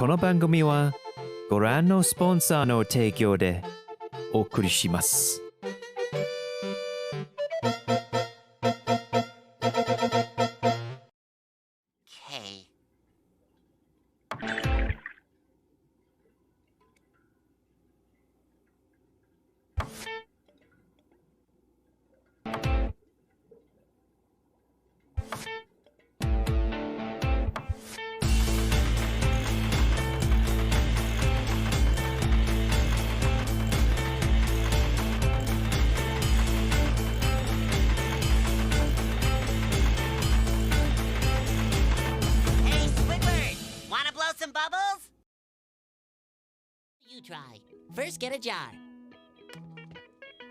この番組はご覧のスポンサーの提供でお送りします。Okay. Hey, Squidward! Wanna blow some bubbles? You try. First, get a jar.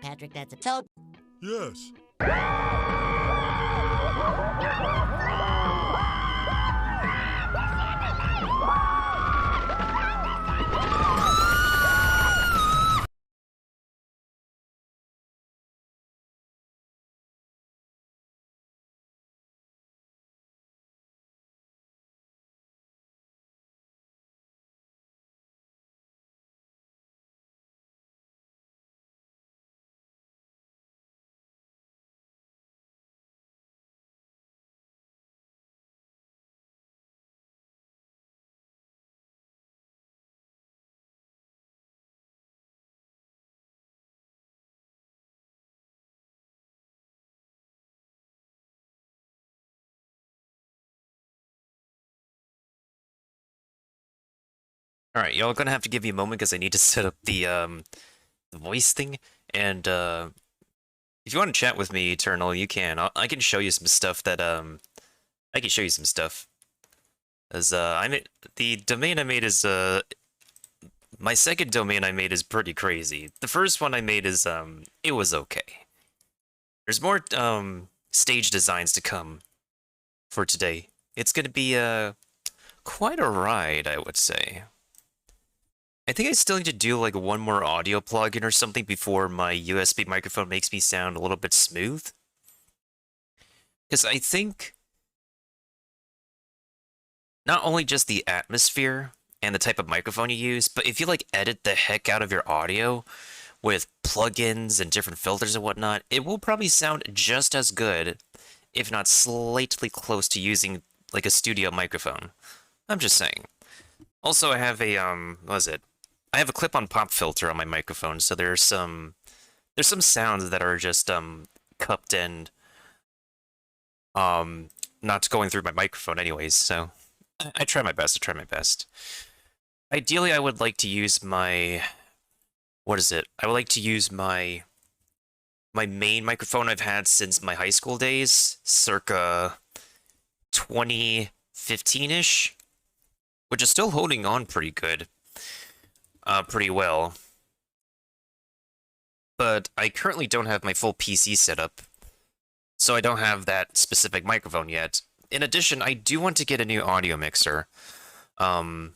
Patrick, that's a toad. Yes. Alright, y'all gonna have to give me a moment because I need to set up the voice thing, and if you want to chat with me, Eternal, you can. I can show you some stuff that I can show you some stuff. As the domain I made is my second domain I made is pretty crazy. The first one I made is it was okay. There's more stage designs to come for today. It's gonna be quite a ride, I would say. I think I still need to do like one more audio plugin or something before my USB microphone makes me sound a little bit smooth. Because I think not only just the atmosphere and the type of microphone you use, but if you like edit the heck out of your audio with plugins and different filters and whatnot, it will probably sound just as good, if not slightly close to using like a studio microphone. I'm just saying. Also, I have a what is it? I have a clip-on pop filter on my microphone, so there's some sounds that are just cupped and not going through my microphone anyways, so I try my best. Ideally, I would like to use my what is it? I would like to use my main microphone I've had since my high school days, circa 2015-ish, which is still holding on pretty good. Pretty well. But I currently don't have my full PC set up, so I don't have that specific microphone yet. In addition, I do want to get a new audio mixer. My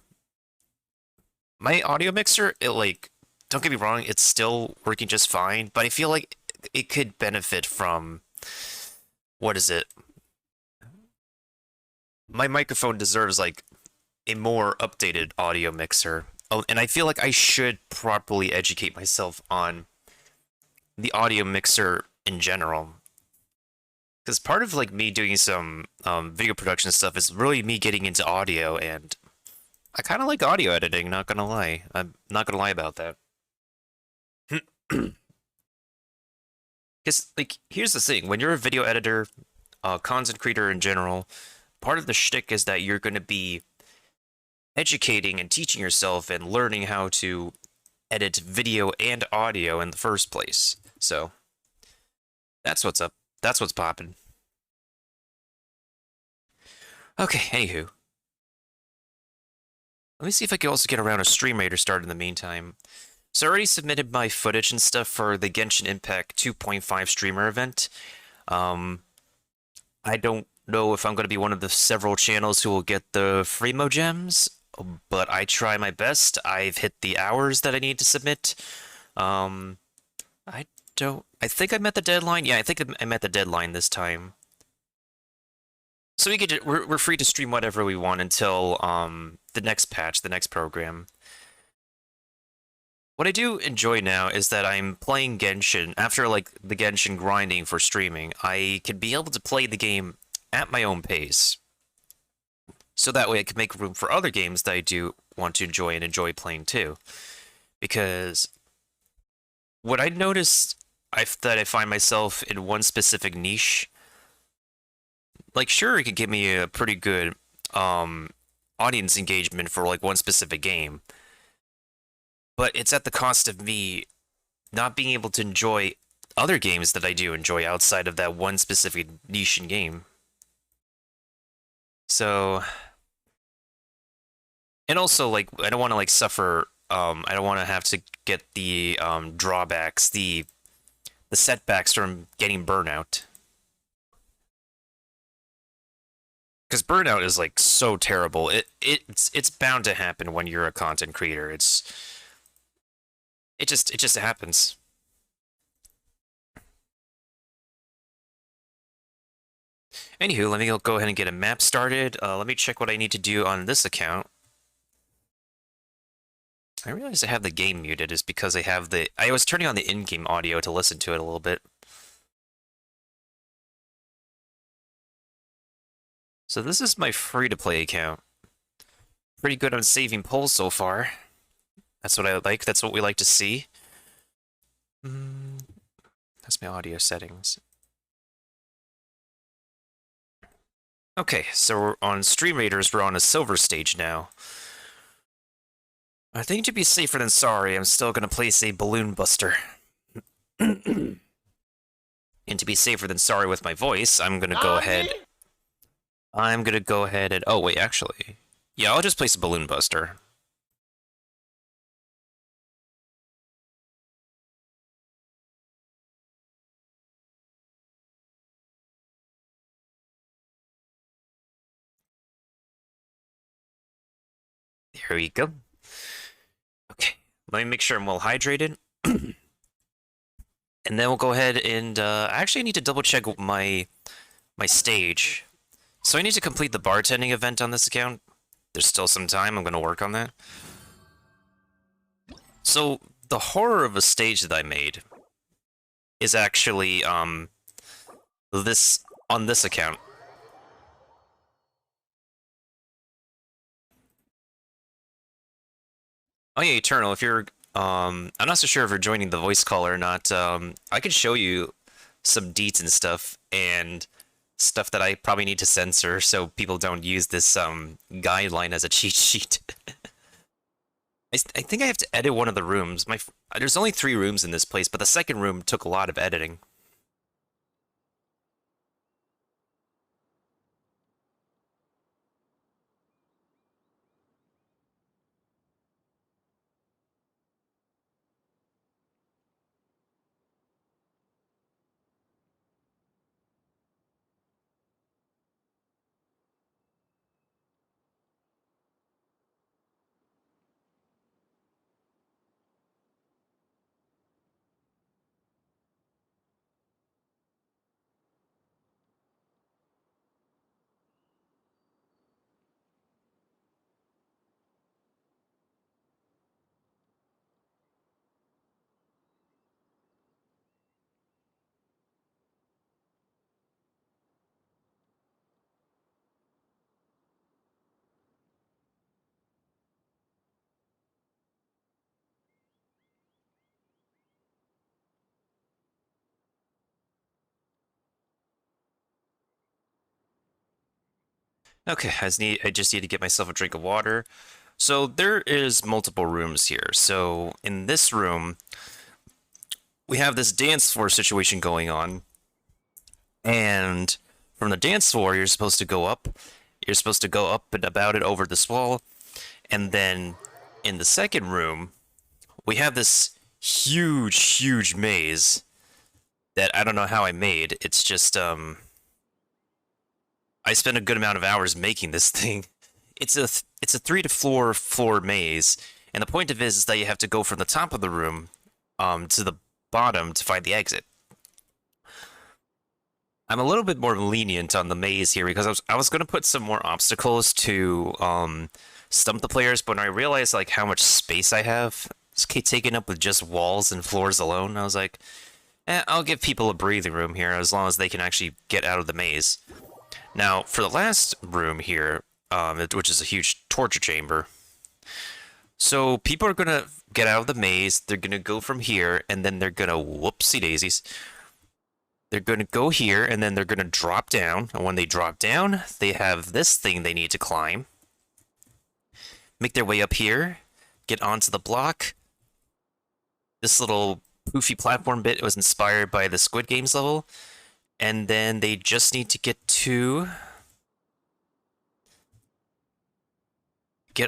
audio mixer, don't get me wrong, it's still working just fine, but I feel like it could benefit from, what is it? My microphone deserves, like, a more updated audio mixer. Oh, and I feel like I should properly educate myself on the audio mixer in general. Because part of like me doing some video production stuff is really me getting into audio, and I kind of like audio editing, not gonna lie. I'm not gonna lie about that. Because, like, here's the thing. When you're a video editor, content creator in general, part of the shtick is that you're gonna be educating and teaching yourself and learning how to edit video and audio in the first place. So, that's what's up. That's what's poppin'. Okay, anywho. Let me see if I can also get around a stream raider started in the meantime. So I already submitted my footage and stuff for the Genshin Impact 2.5 streamer event. I don't know if I'm going to be one of the several channels who will get the Freemo gems, but I try my best. I've hit the hours that I need to submit. I think I met the deadline. Yeah, I think I met the deadline this time. So we're free to stream whatever we want until the next patch, the next program. What I do enjoy now is that I'm playing Genshin. After like the Genshin grinding for streaming, I can be able to play the game at my own pace. So that way I can make room for other games that I do want to enjoy and enjoy playing too. Because what I noticed that I find myself in one specific niche, like sure it could give me a pretty good audience engagement for like one specific game, but it's at the cost of me not being able to enjoy other games that I do enjoy outside of that one specific niche in game. So, and also like I don't want to like suffer. I don't want to have to get the drawbacks, the setbacks from getting burnout. Because burnout is like so terrible. It's bound to happen when you're a content creator. It just happens. Anywho, let me go ahead and get a map started. Let me check what I need to do on this account. I realize I have the game muted is because I was turning on the in-game audio to listen to it a little bit. So this is my free-to-play account. Pretty good on saving polls so far. That's what I like. That's what we like to see. That's my audio settings. Okay, so we're on Stream Raiders, we're on a silver stage now. I think to be safer than sorry, I'm still going to place a balloon buster. And to be safer than sorry with my voice, I'm going to go ahead... I'm going to go ahead and... Oh, wait, actually... Yeah, I'll just place a balloon buster. There we go. Okay, let me make sure I'm well hydrated. And then we'll go ahead and... I actually need to double check my stage. So I need to complete the bartending event on this account. There's still some time. I'm going to work on that. So the horror of a stage that I made is actually this on this account. Oh yeah, Eternal, if you're I'm not so sure if you're joining the voice call or not. I could show you some deets and stuff stuff that I probably need to censor so people don't use this guideline as a cheat sheet. I think I have to edit one of the rooms. There's only 3 rooms in this place, but the second room took a lot of editing. Okay, I just need to get myself a drink of water. So there is multiple rooms here. So in this room, we have this dance floor situation going on. And from the dance floor, you're supposed to go up. You're supposed to go up and about it over this wall. And then in the second room, we have this huge maze that I don't know how I made. It's just, I spent a good amount of hours making this thing. It's a 3 to 4 floor maze, and the point of it is that you have to go from the top of the room to the bottom to find the exit. I'm a little bit more lenient on the maze here because I was gonna put some more obstacles to stump the players, but when I realized like how much space I have, it's taken up with just walls and floors alone, I was like, I'll give people a breathing room here as long as they can actually get out of the maze. Now, for the last room here, which is a huge torture chamber, so people are gonna get out of the maze, they're gonna go from here, and then they're gonna whoopsie daisies. They're gonna go here, and then they're gonna drop down, and when they drop down, they have this thing they need to climb. Make their way up here, get onto the block. This little poofy platform bit was inspired by the Squid Games level, and then they just need to get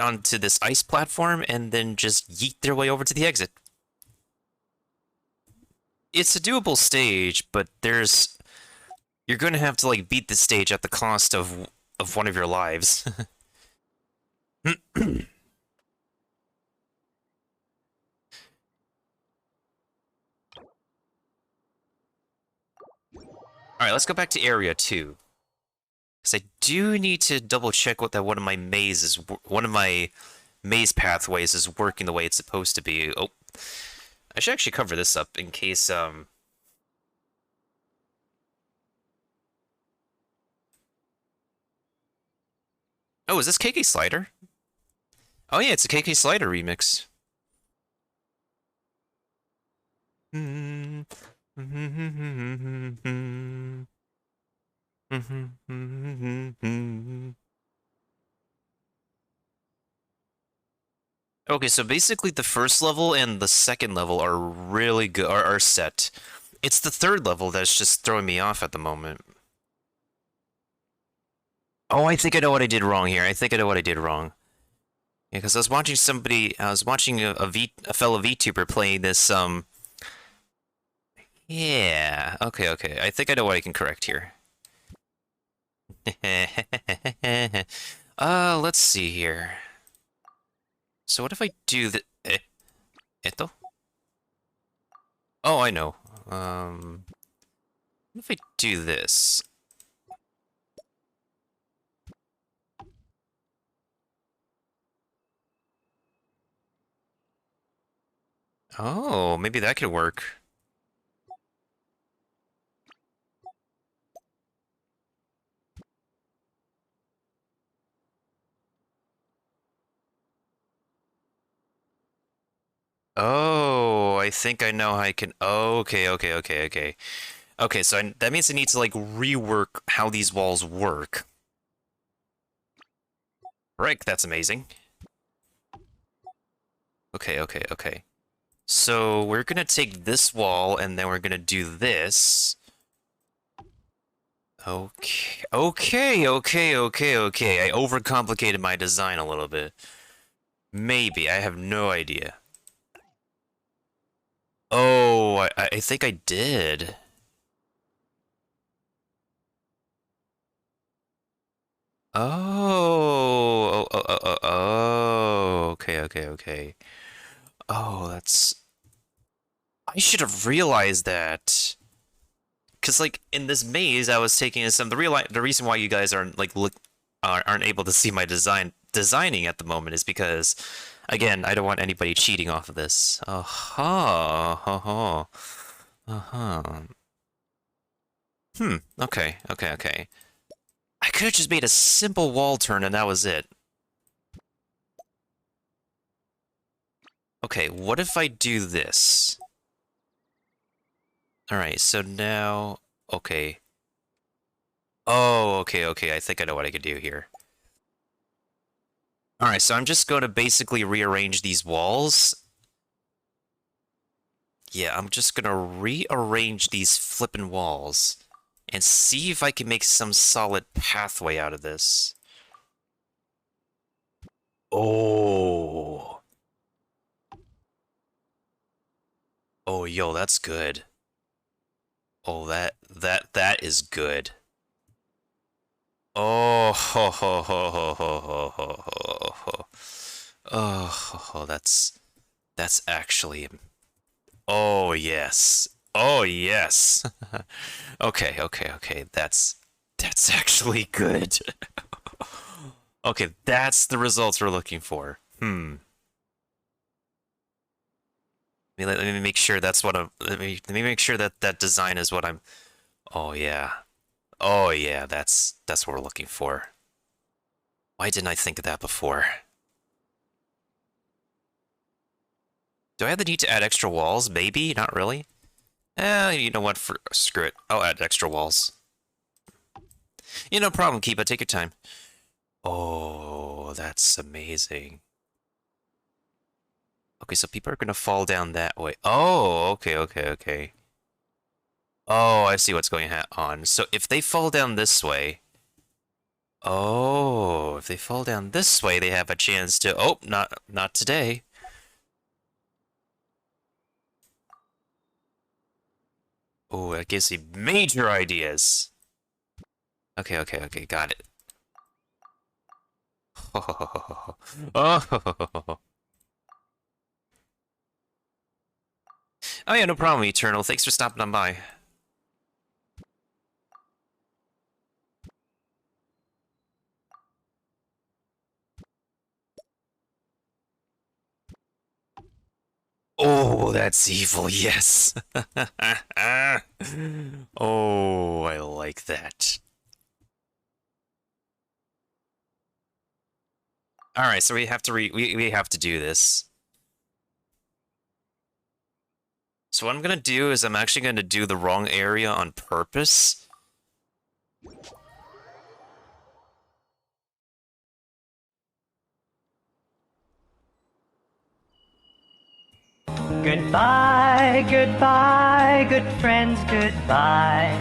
onto this ice platform and then just yeet their way over to the exit. It's a doable stage, but you're going to have to like beat the stage at the cost of one of your lives. Alright, let's go back to area 2. Because I do need to double check what that one of my maze pathways is working the way it's supposed to be. Oh, I should actually cover this up in case, Oh, is this KK Slider? Oh yeah, it's a KK Slider remix. Okay, so basically the first level and the second level are really good, are set. It's the third level that's just throwing me off at the moment. Oh, I think I know what I did wrong here. I think I know what I did wrong. Yeah, because I was watching a fellow VTuber playing this, yeah, okay. I think I know what I can correct here. Let's see here. So what if I do the... Eto? Oh, I know. What if I do this? Oh, maybe that could work. Oh, I think I know how I can... Oh, okay. Okay, so that means I need to, like, rework how these walls work. Right, that's amazing. Okay. So, we're gonna take this wall, and then we're gonna do this. Okay. I overcomplicated my design a little bit. Maybe, I have no idea. Oh, I think I did. Oh, okay. Oh, that's... I should have realized that. Because, like, in this maze, I was taking some... The reason why you guys aren't, like, aren't able to see my designing at the moment is because, again, I don't want anybody cheating off of this. Okay. I could have just made a simple wall turn and that was it. Okay, what if I do this? Alright, so now... Okay. Oh, okay, I think I know what I could do here. Alright, so I'm just going to basically rearrange these walls. Yeah, I'm just going to rearrange these flippin' walls. And see if I can make some solid pathway out of this. Oh. Oh, yo, that's good. Oh, that is good. Oh, Oh, that's actually... Oh, yes. Oh yes. Okay, okay, okay. That's actually good. Okay, that's the results we're looking for. Let me make sure that's what I'm. Let me make sure that that design is what I'm. Oh yeah. Oh yeah. That's what we're looking for. Why didn't I think of that before? Do I have the need to add extra walls? Maybe, not really. You know what? Screw it. I'll add extra walls. Yeah, no problem, Kiba. Take your time. Oh, that's amazing. Okay, so people are gonna fall down that way. Oh, okay, okay, okay. Oh, I see what's going on. So if they fall down this way, oh, if they fall down this way, they have a chance to. Oh, not today. Oh, that gives me major ideas. Okay, okay, okay, got it. Oh, oh yeah, no problem, Eternal. Thanks for stopping on by. Oh, that's evil, yes. Oh, I like that. All right, so we have to we have to do this. So what I'm gonna do is I'm actually gonna do the wrong area on purpose. Goodbye, goodbye, good friends, goodbye.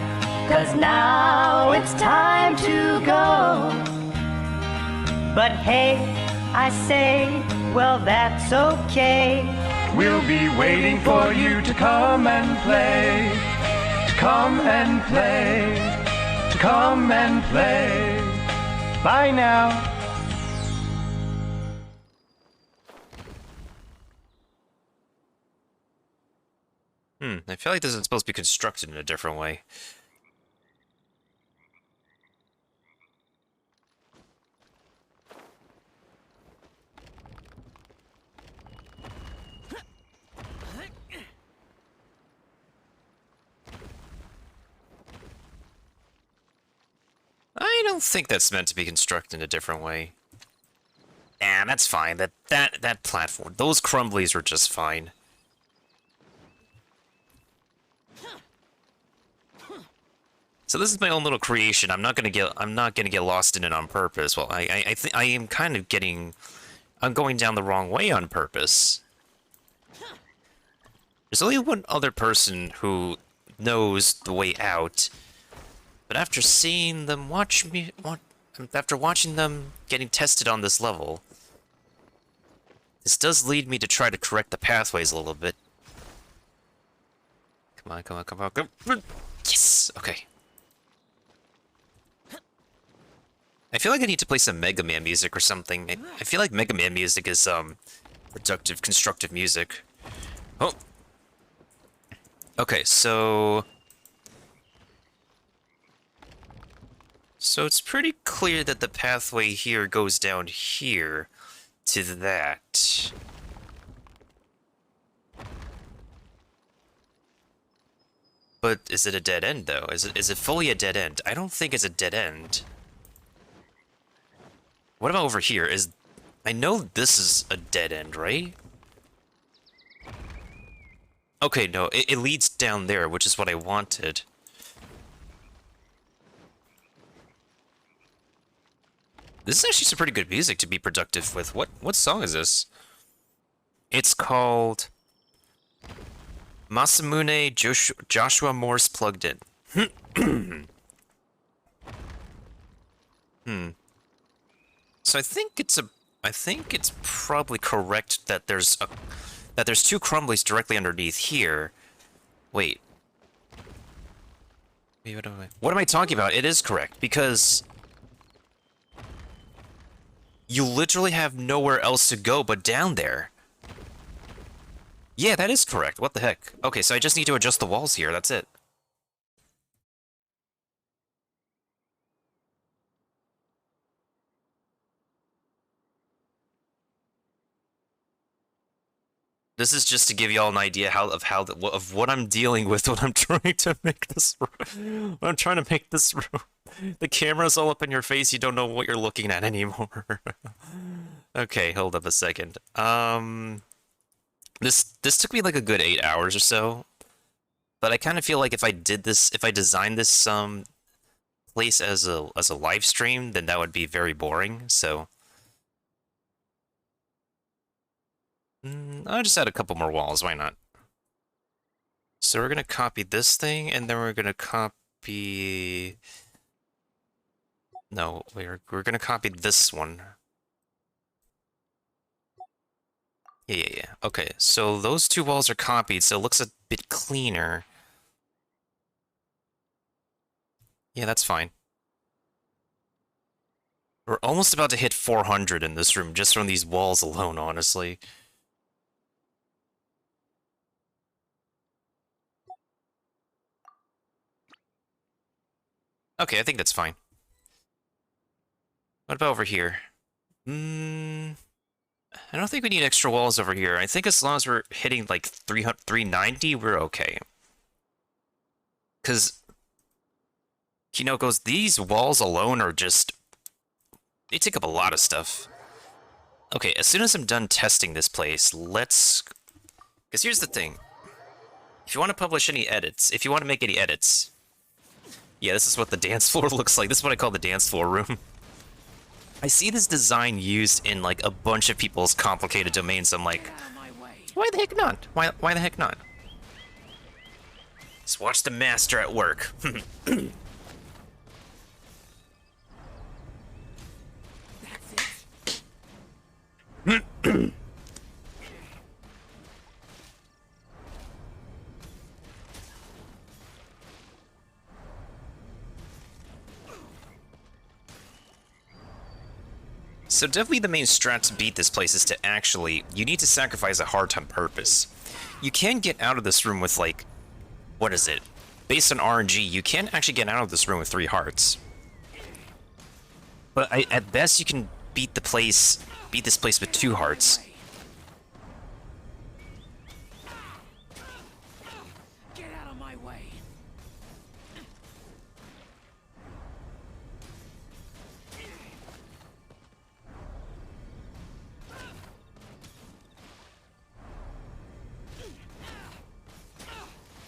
'Cause now it's time to go. But hey, I say, well, that's okay. We'll be waiting for you to come and play. To come and play. To come and play. Bye now. I feel like this is supposed to be constructed in a different way. I don't think that's meant to be constructed in a different way. Nah, that's fine. That platform, those crumblies were just fine. So this is my own little creation. I'm not gonna get lost in it on purpose. Well, I think I am kind of getting. I'm going down the wrong way on purpose. There's only one other person who knows the way out, but after seeing them after watching them getting tested on this level, this does lead me to try to correct the pathways a little bit. Come on, come on, come on, come on. Yes! Okay. I feel like I need to play some Mega Man music or something. I feel like Mega Man music is, productive, constructive music. Oh! Okay, so... So it's pretty clear that the pathway here goes down here to that. But is it a dead end, though? Is it fully a dead end? I don't think it's a dead end. What about over here? I know this is a dead end, right? Okay, no, it leads down there, which is what I wanted. This is actually some pretty good music to be productive with. What song is this? It's called Masamune Joshua Morse Plugged In. So I think it's probably correct that there's two crumblies directly underneath here. Wait. What am I talking about? It is correct, because you literally have nowhere else to go but down there. Yeah, that is correct. What the heck? Okay, so I just need to adjust the walls here. That's it. This is just to give y'all an idea of what I'm dealing with when I'm trying to make this room. When I'm trying to make this room. The camera's all up in your face. You don't know what you're looking at anymore. Okay, hold up a second. This took me like a good 8 hours or so. But I kind of feel like if I designed this place as a live stream, then that would be very boring. So I'll just add a couple more walls. Why not? So we're gonna copy this thing, and then we're gonna copy. No, we're gonna copy this one. Yeah. Okay, so those two walls are copied, so it looks a bit cleaner. Yeah, that's fine. We're almost about to hit 400 in this room, just from these walls alone, honestly. Okay, I think that's fine. What about over here? I don't think we need extra walls over here. I think as long as we're hitting like 390, we're okay. Because, Kinokos, these walls alone are just... They take up a lot of stuff. Okay, as soon as I'm done testing this place, let's... Because here's the thing. If you want to publish any edits, if you want to make any edits... Yeah, this is what the dance floor looks like. This is what I call the dance floor room. I see this design used in, like, a bunch of people's complicated domains. I'm like, why the heck not? Why the heck not? Just watch the master at work. So definitely the main strat to beat this place is to actually, you need to sacrifice a heart on purpose. You can get out of this room with like, what is it? Based on RNG, you can actually get out of this room with 3 hearts. But at best you can beat this place with 2 hearts. Get out of my way.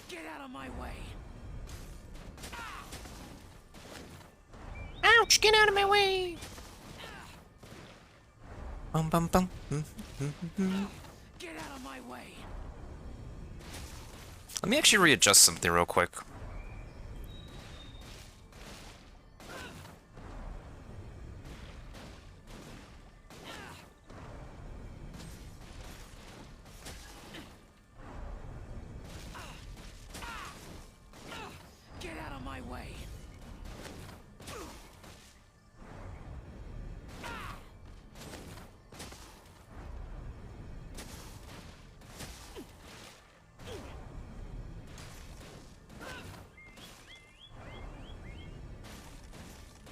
Get out of my way. Ouch, get out of my way! Bum bum bum. Get out of my way. Let me actually readjust something real quick. Get out of my way.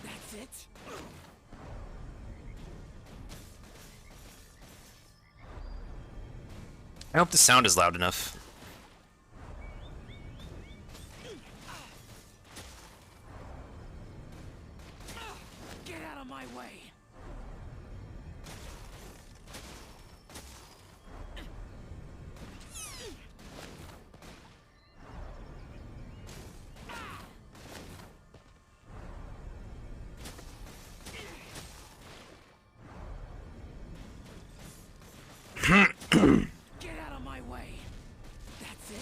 That's it. I hope the sound is loud enough. Get out of my way. Get out of my way. That's it.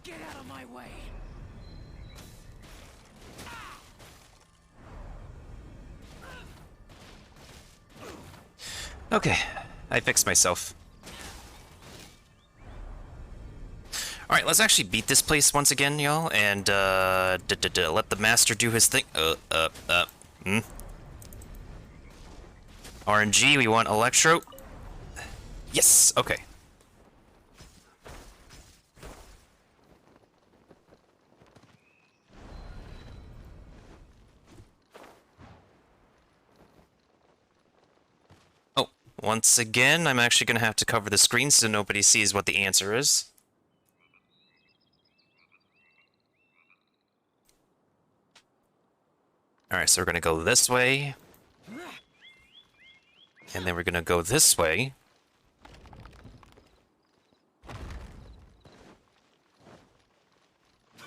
Get out of my way. Okay, I fixed myself. Alright, let's actually beat this place once again, y'all, and, let the master do his thing. RNG, we want Electro. Yes, okay. Oh, once again, I'm actually gonna have to cover the screen so nobody sees what the answer is. Alright, so we're gonna go this way. And then we're gonna go this way.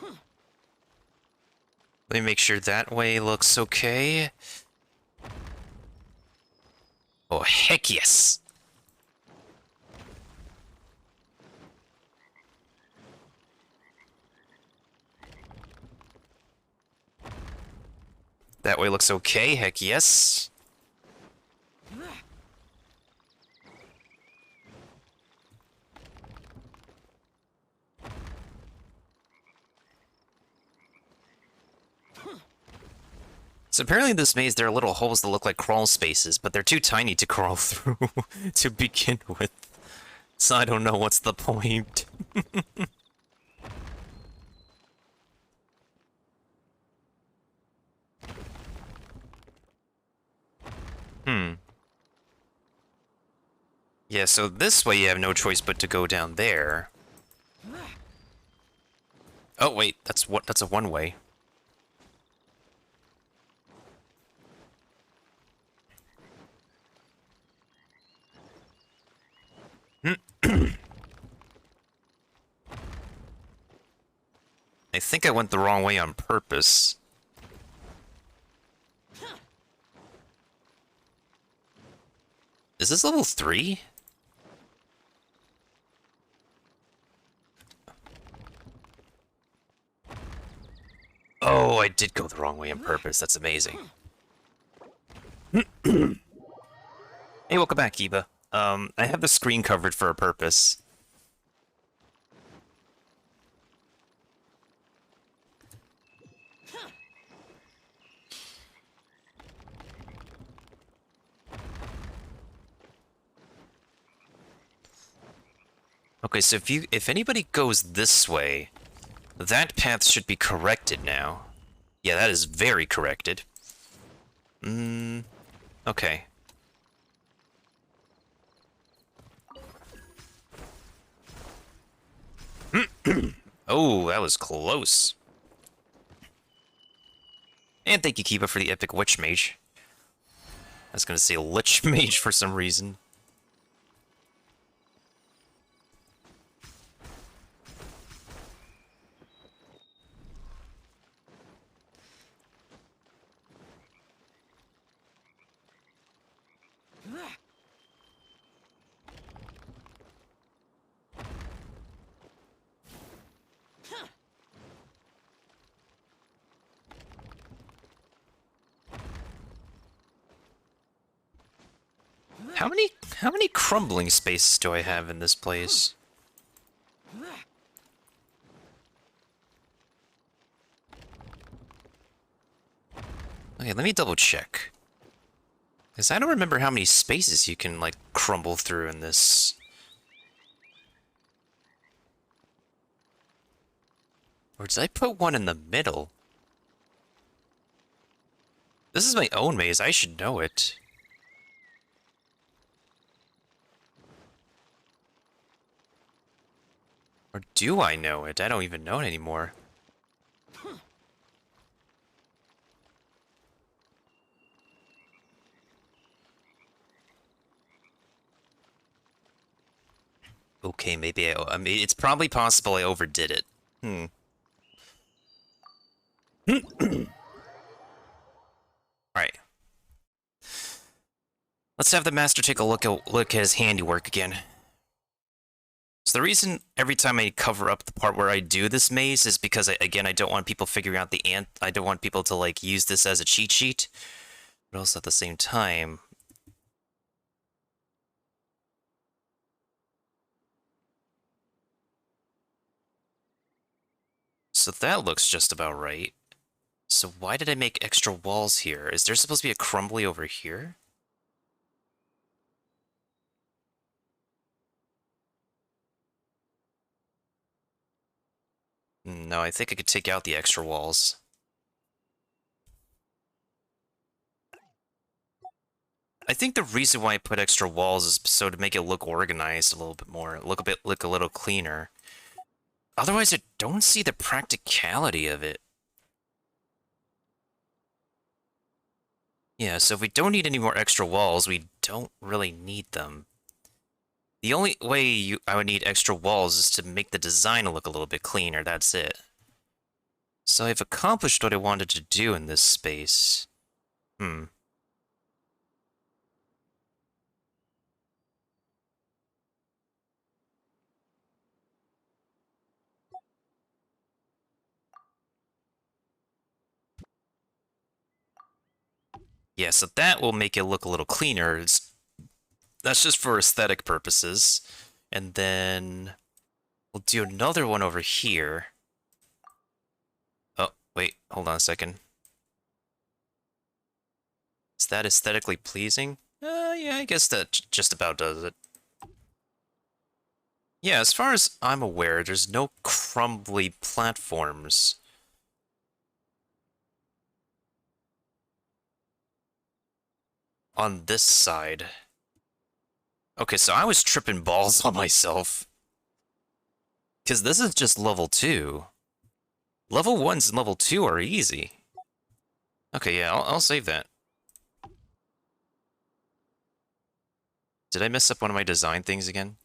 Let me make sure that way looks okay. Oh, heck yes! That way looks okay, heck yes. So apparently in this maze there are little holes that look like crawl spaces, but they're too tiny to crawl through to begin with. So I don't know what's the point. Yeah, so this way you have no choice but to go down there. Oh wait, that's a one-way. I think I went the wrong way on purpose. Is this level 3? Oh, I did go the wrong way on purpose. That's amazing. Hey, welcome back, Eva. I have the screen covered for a purpose. Okay, so if anybody goes this way, that path should be corrected now. Yeah, that is very corrected. Okay. Oh, that was close. And thank you, Kiba, for the epic Witch Mage. I was gonna say Lich Mage for some reason. How many crumbling spaces do I have in this place? Okay, let me double check. Because I don't remember how many spaces you can, like, crumble through in this. Or did I put one in the middle? This is my own maze, I should know it. Or do I know it? I don't even know it anymore. Okay, maybe I mean, it's probably possible I overdid it. Alright. Let's have the master take a look at his handiwork again. So the reason every time I cover up the part where I do this maze is because, again, I don't want people figuring out the I don't want people to, like, use this as a cheat sheet. But also at the same time... So that looks just about right. So why did I make extra walls here? Is there supposed to be a crumbly over here? No, I think I could take out the extra walls. I think the reason why I put extra walls is so to make it look organized a little bit more, look a little cleaner. Otherwise, I don't see the practicality of it. Yeah, so if we don't need any more extra walls, we don't really need them. The only way I would need extra walls is to make the design look a little bit cleaner, that's it. So I've accomplished what I wanted to do in this space. Yeah, so that will make it look a little cleaner. That's just for aesthetic purposes. And then we'll do another one over here. Oh, wait, hold on a second. Is that aesthetically pleasing? Yeah, I guess that just about does it. Yeah, as far as I'm aware, there's no crumbly platforms. On this side. Okay, so I was tripping balls on myself. Because this is just level 2. Level 1s and level 2 are easy. Okay, yeah, I'll save that. Did I mess up one of my design things again?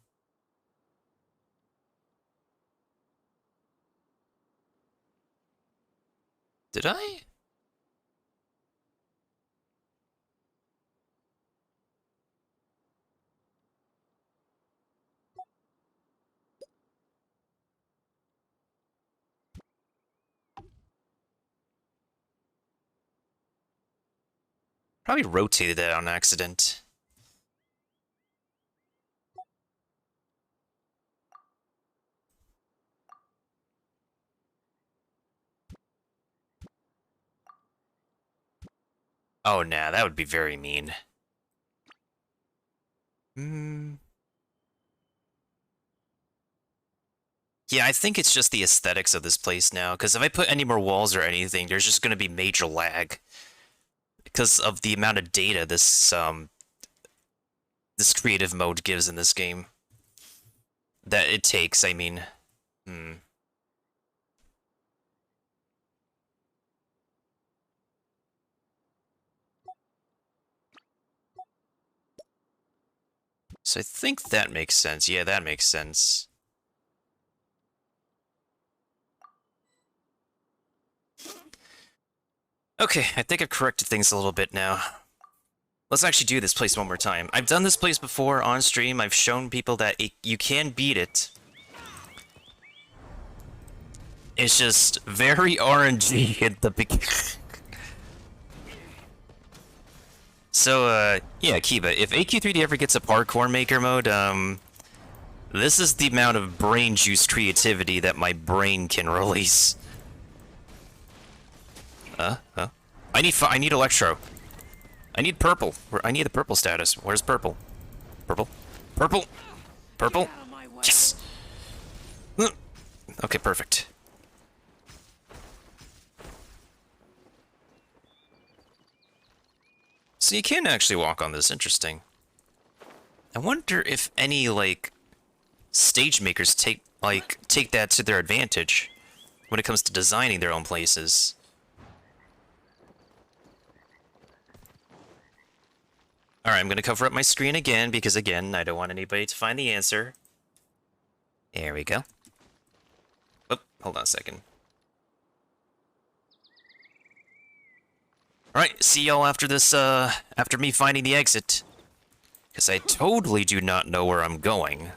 Did I? Probably rotated that on accident. Oh, nah, that would be very mean. Yeah, I think it's just the aesthetics of this place now, because if I put any more walls or anything, there's just going to be major lag. Because of the amount of data this creative mode gives in this game. That it takes, I mean. So I think that makes sense. Yeah, that makes sense. Okay, I think I've corrected things a little bit now. Let's actually do this place one more time. I've done this place before on stream. I've shown people that you can beat it. It's just very RNG at the beginning. So, yeah, Kiba, if AQ3D ever gets a parkour maker mode, this is the amount of brain juice creativity that my brain can release. I need electro. I need purple. I need the purple status. Where's purple? Purple? Purple? Purple? Yes! Okay, perfect. So you can actually walk on this, interesting. I wonder if any, like, stage makers take that to their advantage when it comes to designing their own places. Alright, I'm gonna cover up my screen again, because again, I don't want anybody to find the answer. There we go. Oh, hold on a second. Alright, see y'all after this, after me finding the exit. Because I totally do not know where I'm going.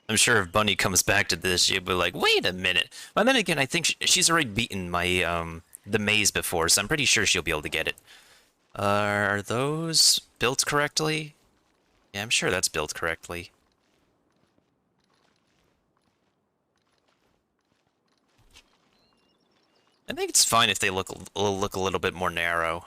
I'm sure if Bunny comes back to this, she'll be like, "Wait a minute." But then again, I think she's already beaten my the maze before, so I'm pretty sure she'll be able to get it. Are those built correctly? Yeah, I'm sure that's built correctly. I think it's fine if they look a little bit more narrow.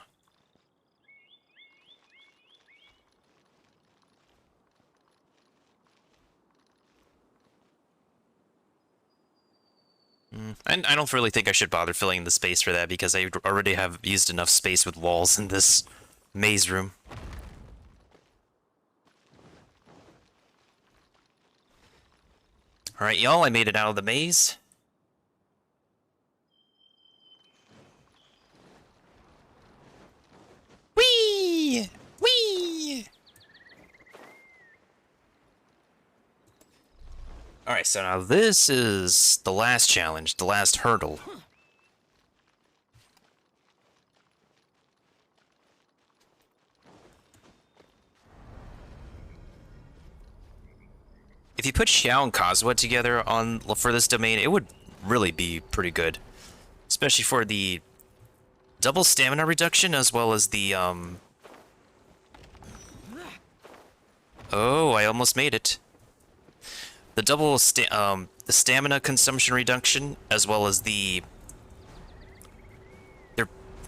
And I don't really think I should bother filling the space for that because I already have used enough space with walls in this maze room. Alright, y'all, I made it out of the maze. Whee! Whee! Alright, so now this is the last challenge, the last hurdle. If you put Xiao and Kazuha together for this domain, it would really be pretty good. Especially for the double stamina reduction as well as the, Oh, I almost made it. The double the stamina consumption reduction as well as their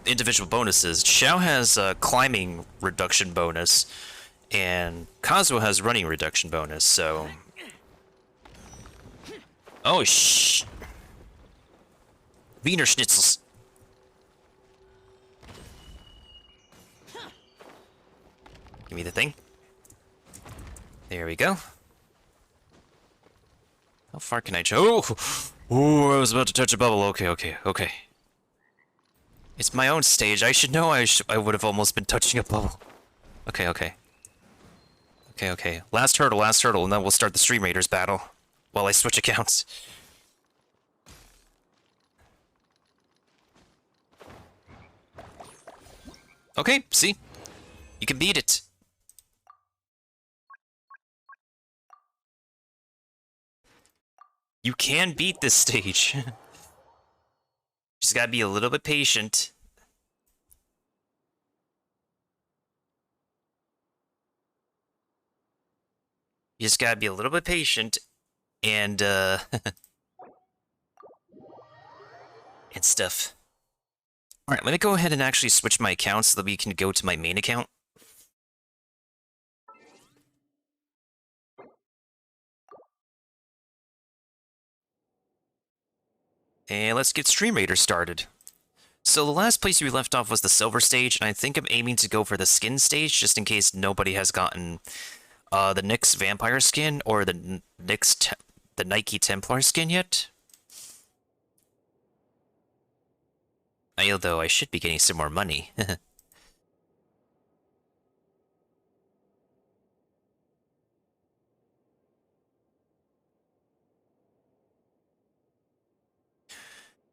individual bonuses. Xiao has a climbing reduction bonus, and Kazuha has running reduction bonus, so... Oh, Wiener Schnitzels. Give me the thing. There we go. How far can I jump? Oh, I was about to touch a bubble. Okay. It's my own stage. I should know I would have almost been touching a bubble. Okay. Last hurdle, and then we'll start the Stream Raiders battle while I switch accounts. Okay, see? You can beat it. You can beat this stage. Just gotta be a little bit patient. You just gotta be a little bit patient and and stuff. Alright, let me go ahead and actually switch my account so that we can go to my main account. And let's get Stream Raider started. So the last place we left off was the Silver stage, and I think I'm aiming to go for the Skin stage, just in case nobody has gotten the Nyx Vampire skin or the Nike Templar skin yet. Although I should be getting some more money.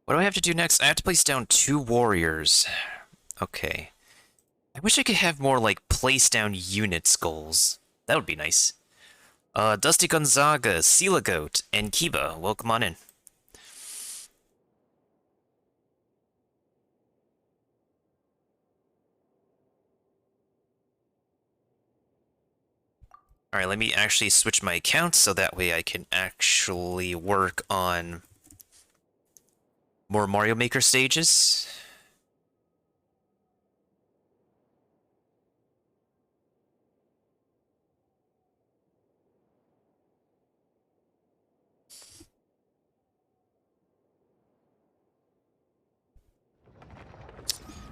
What do I have to do next? I have to place down 2 warriors. Okay. I wish I could have more, like, place down units goals. That would be nice. Dusty Gonzaga, Sela Goat, and Kiba, welcome on in. Alright, let me actually switch my account so that way I can actually work on more Mario Maker stages.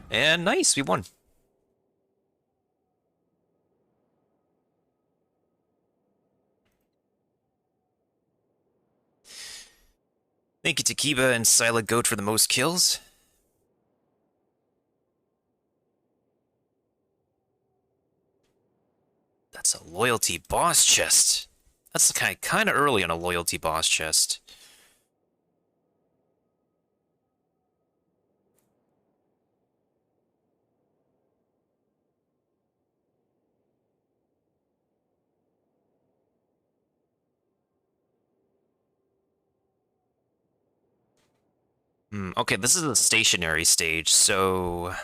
And nice, we won. Thank you to Kiba and Sela Goat for the most kills. That's a loyalty boss chest. That's kind of early on a loyalty boss chest. Okay, this is a stationary stage, so...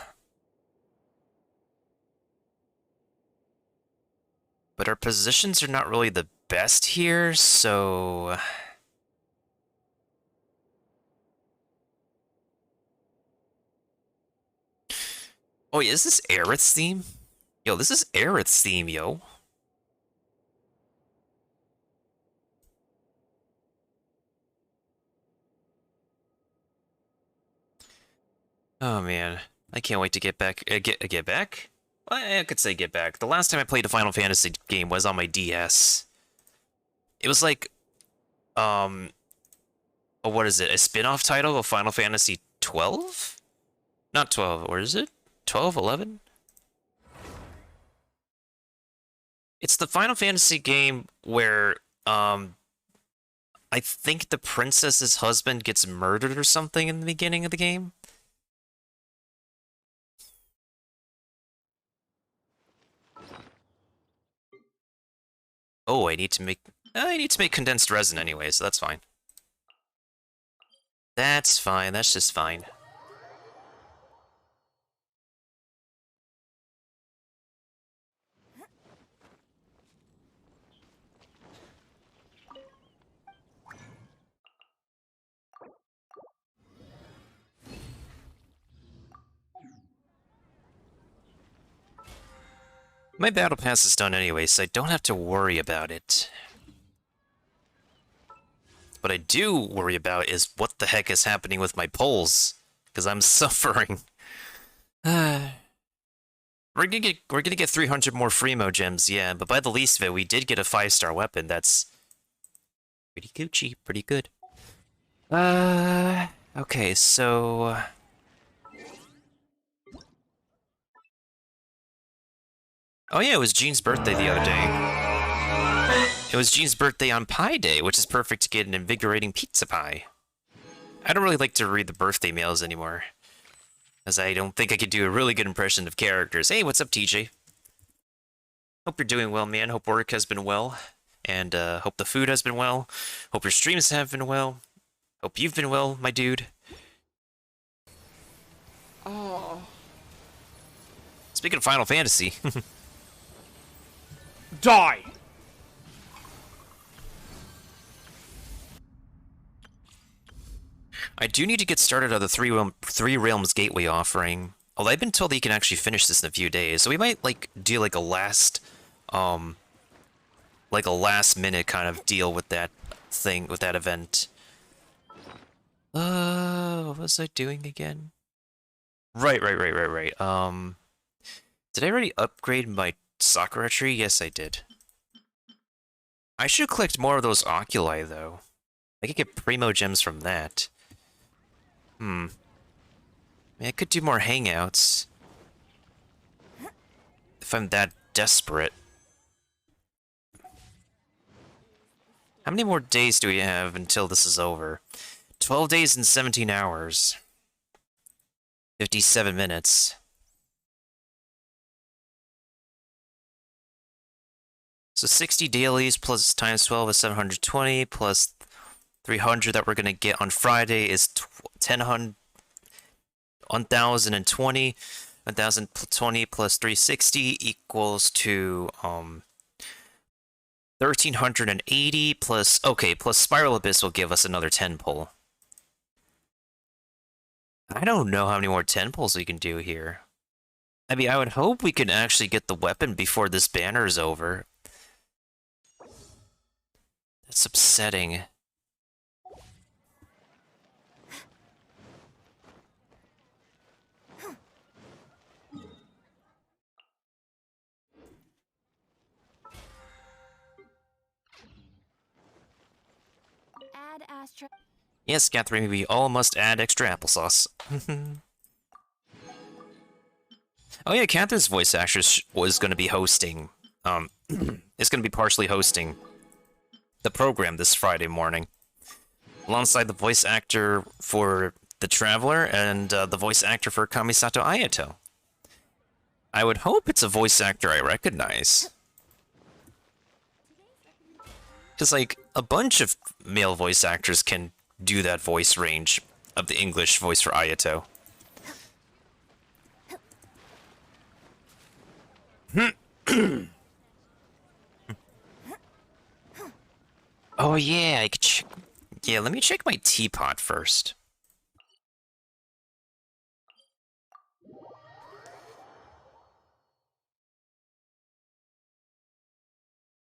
But our positions are not really the best here, so... Oh, yeah, is this Aerith's theme? Yo, this is Aerith's theme, yo. Oh, man. I can't wait to get back. Get back? Well, I could say get back. The last time I played a Final Fantasy game was on my DS. It was like, oh, what is it? A spin-off title of Final Fantasy 12? Not 12, or is it? 12, 11? It's the Final Fantasy game where, I think the princess's husband gets murdered or something in the beginning of the game. Oh, I need to make condensed resin anyway, so that's fine. That's fine, that's just fine. My battle pass is done anyway, so I don't have to worry about it. What I do worry about is what the heck is happening with my poles, because I'm suffering. We're gonna get 300 more Freemo gems, yeah, but by the least of it, we did get a 5-star weapon. That's pretty Gucci, pretty good. Okay, so oh yeah, it was Jean's birthday the other day. It was Jean's birthday on Pie Day, which is perfect to get an invigorating pizza pie. I don't really like to read the birthday mails anymore, as I don't think I could do a really good impression of characters. Hey, what's up, TJ? Hope you're doing well, man. Hope work has been well, and hope the food has been well. Hope your streams have been well. Hope you've been well, my dude. Oh. Speaking of Final Fantasy... Die! I do need to get started on the Three Realms Gateway offering. Although I've been told that you can actually finish this in a few days, so we might like do like a last minute kind of deal with that thing, with that event. What was I doing again? Right. Did I already upgrade my Sakura tree? Yes, I did. I should collect more of those oculi, though. I could get primo gems from that. I could do more hangouts. If I'm that desperate. How many more days do we have until this is over? 12 days and 17 hours. 57 minutes. So 60 dailies plus times 12 is 720, plus 300 that we're going to get on Friday is 1020. 1020 plus 360 equals to 1380 plus, okay, plus Spiral Abyss will give us another 10 pull. I don't know how many more 10 pulls we can do here. I mean, I would hope we can actually get the weapon before this banner is over. That's upsetting. Add Astra. Yes, Catherine, we all must add extra applesauce. Oh yeah, Catherine's voice actress was going to be hosting, is going to be partially hosting the program this Friday morning, alongside the voice actor for The Traveler and the voice actor for Kamisato Ayato. I would hope it's a voice actor I recognize. Because, like, a bunch of male voice actors can do that voice range. of the English voice for Ayato. Oh yeah, I could check. Yeah, let me check my teapot first.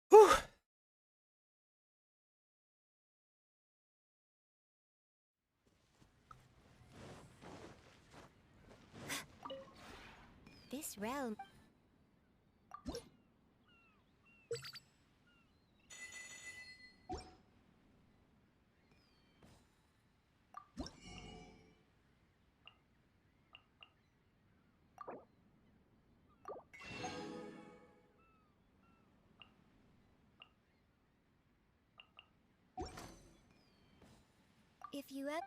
Whew. This realm. If you ever.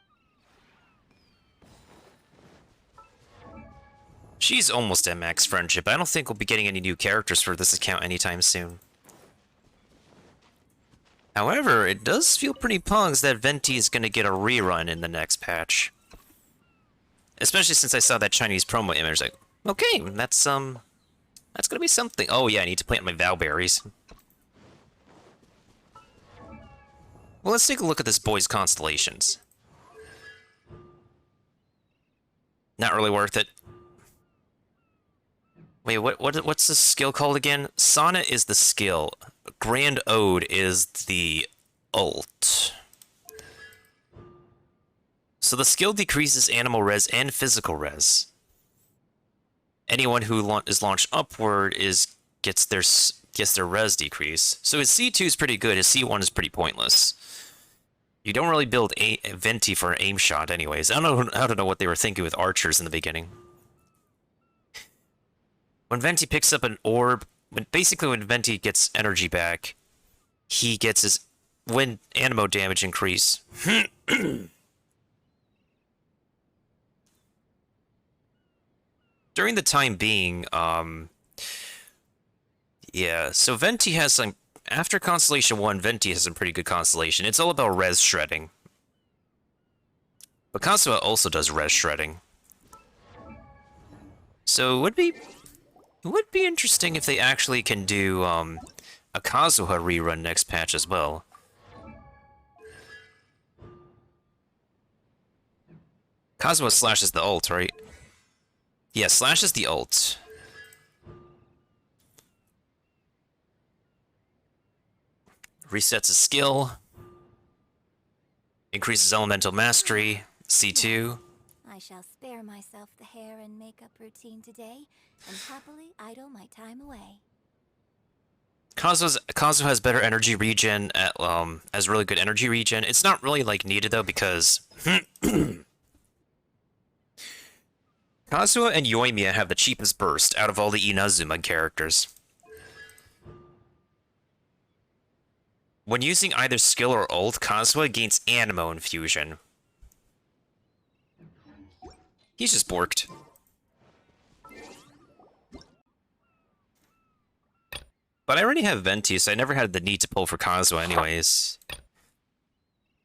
She's almost at max friendship. I don't think we'll be getting any new characters for this account anytime soon. However, it does feel pretty pungs that Venti is going to get a rerun in the next patch. Especially since I saw that Chinese promo image, like, okay, that's gonna be something. Oh yeah, I need to plant my Valberries. Well, let's take a look at this boy's constellations. Not really worth it. Wait, what's this skill called again? Sonnet is the skill. Grand Ode is the ult. So the skill decreases animal res and physical res. Anyone who is launched upward gets their res decrease. So his C2 is pretty good. His C1 is pretty pointless. You don't really build Venti for an aim shot, anyways. I don't know what they were thinking with archers in the beginning. When Venti picks up an orb, when Venti gets energy back, he gets his animo damage increase. During the time being, yeah, so Venti has some, after Constellation 1, Venti has some pretty good constellation. It's all about res shredding. But Kazuha also does res shredding. So it would be interesting if they actually can do a Kazuha rerun next patch as well. Kazuha slashes the ult, right? Yeah, slashes the ult. Resets his skill. Increases elemental mastery. C2. I shall spare myself the hair and makeup routine today, and happily idle my time away. Kazuha has better energy regen, has really good energy regen. It's not really, like, needed, though, because... Kazuha and Yoimiya have the cheapest burst out of all the Inazuma characters. When using either skill or ult, Kazuha gains Animo Infusion. He's just borked. But I already have Venti, so I never had the need to pull for Kazuha anyways.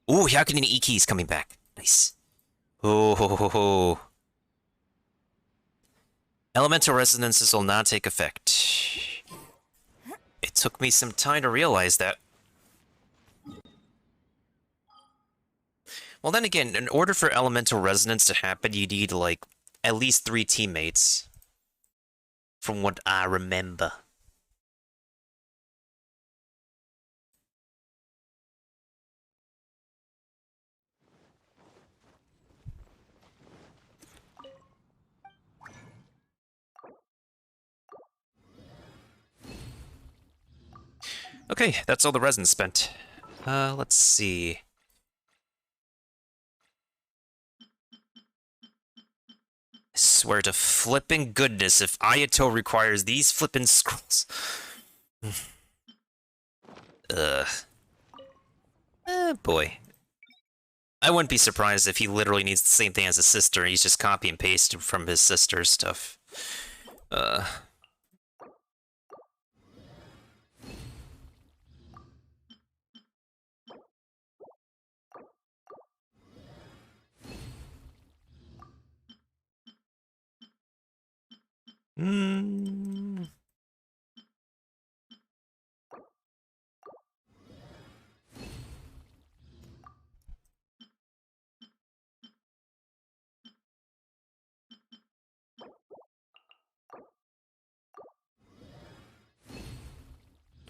Ooh, Hyakunin Iki is coming back. Nice. Oh, ho, ho, ho. Elemental resonances will not take effect. It took me some time to realize that. Well, then again, in order for elemental resonance to happen, you need, like, at least 3 teammates. From what I remember. Okay, that's all the resin spent. Let's see. I swear to flipping goodness if Ayato requires these flippin' scrolls. Boy. I wouldn't be surprised if he literally needs the same thing as his sister, and he's just copy and paste from his sister's stuff. Hmm.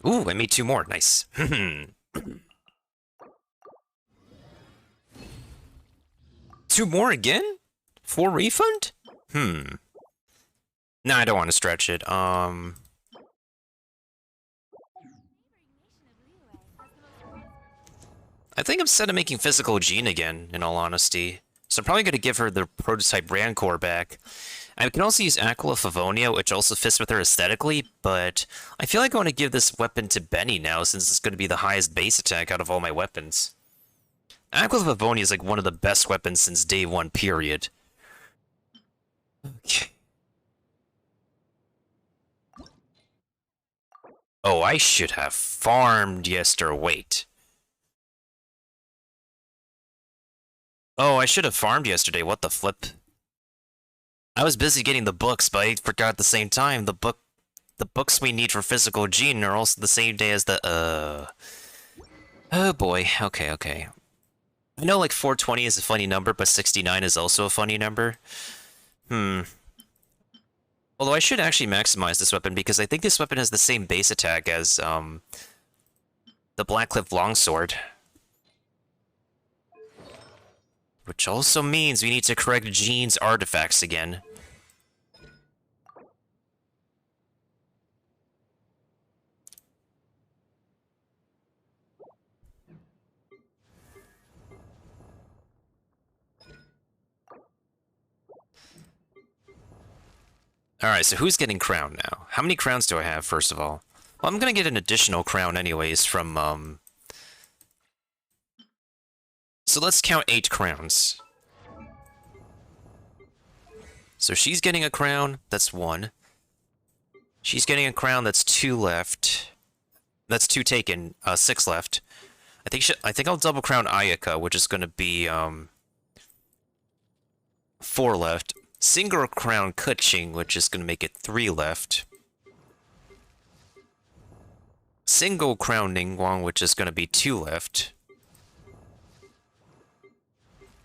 Ooh, I made 2 more. Nice. 2 more again? For refund? Hmm. No, I don't want to stretch it. I think I'm set on making physical Jean again, in all honesty. So I'm probably going to give her the prototype Rancor back. I can also use Aquila Favonia, which also fits with her aesthetically, but I feel like I want to give this weapon to Benny now, since it's going to be the highest base attack out of all my weapons. Aquila Favonia is like one of the best weapons since day 1, period. Okay. Oh, I should have farmed yesterday. Wait. Oh, I should have farmed yesterday. What the flip? I was busy getting the books, but I forgot at the same time the books we need for physical Gene are also the same day as the Oh boy. Okay. I know like 420 is a funny number, but 69 is also a funny number. Although I should actually maximize this weapon because I think this weapon has the same base attack as the Blackcliff Longsword. Which also means we need to correct Jean's artifacts again. Alright, so who's getting crowned now? How many crowns do I have, first of all? Well, I'm gonna get an additional crown anyways from, So let's count 8 crowns. So she's getting a crown, that's 1. She's getting a crown, that's 2 left. That's 2 taken, 6 left. I think I'll double crown Ayaka, which is gonna be, 4 left. Single crown Kuching, which is gonna make it 3 left. Single crown Ningguang, which is gonna be 2 left.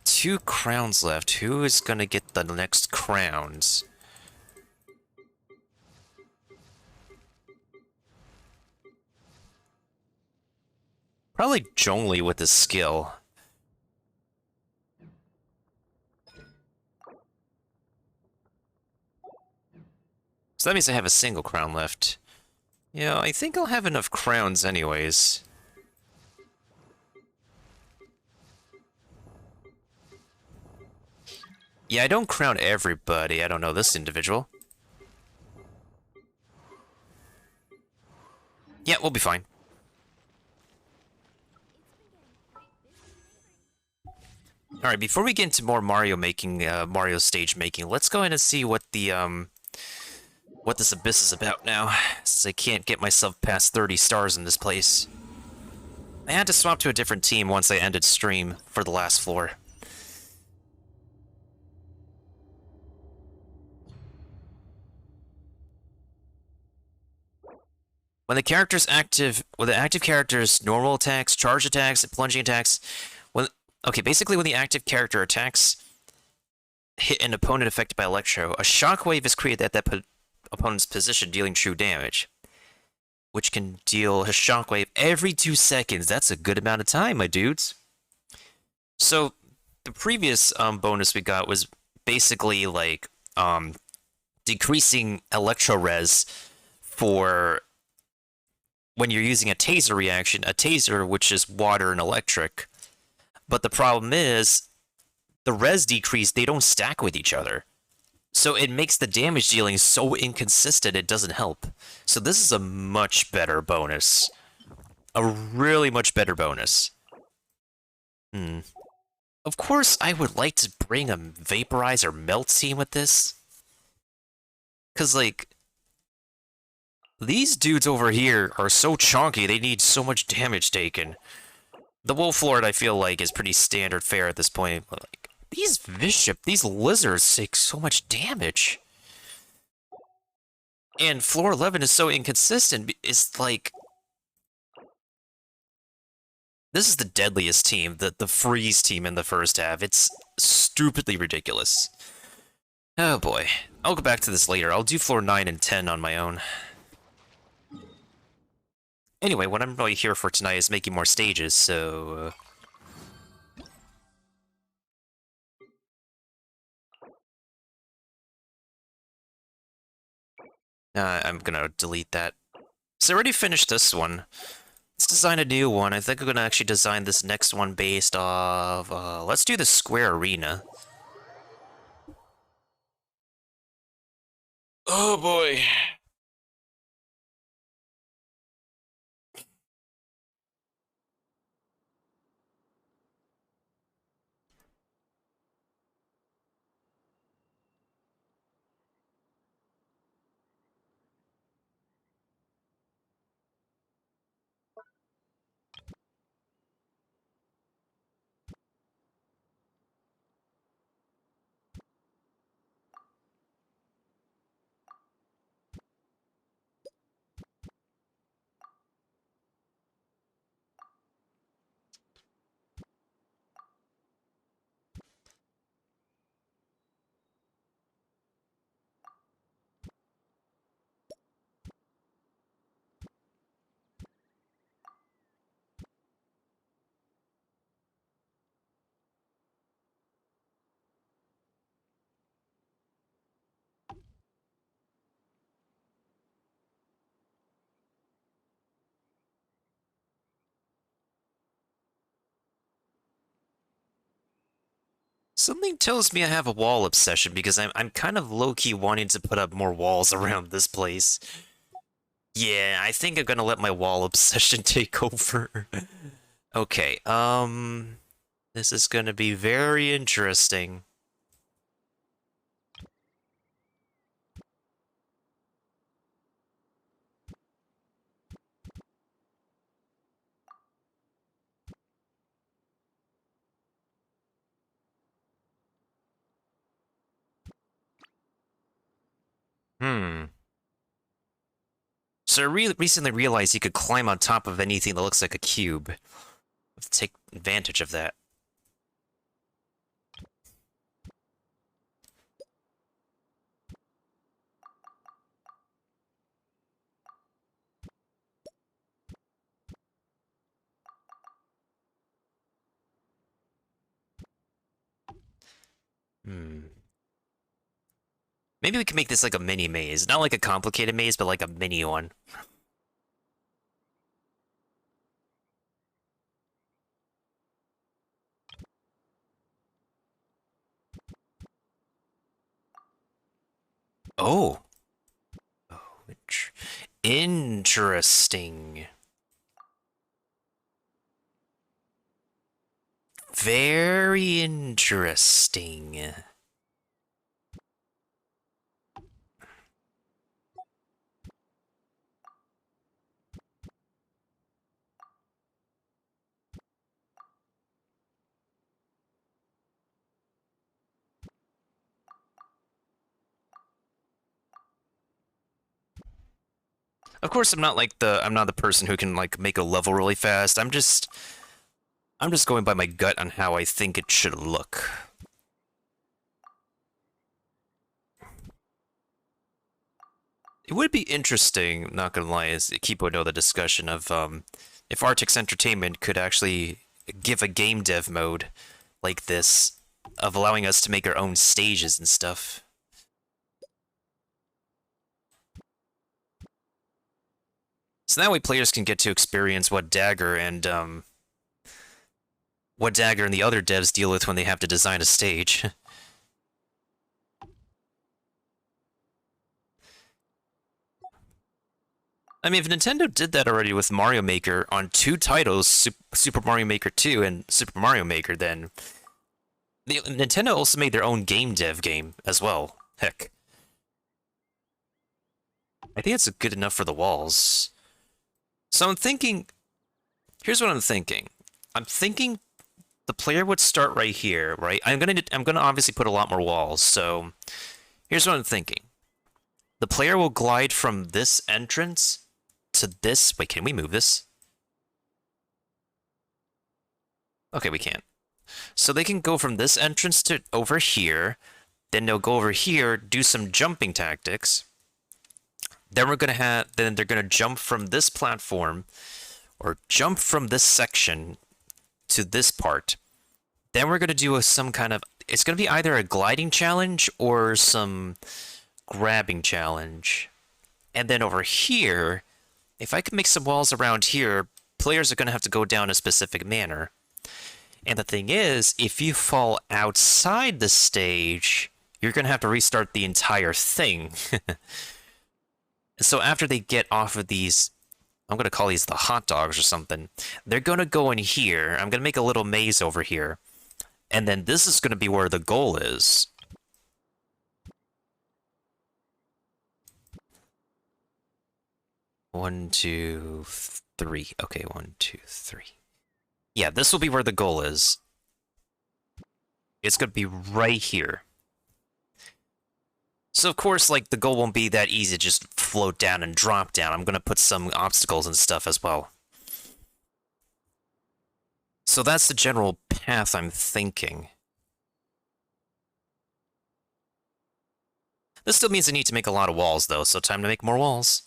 2 crowns left. Who is gonna get the next crowns? Probably Zhongli with his skill. So that means I have a single crown left. Yeah, I think I'll have enough crowns anyways. Yeah, I don't crown everybody. I don't know this individual. Yeah, we'll be fine. Alright, before we get into more Mario making, Mario stage making, let's go ahead and see what the, what this abyss is about now, since I can't get myself past 30 stars in this place. I had to swap to a different team once I ended stream for the last floor. When the active character's normal attacks, charge attacks, and plunging attacks, basically when the active character attacks hit an opponent affected by Electro, a shockwave is created at that opponent's position, dealing true damage, which can deal a shockwave every 2 seconds. That's a good amount of time, my dudes. So the previous bonus we got was basically like decreasing Electro res for when you're using a taser reaction, a taser which is water and electric. But the problem is, the res decrease, they don't stack with each other. So it makes the damage dealing so inconsistent it doesn't help. So this is a much better bonus. A really much better bonus. Of course, I would like to bring a Vaporize or Melt team with this. Because, like, these dudes over here are so chonky, they need so much damage taken. The Wolf Lord, I feel like, is pretty standard fare at this point. But, like, these lizards take so much damage. And floor 11 is so inconsistent. It's like... This is the deadliest team, the freeze team in the first half. It's stupidly ridiculous. Oh boy. I'll go back to this later. I'll do floor 9 and 10 on my own. Anyway, what I'm really here for tonight is making more stages, so... I'm gonna delete that. So I already finished this one. Let's design a new one. I think I'm gonna actually design this next one based off... let's do the square arena. Oh boy. Something tells me I have a wall obsession because I'm kind of low-key wanting to put up more walls around this place. Yeah, I think I'm gonna let my wall obsession take over. Okay, this is gonna be very interesting. So I recently realized you could climb on top of anything that looks like a cube. Let's take advantage of that. Maybe we can make this like a mini maze. Not like a complicated maze, but like a mini one. Oh. Oh, interesting. Very interesting. Of course, I'm not the person who can like make a level really fast. I'm just going by my gut on how I think it should look. It would be interesting, not gonna lie, is keep know the discussion of if Artix Entertainment could actually give a game dev mode like this of allowing us to make our own stages and stuff. So that way players can get to experience what Dagger and the other devs deal with when they have to design a stage. I mean, if Nintendo did that already with Mario Maker on 2 titles, Super Mario Maker 2 and Super Mario Maker, then Nintendo also made their own game dev game as well. Heck. I think it's good enough for the walls. So I'm thinking... Here's what I'm thinking. I'm thinking the player would start right here, right? I'm gonna obviously put a lot more walls, so... Here's what I'm thinking. the player will glide from this entrance to this. Wait, can we move this? Okay, we can't. So they can go from this entrance to over here. Then they'll go over here, do some jumping tactics. Then then they're gonna jump from this platform, or jump from this section to this part. Then we're gonna do some kind of. It's gonna be either a gliding challenge or some grabbing challenge. And then over here, if I can make some walls around here, players are gonna have to go down a specific manner. And the thing is, if you fall outside the stage, you're going to have to restart the entire thing. So after they get off of these, I'm going to call these the hot dogs or something, they're going to go in here. I'm going to make a little maze over here. And then this is going to be where the goal is. One, two, three. Okay, 1, 2, 3. Yeah, this will be where the goal is. It's going to be right here. So, of course, like, the goal won't be that easy to just float down and drop down. I'm going to put some obstacles and stuff as well. So that's the general path I'm thinking. This still means I need to make a lot of walls, though, so time to make more walls.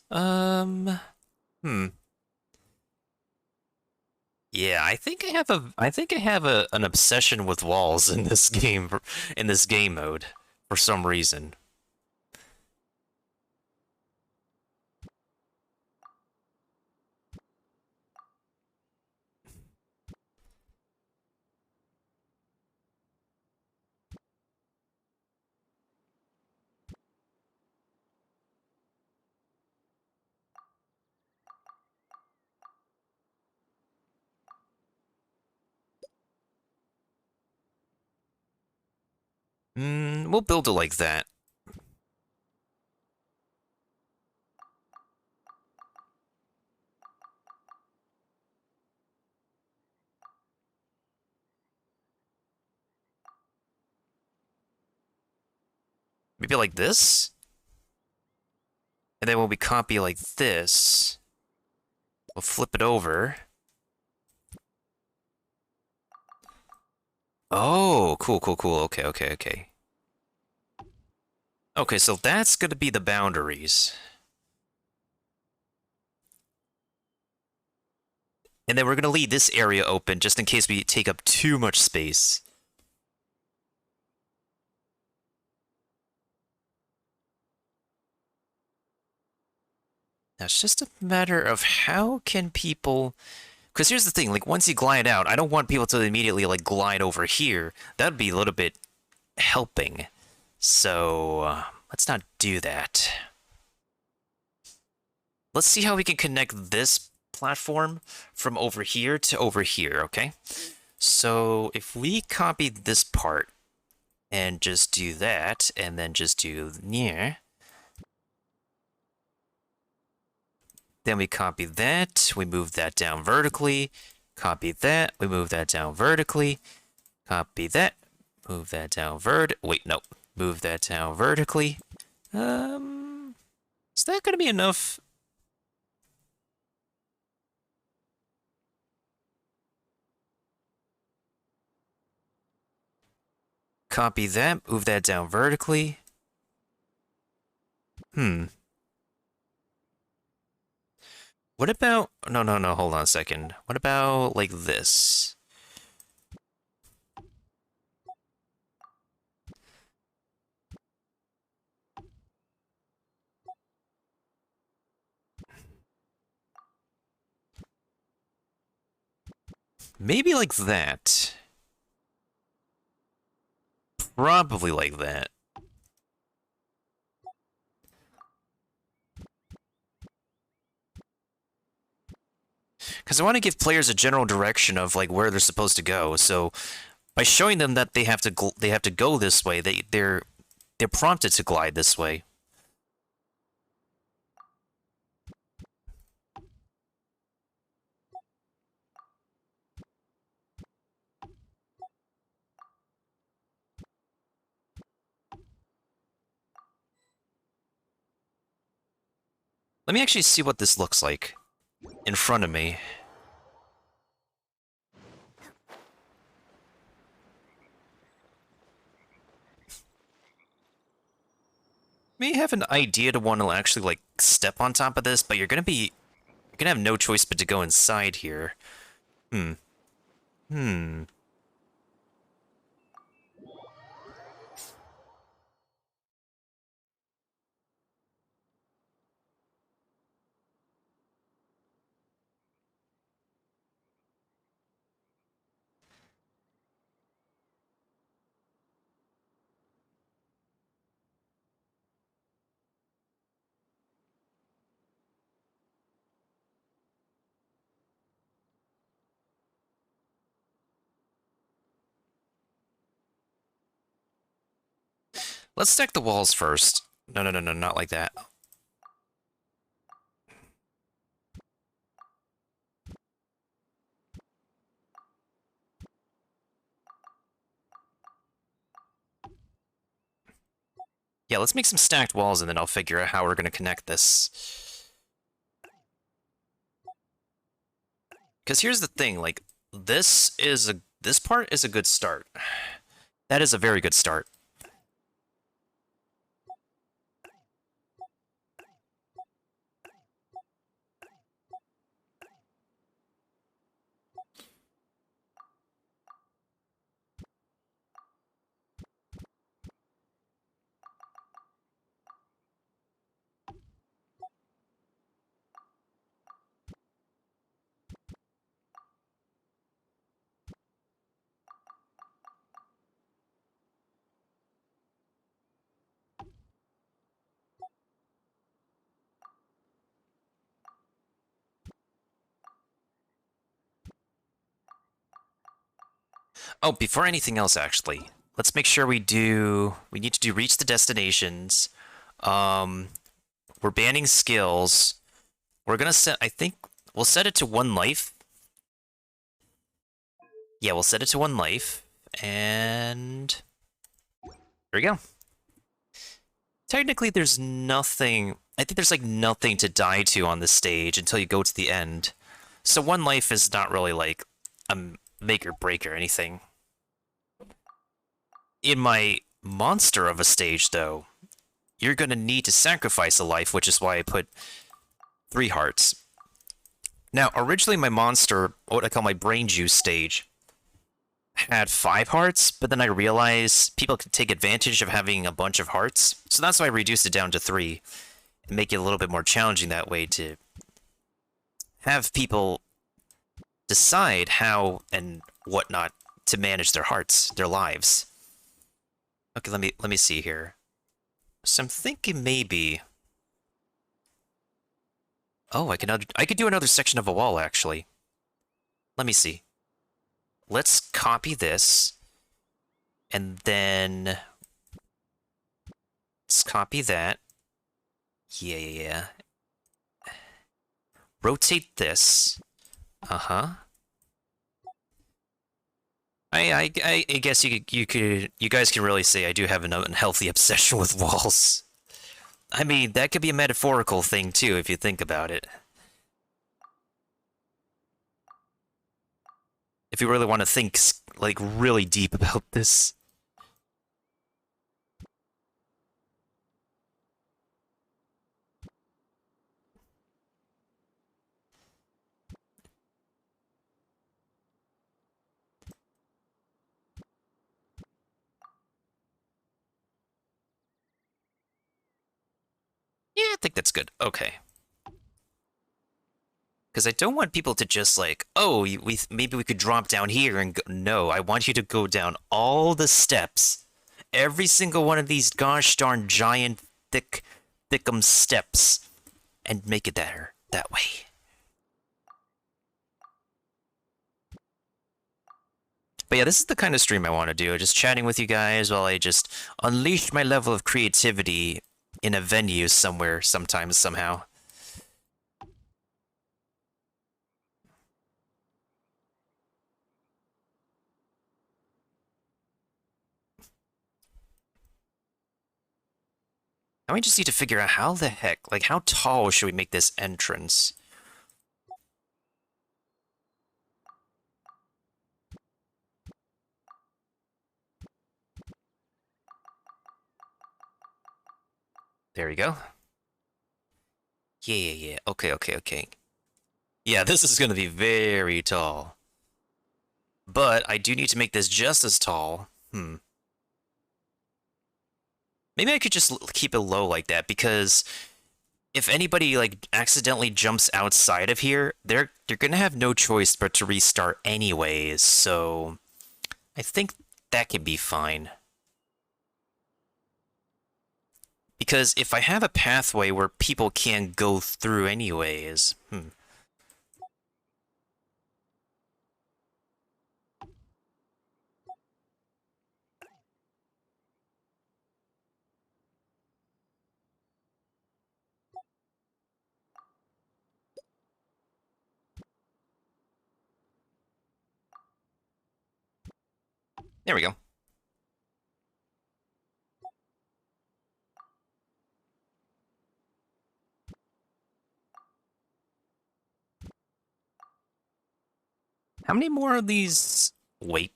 Yeah, I think I have an obsession with walls in this game mode for some reason. We'll build it like that. Maybe like this? And then when we copy like this, we'll flip it over. Oh, cool. Okay. Okay, so that's gonna be the boundaries. And then we're gonna leave this area open just in case we take up too much space. Now it's just a matter of how can people... Because here's the thing, like, once you glide out, I don't want people to immediately, like, glide over here. That'd be a little bit helping. So, let's not do that. Let's see how we can connect this platform from over here to over here, okay? So, if we copy this part and just do that, and then just do near, then we copy that, we move that down vertically, copy that, we move that down vertically, copy that, move that down move that down vertically. Is that gonna be enough? Copy that, move that down vertically. What about... No, hold on a second. What about, like, this? Maybe like that. Probably like that. Because I want to give players a general direction of like where they're supposed to go. So by showing them that they have to go this way, they're prompted to glide this way. Let me actually see what this looks like in front of me. May have an idea to want to actually like step on top of this, but you're gonna have no choice but to go inside here. Let's stack the walls first. No, no, no, no, not like that. Yeah, let's make some stacked walls and then I'll figure out how we're gonna connect this. Because here's the thing, like, this part is a good start. That is a very good start. Oh, before anything else, actually, let's make sure we need to do reach the destinations. We're banning skills. We're gonna set, I think, we'll set it to 1 life. Yeah, we'll set it to 1 life. And there we go. Technically, there's nothing, I think there's like nothing to die to on this stage until you go to the end. So 1 life is not really like a make or break or anything. In my monster of a stage, though, you're gonna need to sacrifice a life, which is why I put 3 hearts. Now, originally my monster, what I call my brain juice stage, had 5 hearts, but then I realized people can take advantage of having a bunch of hearts, so that's why I reduced it down to 3, and make it a little bit more challenging that way to have people decide how and whatnot to manage their hearts, their lives. Okay, let me see here. So I'm thinking maybe. Oh, I could do another section of a wall actually. Let me see. Let's copy this, and then let's copy that. Yeah. Rotate this. I guess you guys can really say I do have an unhealthy obsession with walls. I mean, that could be a metaphorical thing too if you think about it. If you really want to think like really deep about this. Yeah, I think that's good. Okay. Because I don't want people to just like, oh, maybe we could drop down here and go. No, I want you to go down all the steps. Every single one of these gosh darn giant thickum steps. And make it there, that way. But yeah, this is the kind of stream I want to do. Just chatting with you guys while I just unleash my level of creativity in a venue somewhere, sometimes, somehow. Now we just need to figure out how the heck, like, how tall should we make this entrance? There we go. Yeah. Okay. Yeah, this is gonna be very tall. But I do need to make this just as tall. Maybe I could just keep it low like that, because if anybody, like, accidentally jumps outside of here, they're gonna have no choice but to restart anyways, so I think that could be fine. Because if I have a pathway where people can't go through anyways, There we go. How many more of these? Wait.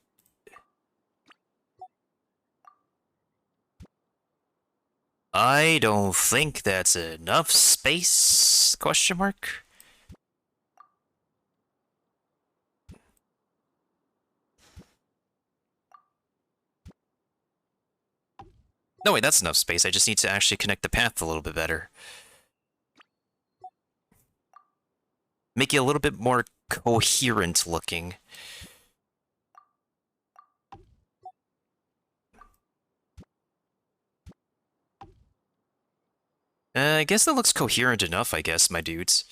I don't think that's enough space? Question mark? No, wait, that's enough space. I just need to actually connect the path a little bit better. Make it a little bit more coherent looking. I guess that looks coherent enough, I guess, my dudes.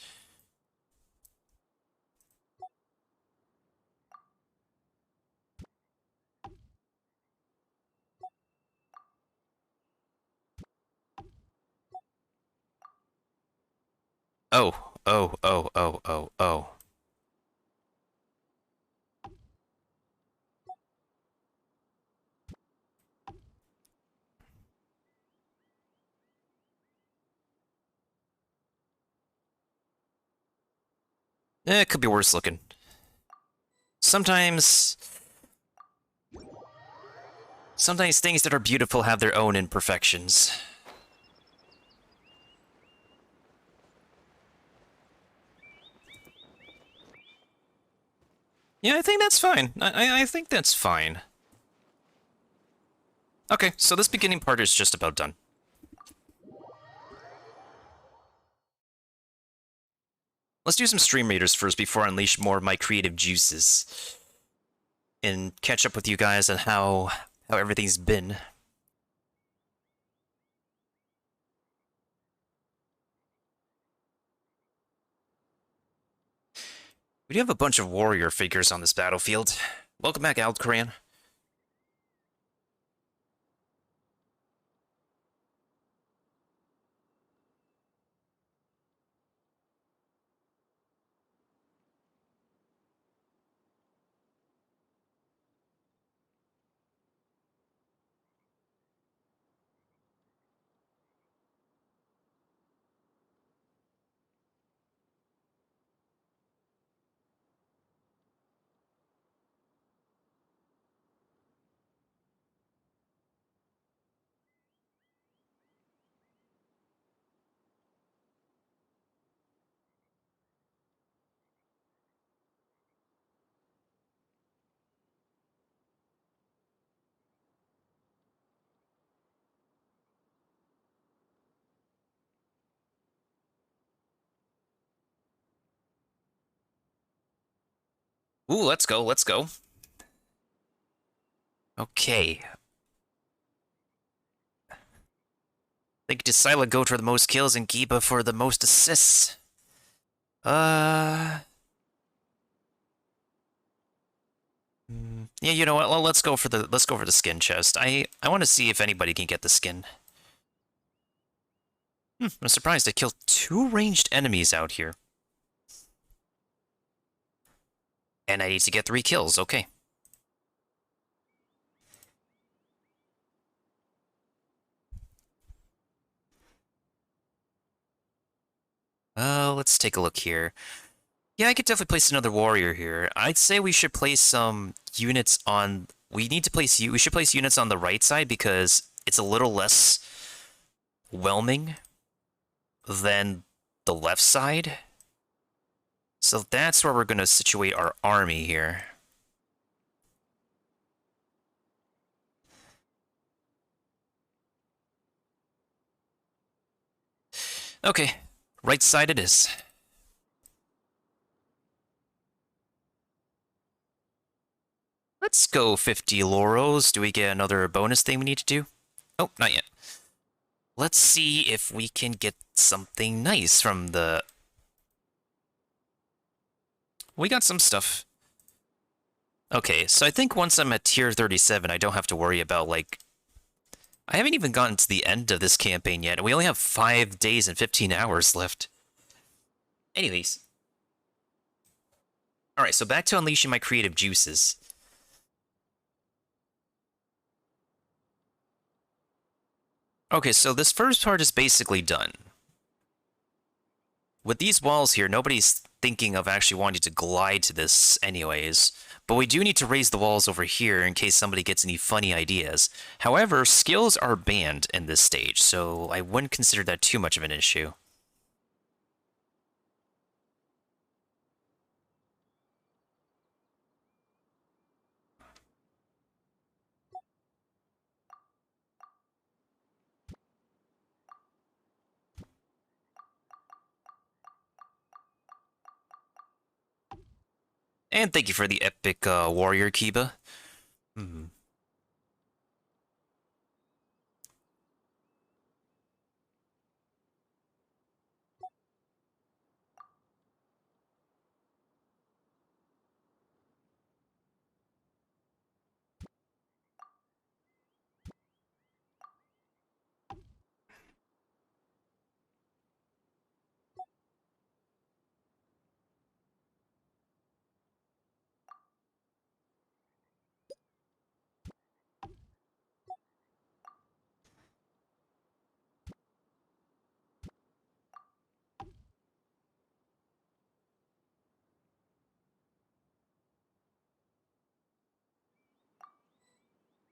Oh. It could be worse looking. Sometimes things that are beautiful have their own imperfections. Yeah, I think that's fine. I think that's fine. Okay, so this beginning part is just about done. Let's do some stream raiders first before I unleash more of my creative juices. And catch up with you guys on how everything's been. We do have a bunch of warrior figures on this battlefield. Welcome back, Aldkoran. Ooh, let's go. Okay. I think Decyla go for the most kills and Giba for the most assists. Yeah, you know what? Well, let's go for the skin chest. I want to see if anybody can get the skin. I'm surprised I killed 2 ranged enemies out here. And I need to get 3 kills, okay. let's take a look here. Yeah, I could definitely place another warrior here. I'd say we should place some units on... We should place units on the right side because it's a little less whelming than the left side. So that's where we're going to situate our army here. Okay, right side it is. Let's go 50 Lauros. Do we get another bonus thing we need to do? Oh, not yet. Let's see if we can get something nice from the... We got some stuff. Okay, so I think once I'm at tier 37, I don't have to worry about, like... I haven't even gotten to the end of this campaign yet, and we only have 5 days and 15 hours left. Anyways. Alright, so back to unleashing my creative juices. Okay, so this first part is basically done. With these walls here, nobody's thinking of actually wanting to glide to this anyways, but we do need to raise the walls over here in case somebody gets any funny ideas. However, skills are banned in this stage, so I wouldn't consider that too much of an issue. And thank you for the epic warrior, Kiba.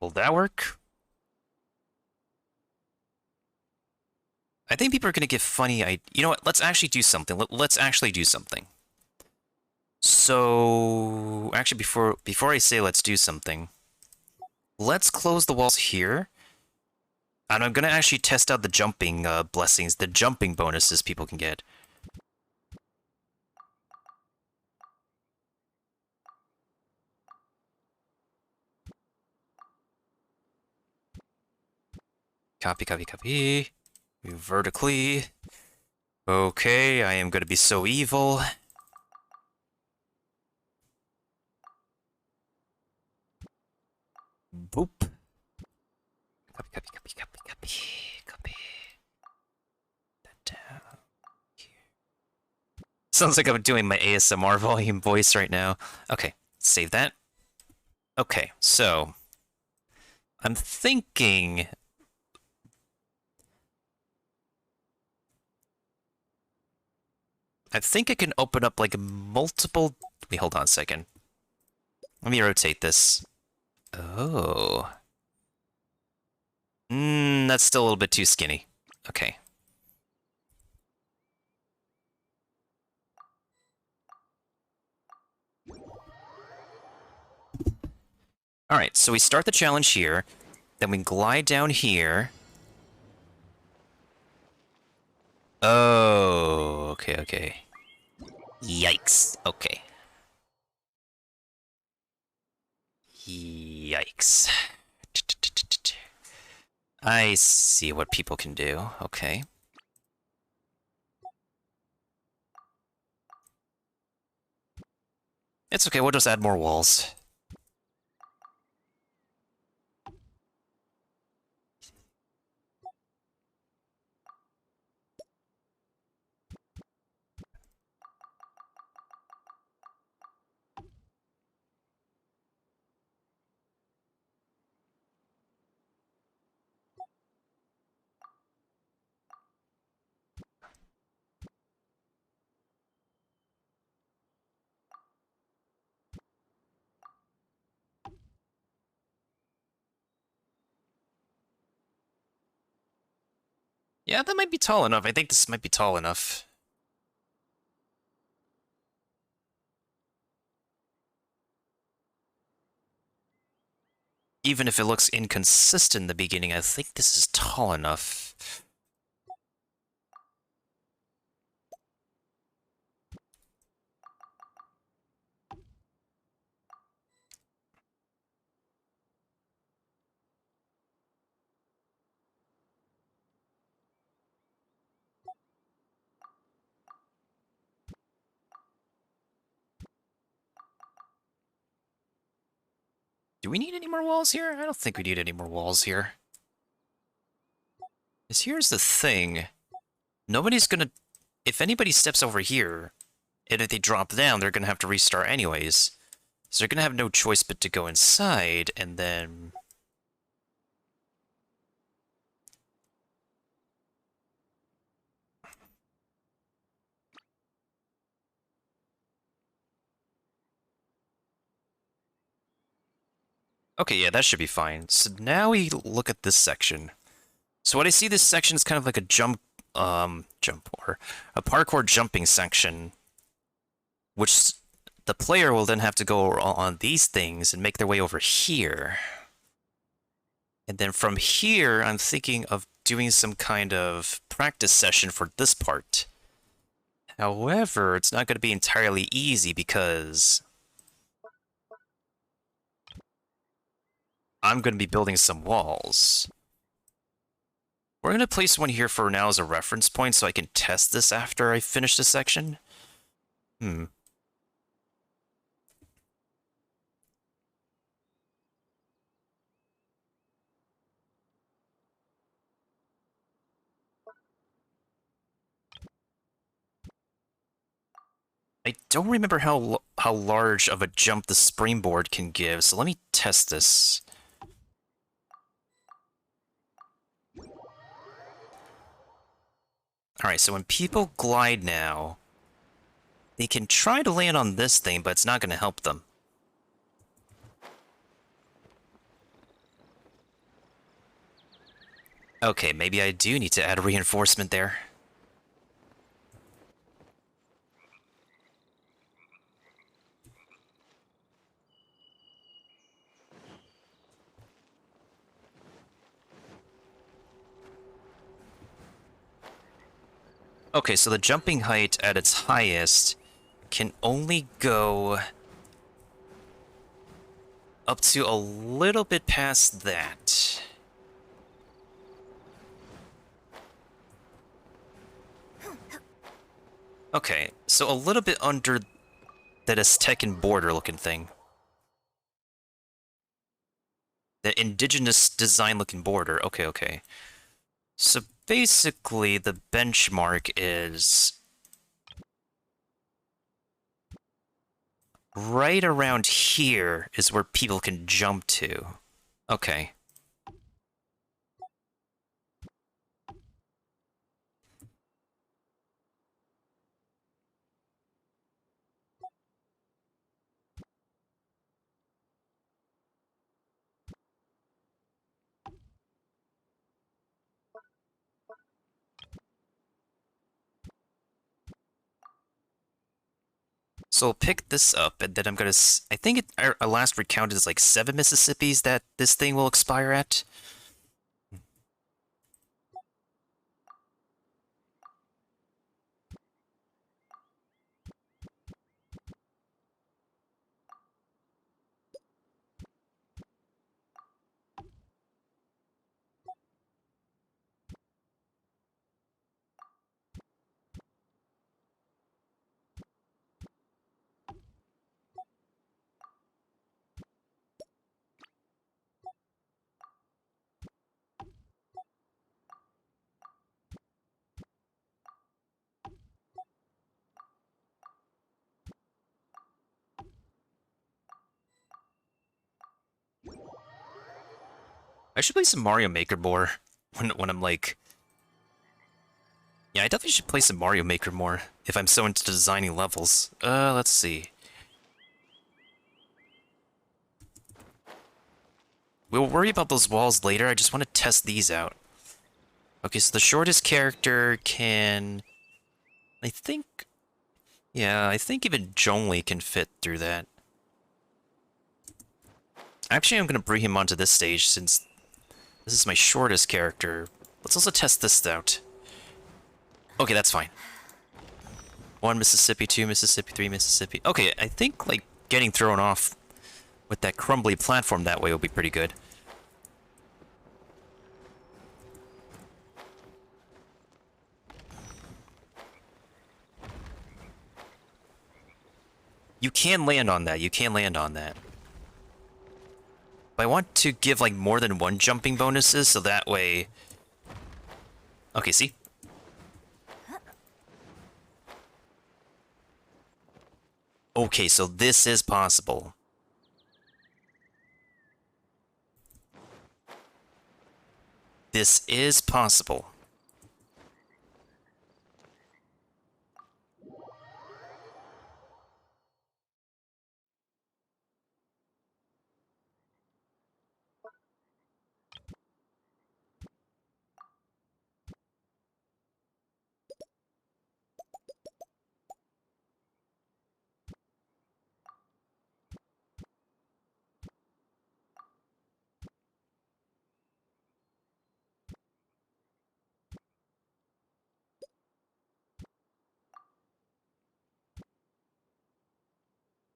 Will that work? I think people are going to get funny... You know what? Let's actually do something. Let's actually do something. So... Actually, before I say let's do something, let's close the walls here. And I'm going to actually test out the jumping blessings, the jumping bonuses people can get. Copy, copy, copy. Move vertically. Okay, I am going to be so evil. Boop. Copy, copy, copy, copy, copy, copy. That down here. Sounds like I'm doing my ASMR volume voice right now. Okay, save that. Okay, so... I'm thinking... I think I can open up, like, multiple... Wait, hold on a second. Let me rotate this. Oh. That's still a little bit too skinny. Okay. Alright, so we start the challenge here. Then we glide down here. Oh, okay, okay. Yikes. Okay. Yikes. I see what people can do. Okay. It's okay, we'll just add more walls. Yeah, that might be tall enough. I think this might be tall enough. Even if it looks inconsistent in the beginning, I think this is tall enough. Do we need any more walls here? I don't think we need any more walls here. Because here's the thing. Nobody's gonna... If anybody steps over here, and if they drop down, they're gonna have to restart anyways. So they're gonna have no choice but to go inside, and then... Okay, yeah, that should be fine. So now we look at this section. So what I see, this section is kind of like a jump or a parkour jumping section, which the player will then have to go on these things and make their way over here. And then from here, I'm thinking of doing some kind of practice session for this part. However, it's not going to be entirely easy because I'm going to be building some walls. We're going to place one here for now as a reference point so I can test this after I finish this section. I don't remember how large of a jump the springboard can give, so let me test this. Alright, so when people glide now, they can try to land on this thing, but it's not going to help them. Okay, maybe I do need to add a reinforcement there. Okay, so the jumping height at its highest can only go up to a little bit past that. Okay, so a little bit under that Aztecan border looking thing. The indigenous design looking border. Okay, okay. So basically, the benchmark is right around here is where people can jump to. Okay. So I'll pick this up, and then I'm gonna... I think our last recount is like 7 Mississippis that this thing will expire at. I should play some Mario Maker more when I'm like... Yeah, I definitely should play some Mario Maker more if I'm so into designing levels. Let's see. We'll worry about those walls later, I just want to test these out. Okay, so the shortest character can... I think... Yeah, I think even Zhongli can fit through that. Actually, I'm going to bring him onto this stage since this is my shortest character. Let's also test this out. Okay, that's fine. 1 Mississippi, 2 Mississippi, 3 Mississippi. Okay, I think, like, getting thrown off with that crumbly platform that way will be pretty good. You can land on that, you can land on that. But I want to give, like, more than one jumping bonuses, so that way... Okay, see? Okay, so this is possible. This is possible.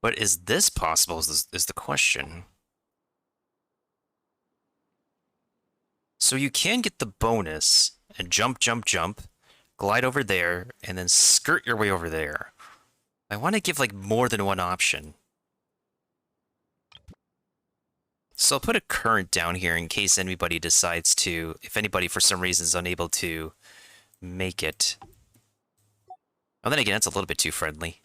But is this possible is the question. So you can get the bonus and jump, jump, jump, glide over there, and then skirt your way over there. I want to give, like, more than one option. So I'll put a current down here in case anybody decides to, if anybody for some reason is unable to make it. Oh, then again, it's a little bit too friendly.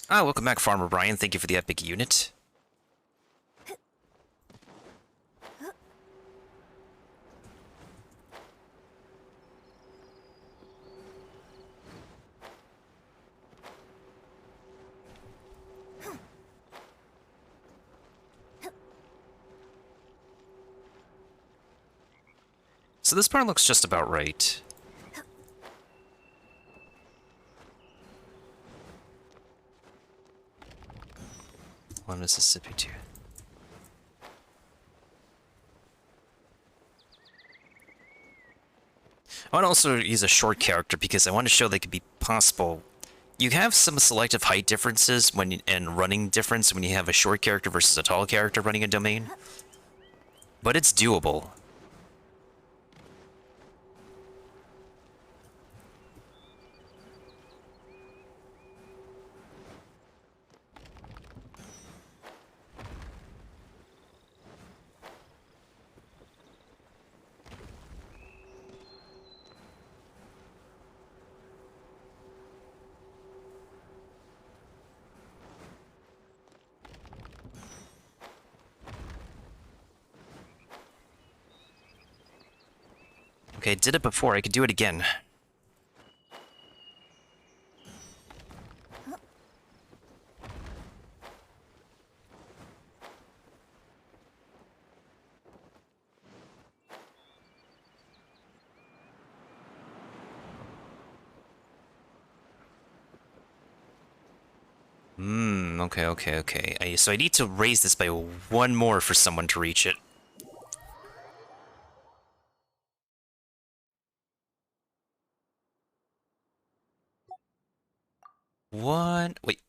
Ah, welcome back, Farmer Brian. Thank you for the epic unit. So this part looks just about right. One Mississippi, 2. I want to also use a short character because I want to show that it could be possible. You have some selective height differences and running difference when you have a short character versus a tall character running a domain. But it's doable. Okay, I did it before, I could do it again. Okay. So I need to raise this by one more for someone to reach it. Wait.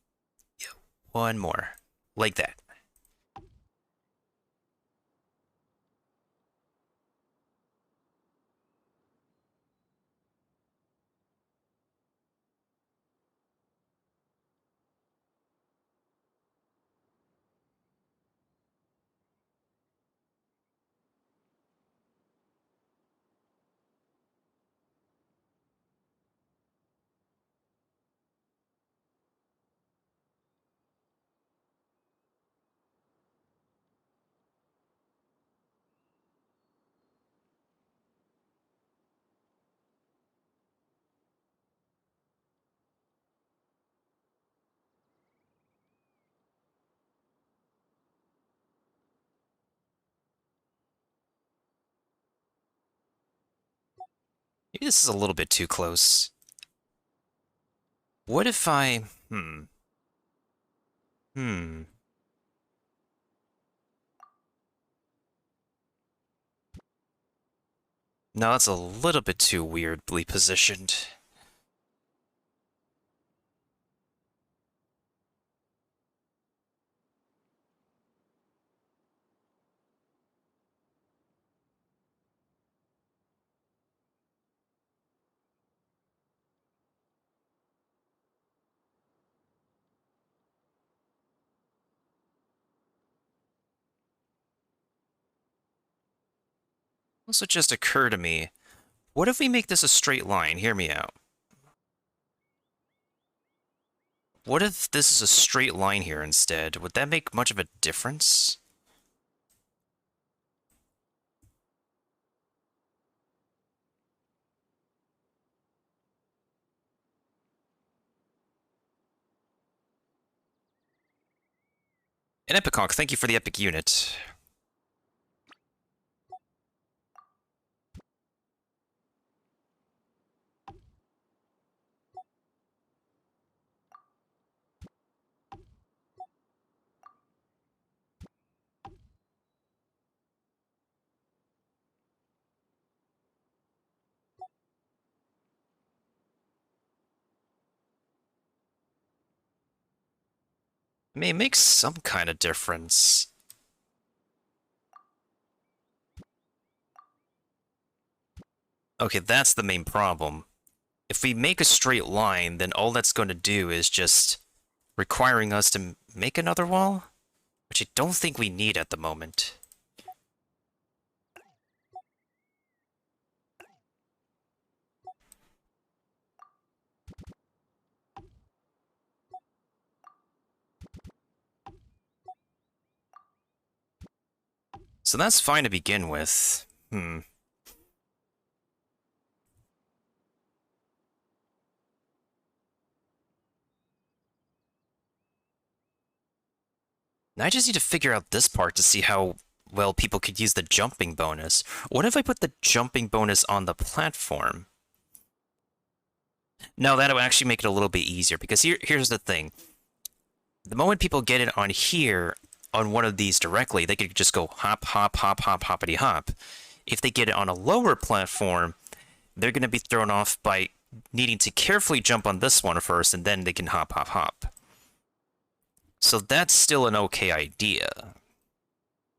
Yeah, one more. Like that. Maybe this is a little bit too close. What if I... No, that's a little bit too weirdly positioned. Also just occurred to me, what if we make this a straight line? Hear me out. What if this is a straight line here instead? Would that make much of a difference? And Epiconch, thank you for the epic unit. I mean, it makes some kind of difference. Okay, that's the main problem. If we make a straight line, then all that's going to do is just requiring us to make another wall, which I don't think we need at the moment. So that's fine to begin with. Now I just need to figure out this part to see how well people could use the jumping bonus. What if I put the jumping bonus on the platform? No, that would actually make it a little bit easier, because here's the thing. The moment people get it on here, on one of these directly, they could just go hop, hop, hop, hop, hoppity hop. If they get it on a lower platform, they're going to be thrown off by needing to carefully jump on this one first, and then they can hop, hop, hop. So that's still an okay idea.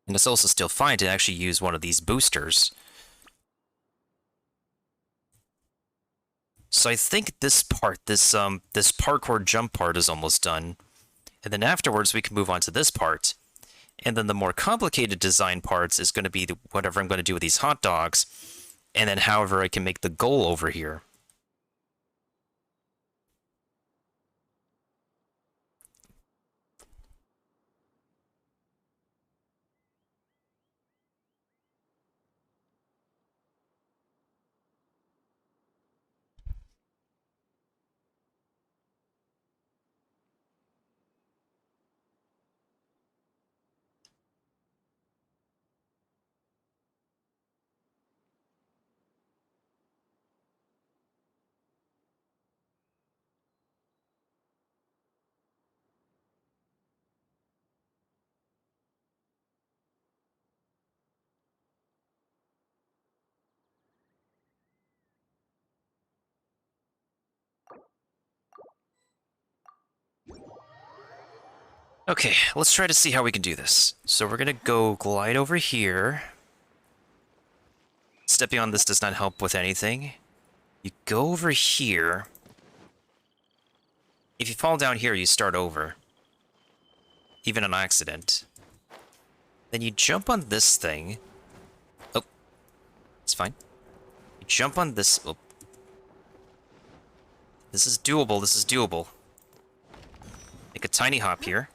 And it's also still fine to actually use one of these boosters. So I think this part, this parkour jump part is almost done. And then afterwards we can move on to this part. And then the more complicated design parts is going to be whatever I'm going to do with these hot dogs. And then however I can make the goal over here. Okay, let's try to see how we can do this. So we're gonna go glide over here. Stepping on this does not help with anything. You go over here. If you fall down here, you start over. Even on accident. Then you jump on this thing. Oh, it's fine. You jump on this. Oh. This is doable, this is doable. Make a tiny hop here.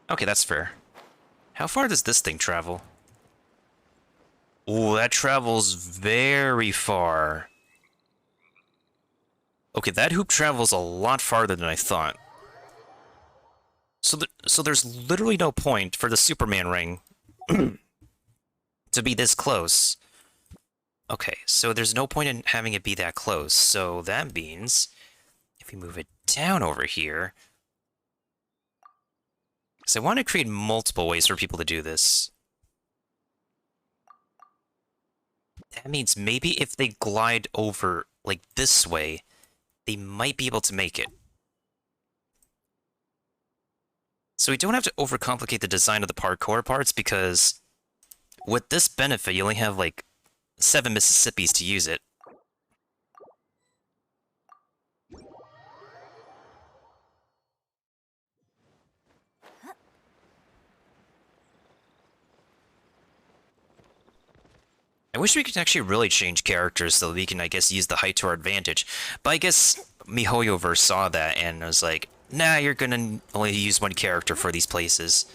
Okay, that's fair. How far does this thing travel? Ooh, that travels very far. Okay, that hoop travels a lot farther than I thought. So there's literally no point for the Superman ring to be this close. Okay, so there's no point in having it be that close. So that means if we move it down over here, because I want to create multiple ways for people to do this. That means maybe if they glide over like this way, they might be able to make it. So we don't have to overcomplicate the design of the parkour parts, because with this benefit, you only have like 7 Mississippis to use it. I wish we could actually really change characters so that we can, I guess, use the height to our advantage. But I guess MiHoYoverse saw that and was like, nah, you're gonna only use one character for these places.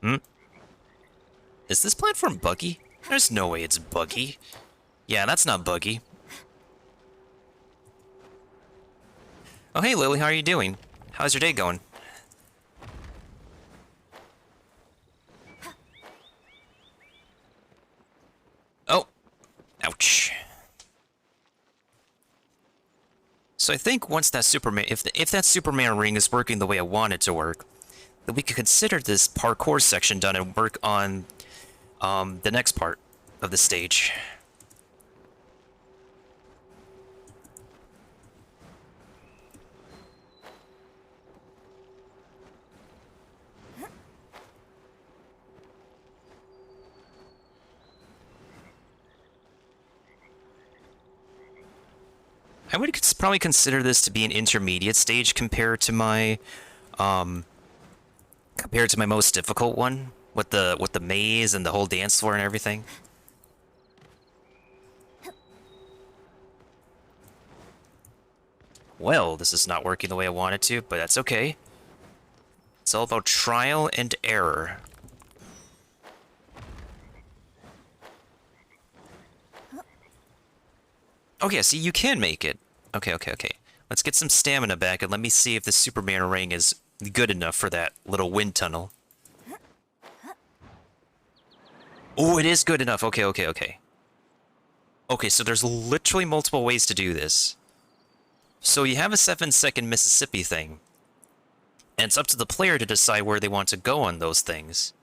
Hmm? Is this platform buggy? There's no way it's buggy. Yeah, that's not buggy. Oh, hey, Lily, how are you doing? How's your day going? Oh. Ouch. So I think once that Superman... If that Superman ring is working the way I want it to work, then we could consider this parkour section done and work on the next part of the stage. I would probably consider this to be an intermediate stage compared to my most difficult one with the maze and the whole dance floor and everything. Well, this is not working the way I want it to, but that's okay. It's all about trial and error. Oh yeah, see, you can make it. Okay. Let's get some stamina back and let me see if the Superman ring is good enough for that little wind tunnel. Oh, it is good enough. Okay. Okay, so there's literally multiple ways to do this. So you have a 7-second Mississippi thing. And it's up to the player to decide where they want to go on those things.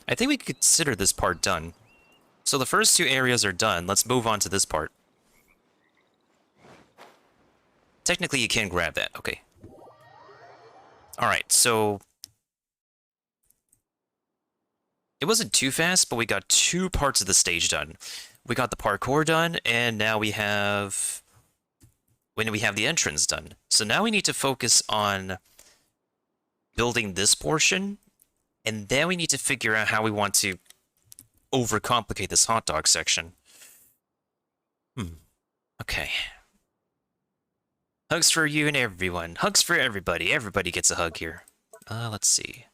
I think we could consider this part done. So the first 2 areas are done. Let's move on to this part. Technically, you can grab that. Okay. Alright, so... It wasn't too fast, but we got 2 parts of the stage done. We got the parkour done, and now we have... when we have the entrance done. So now we need to focus on building this portion, and then we need to figure out how we want to overcomplicate this hot dog section. Okay. Hugs for you and everyone. Hugs for everybody. Everybody gets a hug here. Let's see.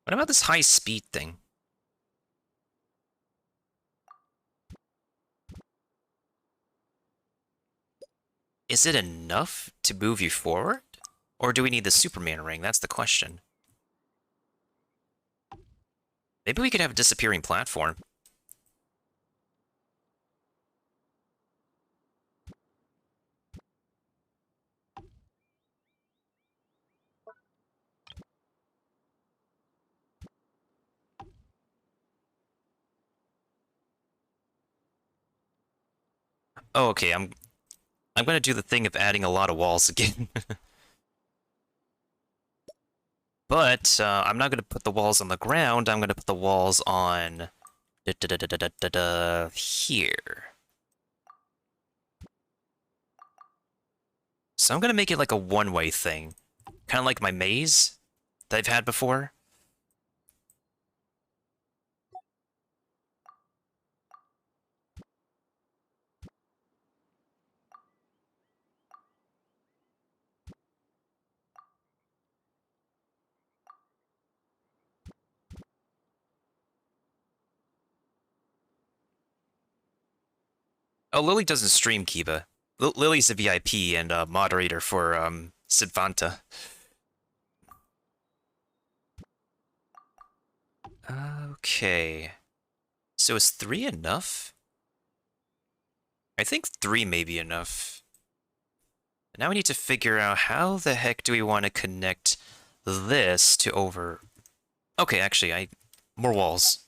What about this high speed thing? Is it enough to move you forward? Or do we need the Superman ring? That's the question. Maybe we could have a disappearing platform. Oh, okay, I'm gonna do the thing of adding a lot of walls again. But I'm not gonna put the walls on the ground, I'm gonna put the walls on here. So I'm gonna make it like a one-way thing. Kinda like my maze. that I've had before. Oh, Lily doesn't stream Kiba. Lily's a VIP and a moderator for Sidvanta. Okay. So is 3 enough? I think 3 may be enough. Now we need to figure out how the heck do we want to connect this to over... Okay, actually, more walls.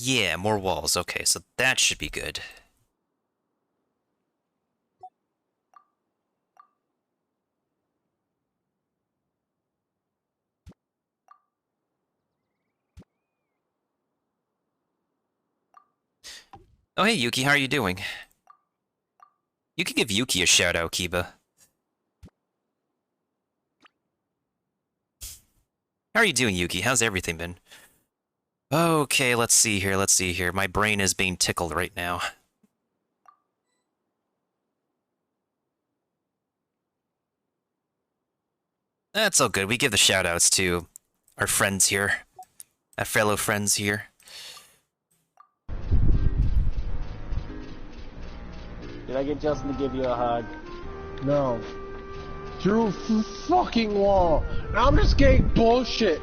Yeah, more walls. Okay, so that should be good. Oh, hey, Yuki, how are you doing? You can give Yuki a shout-out, Kiba. How are you doing, Yuki? How's everything been? Okay, let's see here. My brain is being tickled right now. That's all good. We give the shout-outs to our friends here. Our fellow friends here. Did I get Justin to give you a hug? No. Through fucking wall. Now I'm just getting bullshit.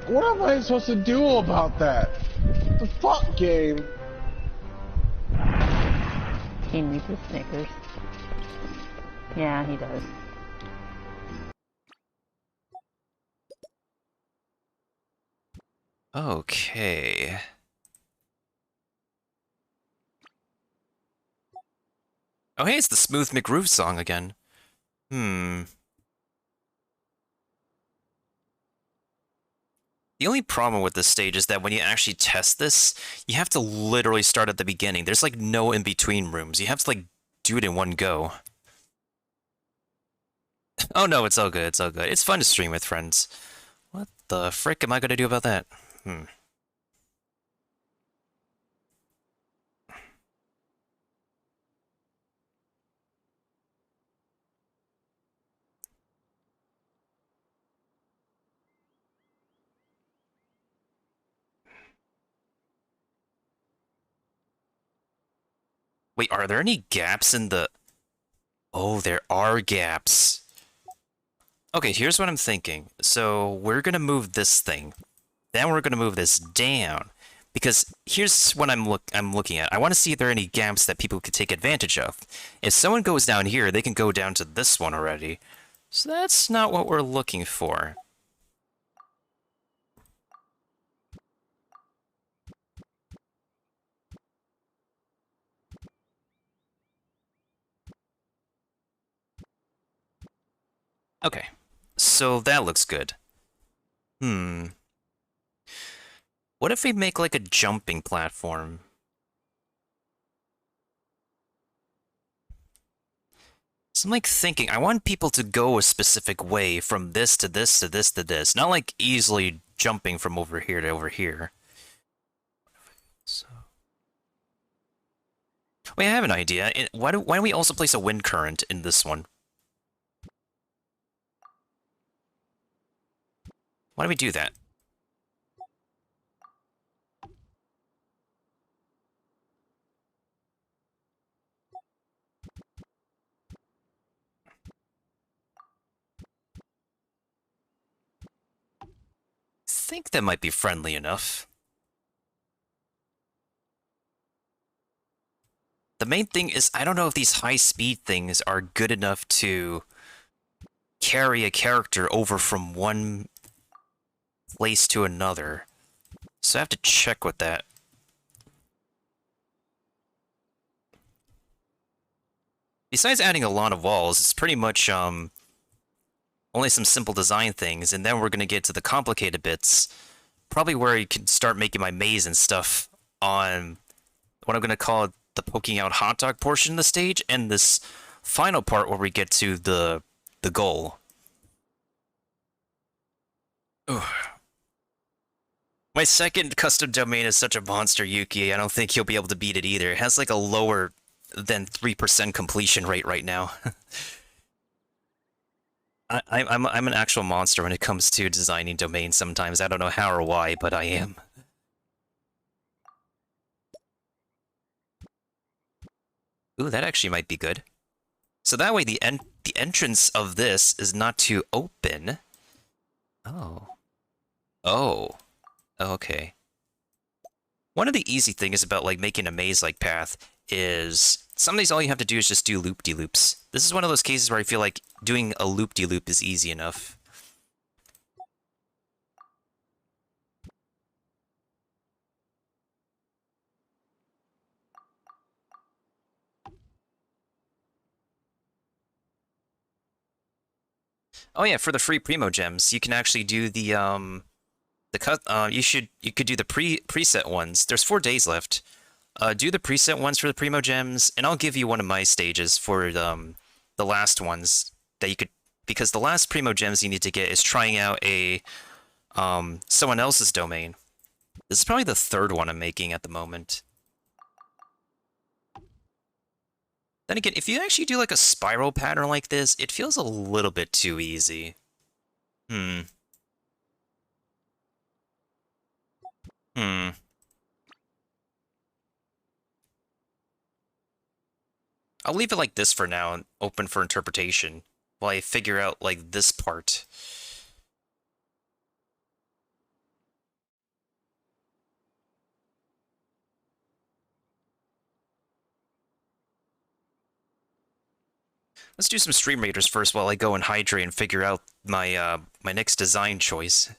What am I supposed to do about that? The fuck game? He needs his Snickers. Yeah, he does. Okay. Oh, hey, it's the Smooth McGroove song again. The only problem with this stage is that when you actually test this, you have to literally start at the beginning. There's like no in-between rooms. You have to like do it in one go. Oh no, it's all good, it's all good. It's fun to stream with friends. What the frick am I gonna do about that? Wait, are there any gaps in the... Oh, there are gaps. Okay, here's what I'm thinking. So, we're gonna move this thing. Then we're gonna move this down. Because here's what I'm looking at. I want to see if there are any gaps that people could take advantage of. If someone goes down here, they can go down to this one already. So that's not what we're looking for. Okay, so that looks good. What if we make like a jumping platform? So I'm like thinking, I want people to go a specific way from this to this to this to this, not like easily jumping from over here to over here. So, wait, I have an idea. Why don't we also place a wind current in this one? Why do we do that? I think that might be friendly enough. The main thing is, I don't know if these high-speed things are good enough to carry a character over from one place to another. So I have to check with that. besides adding a lot of walls, it's pretty much only some simple design things, and then we're gonna get to the complicated bits. Probably where you can start making my maze and stuff on what I'm gonna call the poking out hot dog portion of the stage, and this final part where we get to the goal. Ugh. My second custom domain is such a monster, Yuki. I don't think he'll be able to beat it either. It has like a lower than 3% completion rate right now. I'm an actual monster when it comes to designing domains sometimes. I don't know how or why, but I am. Ooh, that actually might be good. So that way the entrance of this is not too open. Oh. Oh. Okay. One of the easy things about like making a maze-like path is some of these all you have to do is just do loop-de-loops. This is one of those cases where I feel like doing a loop-de-loop is easy enough. Oh yeah, for the free Primo gems, you can actually do the you could do the preset ones. There's 4 days left. Do the preset ones for the Primo gems, and I'll give you one of my stages for the last ones that you could, because the last Primo gems you need to get is trying out a someone else's domain. This is probably the 3rd one I'm making at the moment. Then again, if you actually do like a spiral pattern like this, it feels a little bit too easy. Hmm. I'll leave it like this for now and open for interpretation while I figure out like this part. Let's do some stream raiders first while I go and hydrate and figure out my my next design choice.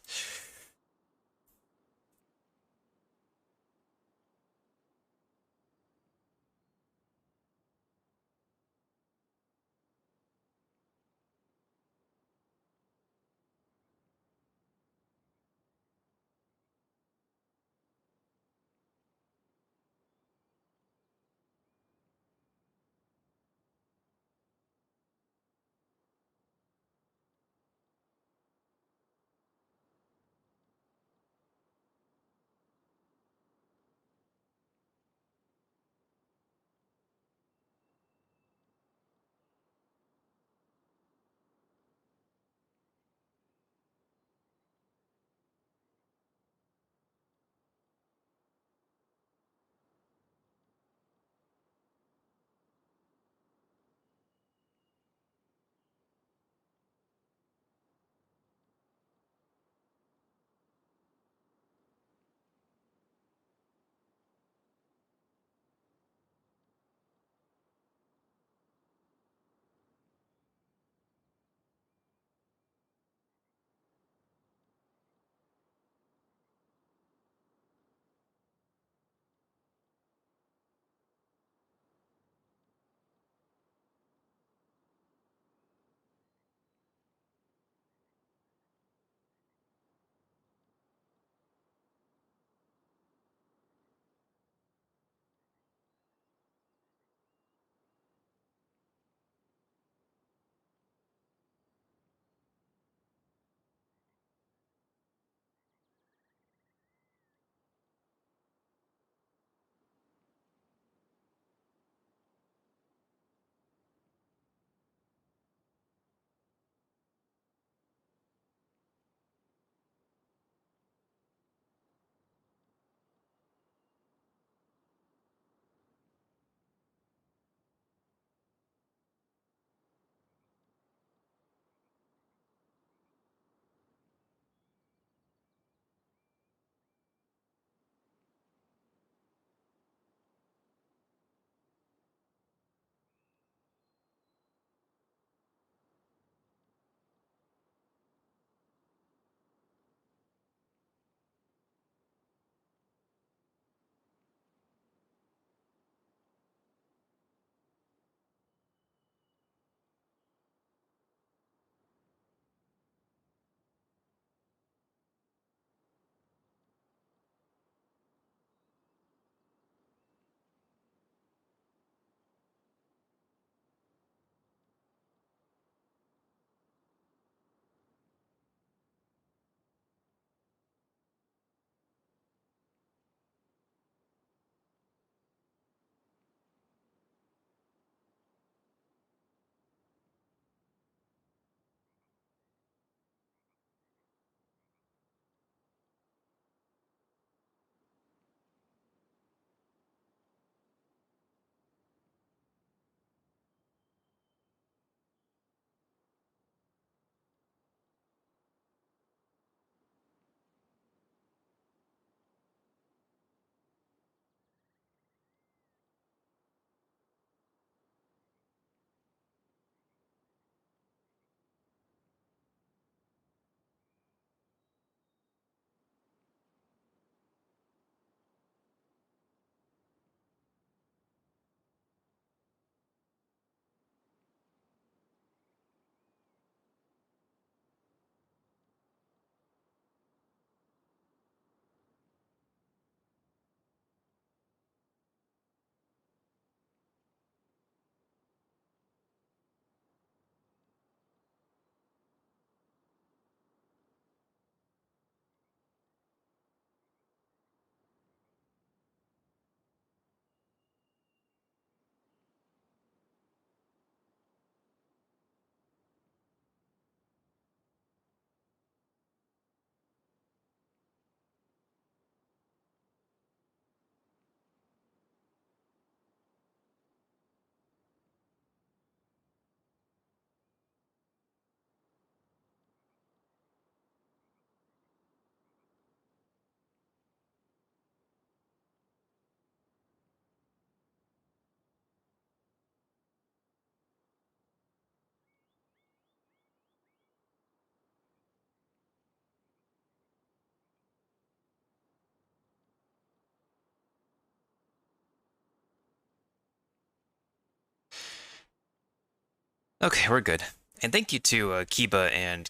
Okay, we're good. And thank you to Kiba and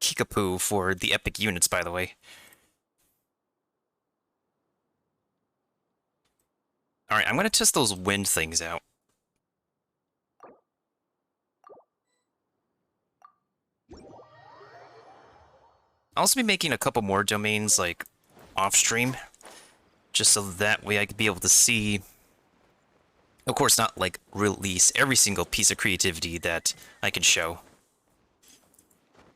Kickapoo for the epic units, by the way. Alright, I'm gonna test those wind things out. I'll also be making a couple more domains, like, off-stream, just so that way I could be able to see... Of course, not, like, release every single piece of creativity that I can show.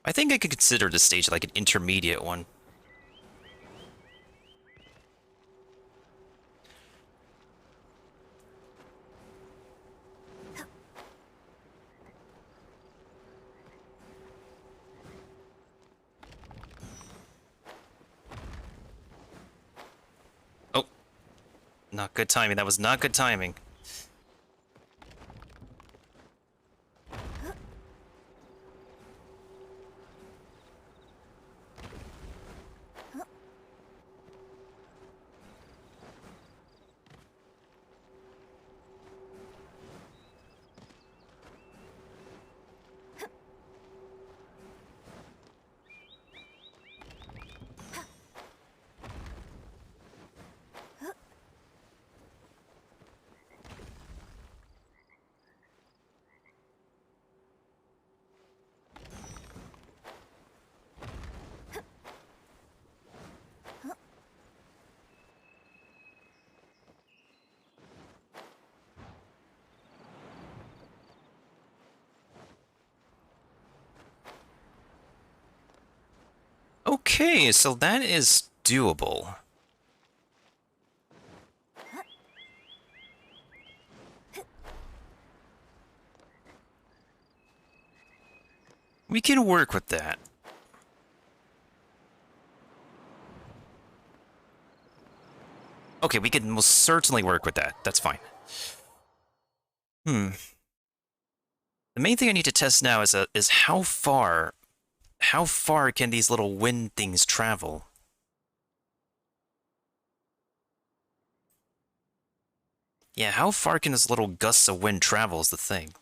I think I could consider this stage like an intermediate one. Oh. Not good timing. That was not good timing. Okay, so that is doable. We can work with that. Okay, we can most certainly work with that. That's fine. The main thing I need to test now is how far can these little wind things travel? Yeah, how far can this little gusts of wind travel is the thing.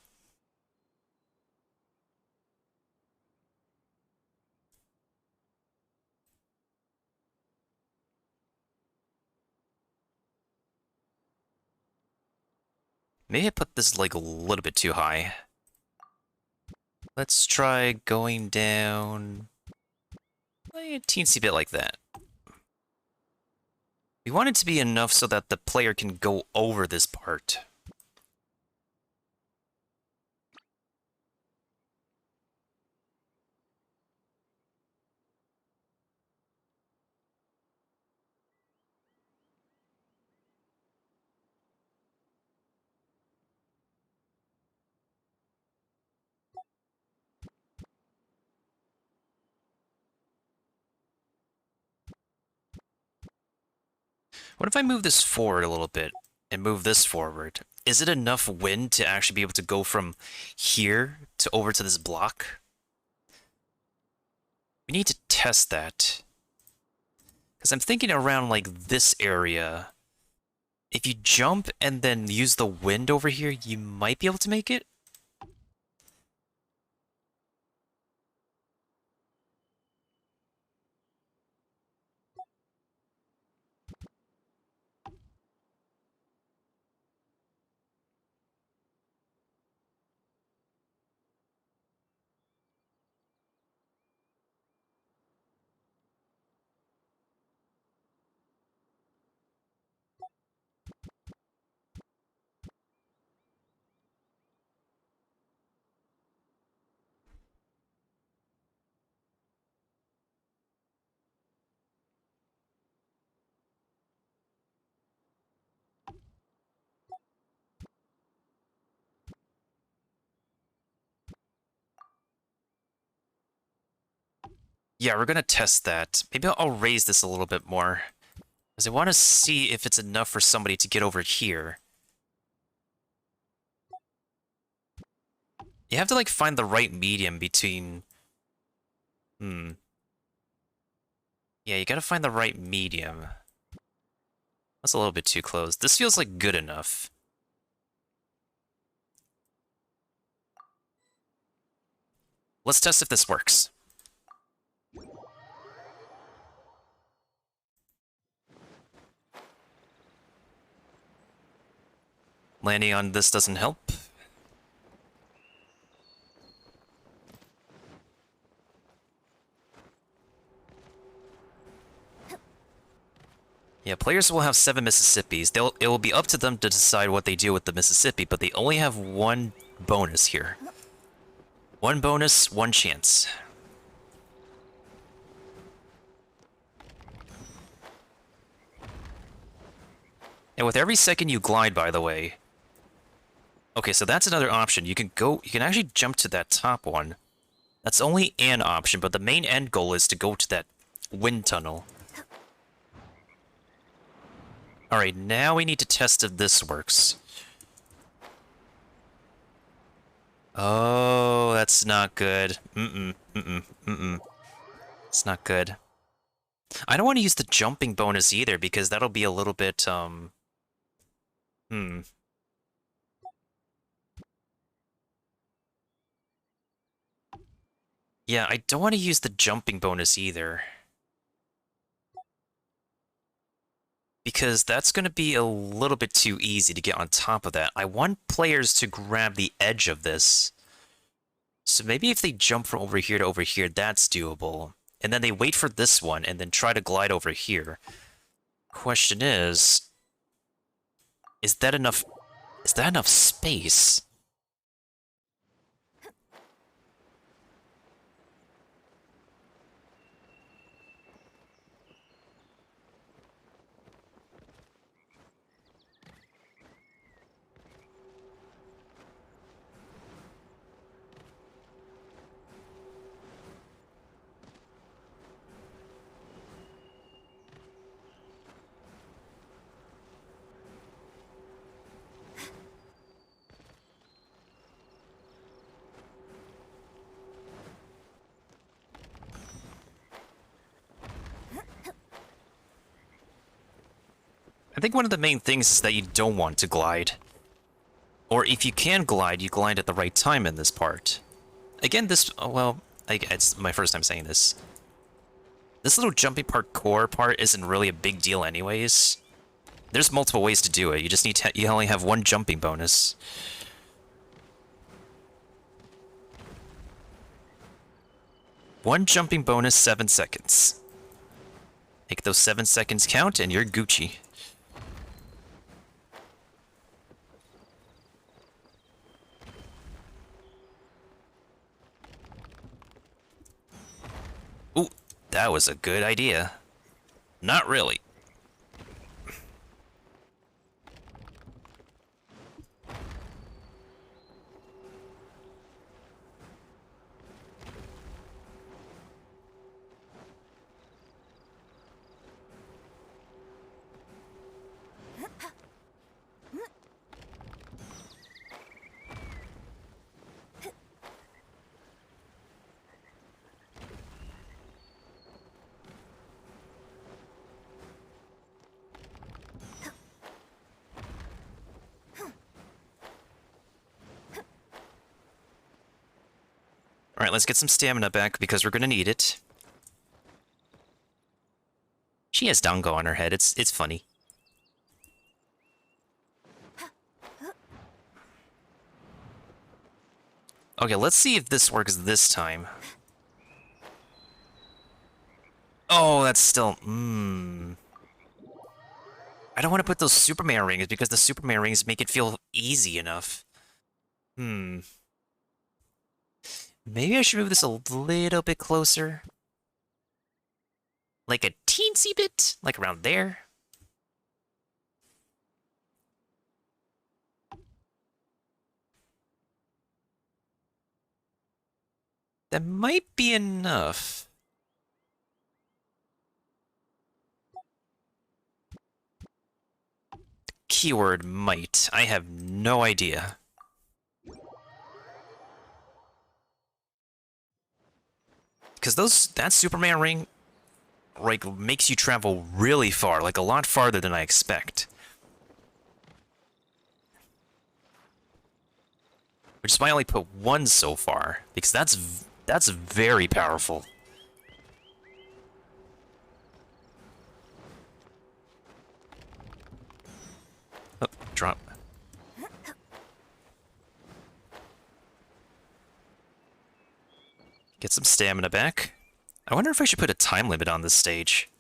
Maybe I put this like a little bit too high. Let's try going down a teensy bit like that. We want it to be enough so that the player can go over this part. What if I move this forward a little bit and move this forward? Is it enough wind to actually be able to go from here to over to this block? We need to test that. Because I'm thinking around like this area. If you jump and then use the wind over here, you might be able to make it. Yeah, we're gonna test that. Maybe I'll raise this a little bit more. Because I want to see if it's enough for somebody to get over here. You have to, like, find the right medium between... Yeah, you gotta find the right medium. That's a little bit too close. This feels like good enough. Let's test if this works. Landing on this doesn't help. Yeah, players will have 7 Mississippis. It will be up to them to decide what they do with the Mississippi, but they only have 1 bonus here. 1 bonus, 1 chance. And with every second you glide, by the way... Okay, so that's another option. You can actually jump to that top one. That's only an option, but the main end goal is to go to that wind tunnel. Alright, now we need to test if this works. Oh, that's not good. It's not good. I don't want to use the jumping bonus either, because that'll be a little bit, Yeah, I don't want to use the jumping bonus either. Because that's going to be a little bit too easy to get on top of that. I want players to grab the edge of this. So maybe if they jump from over here to over here, that's doable. And then they wait for this one, and then try to glide over here. Question is that enough? Is that enough space? I think one of the main things is that you don't want to glide. Or if you can glide, you glide at the right time in this part. Again, it's my first time saying this. This little jumping parkour part isn't really a big deal anyways. There's multiple ways to do it. You just need to, you only have 1 jumping bonus. One jumping bonus, 7 seconds. Make those 7 seconds count and you're Gucci. Ooh, that was a good idea. Not really. Alright, let's get some stamina back because we're gonna need it. She has dango on her head, it's funny. Okay, let's see if this works this time. Oh, that's still... I don't want to put those Superman rings because the Superman rings make it feel easy enough. Maybe I should move this a little bit closer. Like a teensy bit? Like around there? That might be enough. Keyword might. I have no idea. Because that Superman ring, like, makes you travel really far, like a lot farther than I expect. Which is why I only put 1 so far, because that's That's very powerful. Oh, drop. Get some stamina back. I wonder if I should put a time limit on this stage.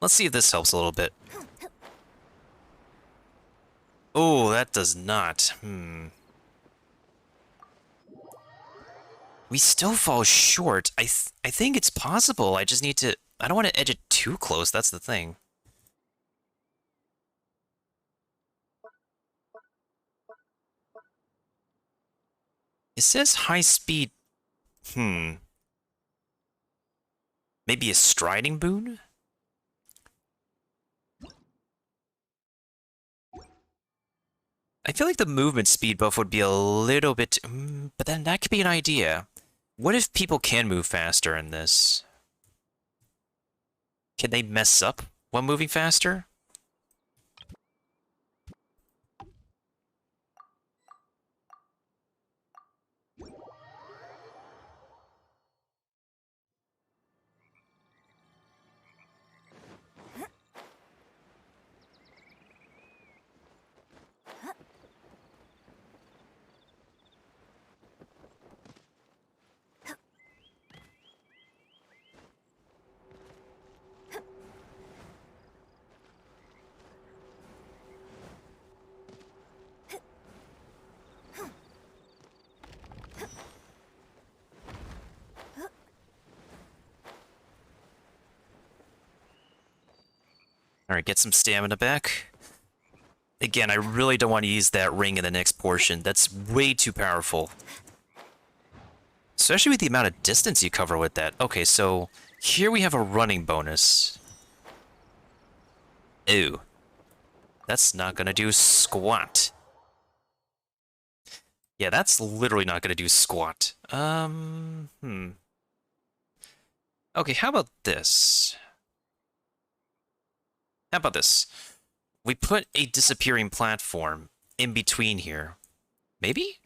Let's see if this helps a little bit. Oh, that does not. We still fall short. I think it's possible. I just need to... I don't want to edge it too close, that's the thing. It says high speed... Maybe a striding boon? I feel like the movement speed buff would be a little bit... but then that could be an idea. What if people can move faster in this? Can they mess up while moving faster? Alright, get some stamina back. Again, I really don't want to use that ring in the next portion. That's way too powerful. Especially with the amount of distance you cover with that. Okay, so here we have a running bonus. Ew. That's not gonna do squat. Yeah, that's literally not gonna do squat. Okay, how about this? How about this? We put a disappearing platform in between here. Maybe?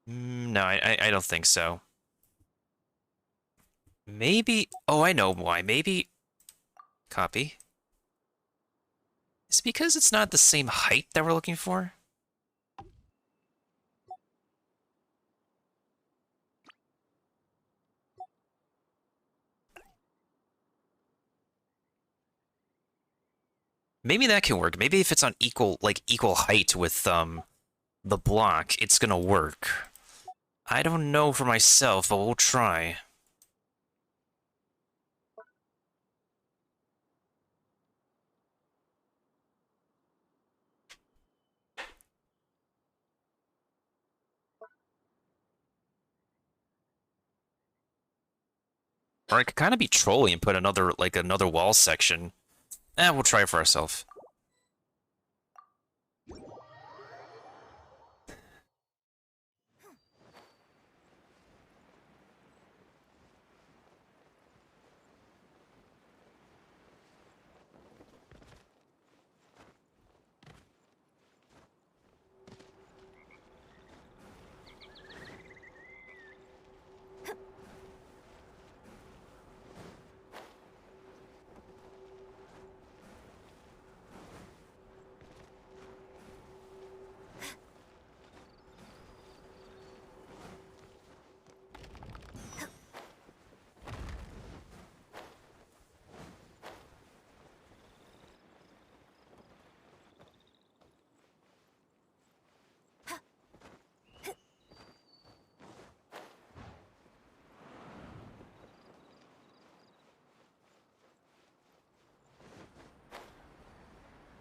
No, I don't think so. Maybe... Oh, I know why. Maybe... Copy. Is it because it's not the same height that we're looking for? Maybe that can work. Maybe if it's on equal height with, the block, it's gonna work. I don't know for myself, but we'll try. Or I could kind of be trolling and put another wall section. We'll try it for ourselves.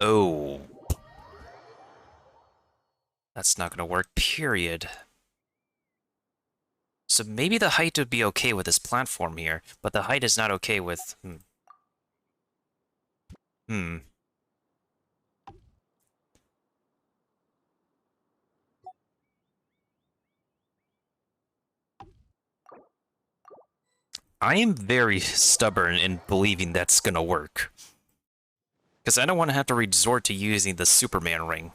Oh. That's not gonna work, period. So maybe the height would be okay with this platform here, but the height is not okay with... I am very stubborn in believing that's gonna work. Because I don't want to have to resort to using the Superman ring.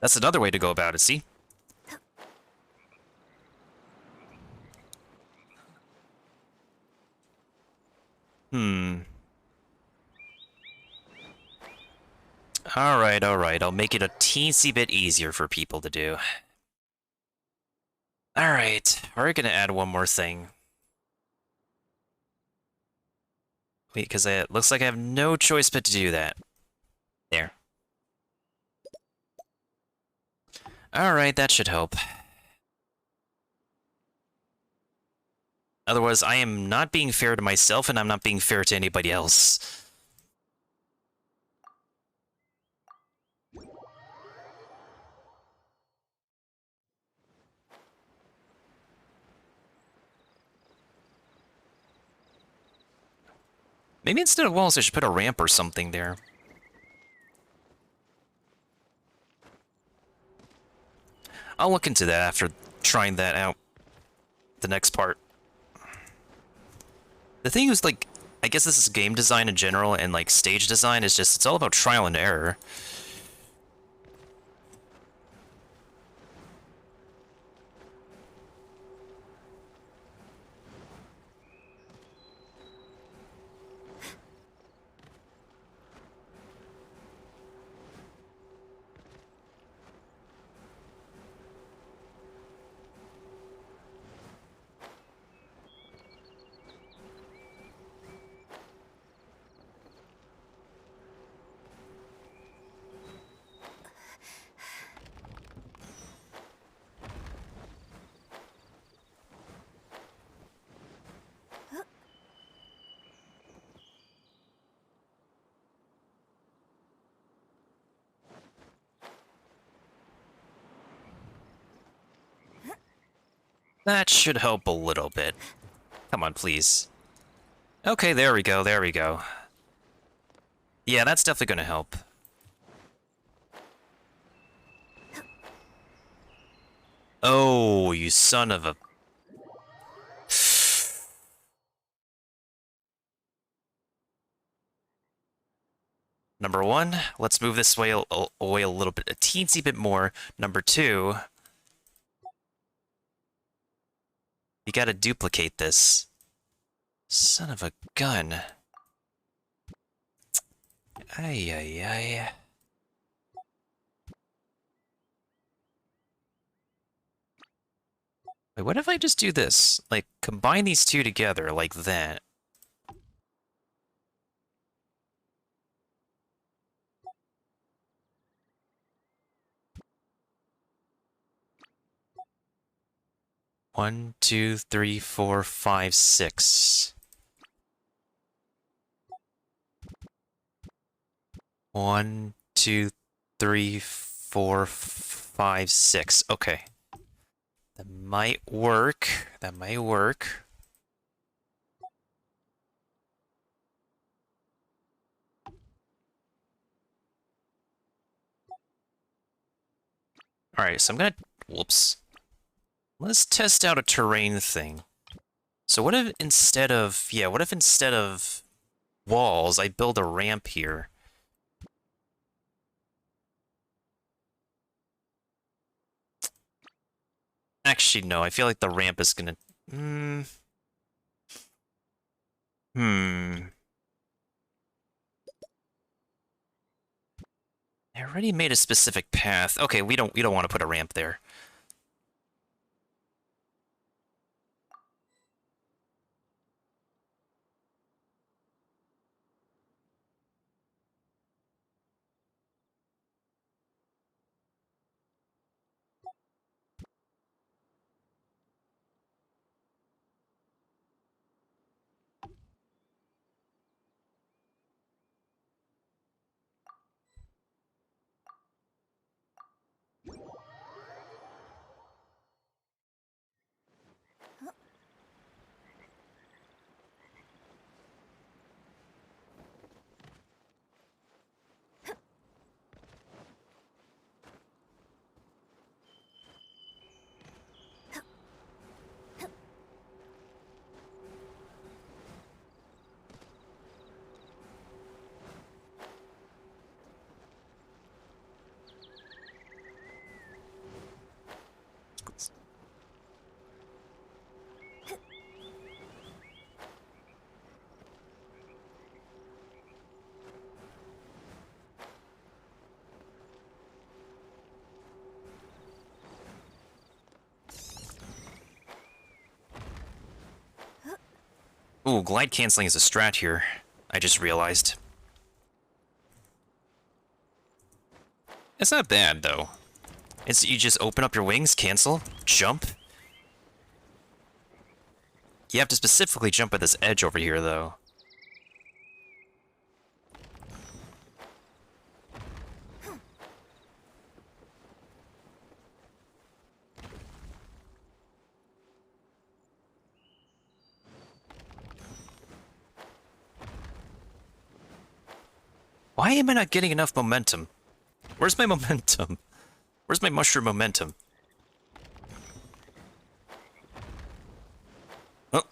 That's another way to go about it, see? Alright, alright. I'll make it a teensy bit easier for people to do. Alright, we're gonna add one more thing. Wait, because it looks like I have no choice but to do that. There. Alright, that should help. Otherwise, I am not being fair to myself, and I'm not being fair to anybody else. Maybe instead of walls, I should put a ramp or something there. I'll look into that after trying that out. The next part. The thing is, like, I guess this is game design in general, and, like, stage design is just, it's all about trial and error. That should help a little bit. Come on, please. Okay, there we go, there we go. Yeah, that's definitely gonna help. Oh, you son of a... Number one, let's move this way away a little bit, a teensy bit more. Number two, you gotta duplicate this. Son of a gun. Ay, ay, ay. Wait, what if I just do this? Like, combine these two together, like that. One, two, three, four, five, six. One, two, three, four, five, six. Okay. That might work. That might work. Alright, so I'm gonna... Whoops. Let's test out a terrain thing. So what if instead of... Yeah, what if instead of walls, I build a ramp here? Actually, no. I feel like the ramp is gonna... I already made a specific path. Okay, we don't want to put a ramp there. Ooh, glide canceling is a strat here. I just realized. It's not bad, though. It's you just open up your wings, cancel, jump. You have to specifically jump at this edge over here, though. Why am I not getting enough momentum? Where's my momentum? Where's my mushroom momentum? Oh.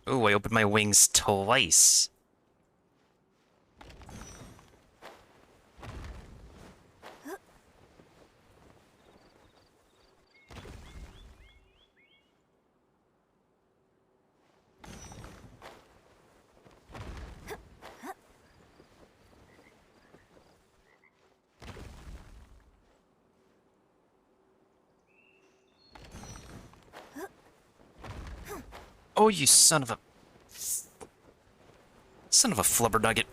Ooh, I opened my wings twice. Oh, you son of a... Son of a flubber nugget.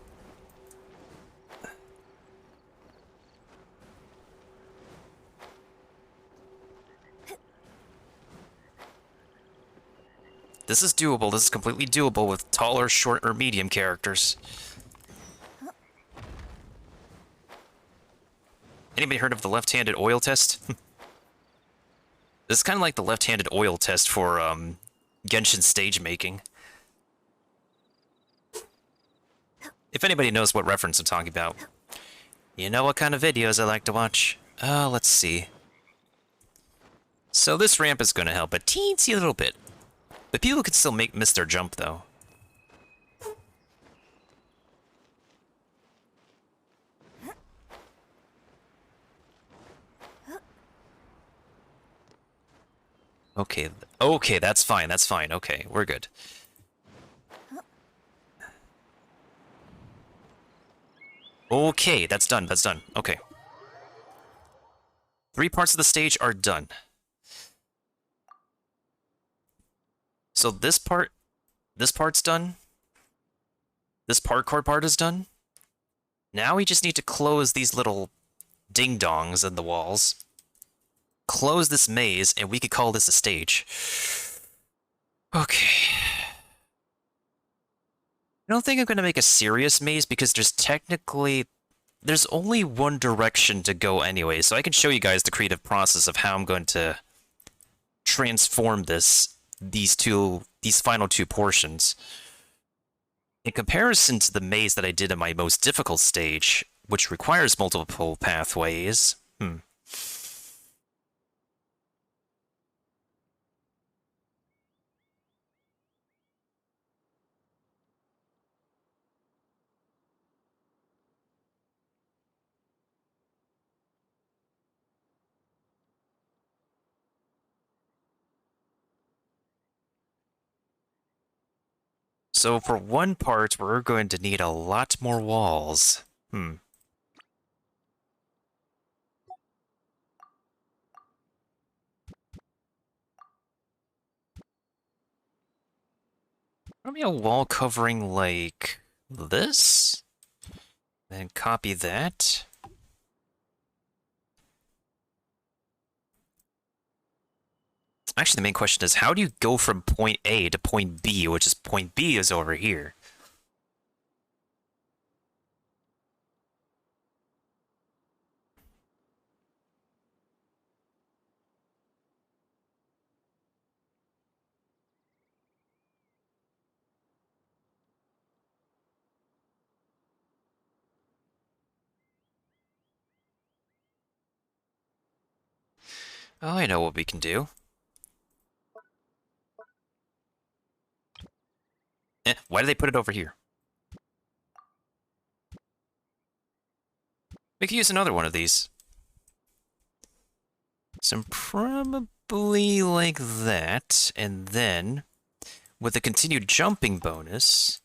This is doable. This is completely doable with taller, short, or medium characters. Anybody heard of the left-handed oil test? This is kind of like the left-handed oil test for, Genshin stage making. If anybody knows what reference I'm talking about. You know what kind of videos I like to watch. Let's see. So this ramp is going to help a teensy little bit. But people can still miss their jump, though. Okay, okay, that's fine, okay, we're good. Okay, that's done, okay. 3 parts of the stage are done. So this part's done. This parkour part is done. Now we just need to close these little ding-dongs in the walls. Close this maze, and we could call this a stage. Okay. I don't think I'm going to make a serious maze because there's only one direction to go anyway, so I can show you guys the creative process of how I'm going to transform these final 2 portions. In comparison to the maze that I did in my most difficult stage, which requires multiple pathways, So for one part, we're going to need a lot more walls. Probably a wall covering like this. Then copy that. Actually, the main question is, how do you go from point A to point B, which is point B is over here? Oh, I know what we can do. Why did they put it over here? We could use another one of these. So probably like that, and then with a continued jumping bonus.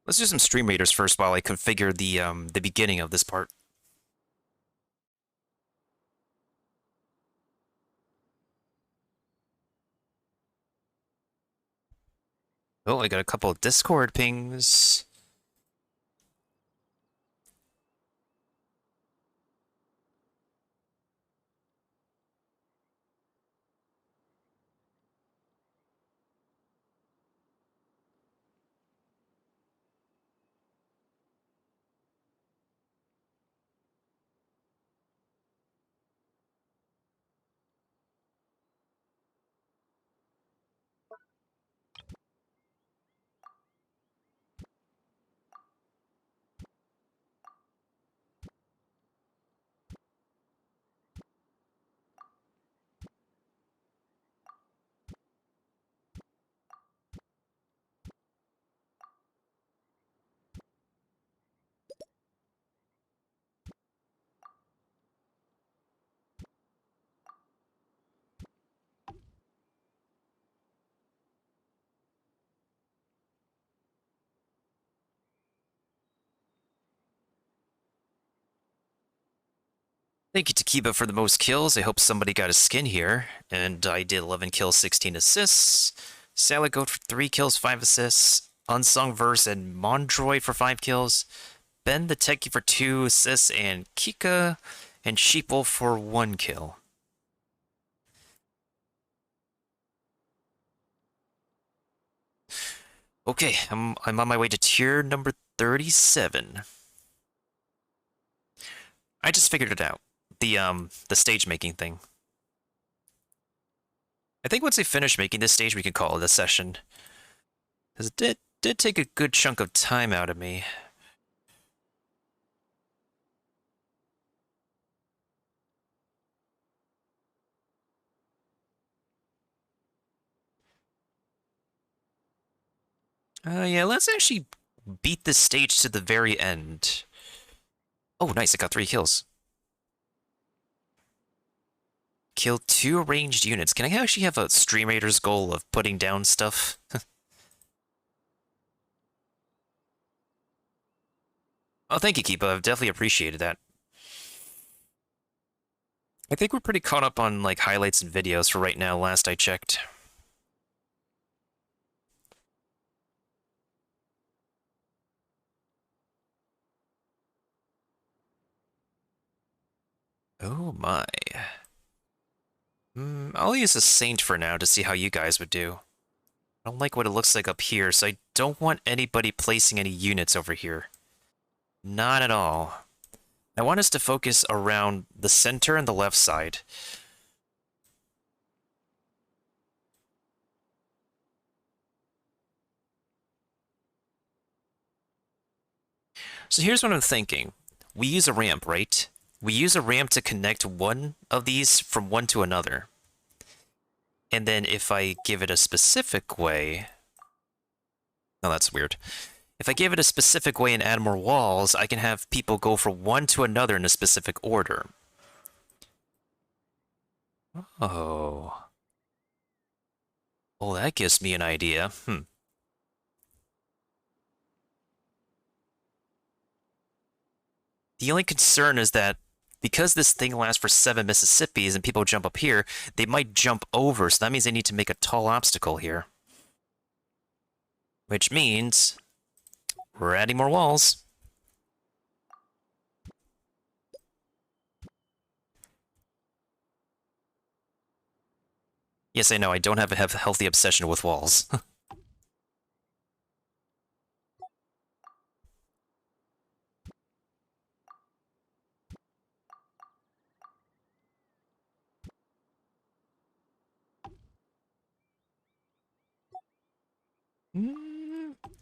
Let's do some stream readers first while I configure the beginning of this part. Oh, I got a couple of Discord pings. Thank you to Kiba for the most kills. I hope somebody got a skin here. And I did 11 kills, 16 assists. Salad Goat for 3 kills, 5 assists. Unsung Verse and Mondroid for 5 kills. Ben the Techie for 2 assists. And Kika and Sheepwolf for 1 kill. Okay, I'm on my way to tier number 37. I just figured it out. The stage making thing. I think once they finish making this stage, we can call it a session. Because it did take a good chunk of time out of me. Yeah, let's actually beat this stage to the very end. Oh, nice, I got 3 kills. Kill 2 ranged units. Can I actually have a Stream Raiders goal of putting down stuff? Oh, thank you, Keepa. I've definitely appreciated that. I think we're pretty caught up on, like, highlights and videos for right now, last I checked. Oh my. I'll use a Saint for now to see how you guys would do. I don't like what it looks like up here, so I don't want anybody placing any units over here. Not at all. I want us to focus around the center and the left side. So here's what I'm thinking. We use a ramp, right? We use a ramp to connect one of these from one to another. And then if I give it a specific way... Oh, that's weird. If I give it a specific way and add more walls, I can have people go from one to another in a specific order. Oh. Oh, that gives me an idea. The only concern is that because this thing lasts for 7 Mississippis and people jump up here, they might jump over, so that means they need to make a tall obstacle here. Which means we're adding more walls. Yes, I know, I don't have a healthy obsession with walls.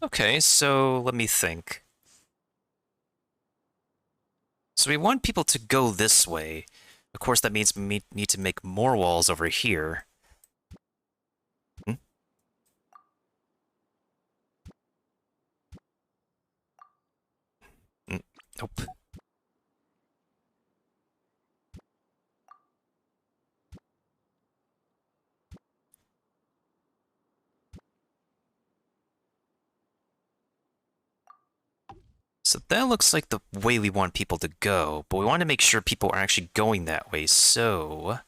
Okay, so let me think. So we want people to go this way. Of course, that means we need to make more walls over here. Nope. So that looks like the way we want people to go, but we want to make sure people are actually going that way. So,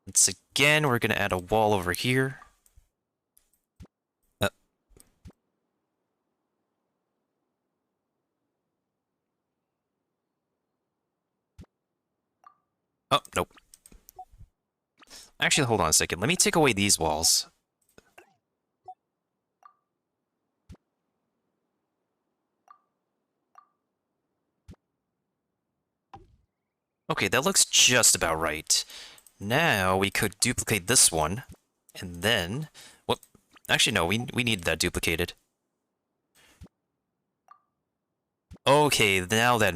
once again, we're going to add a wall over here. Oh, nope. Actually, hold on a second. Let me take away these walls. Okay, that looks just about right. Now we could duplicate this one, and then... Well, actually, no, we need that duplicated. Okay, now that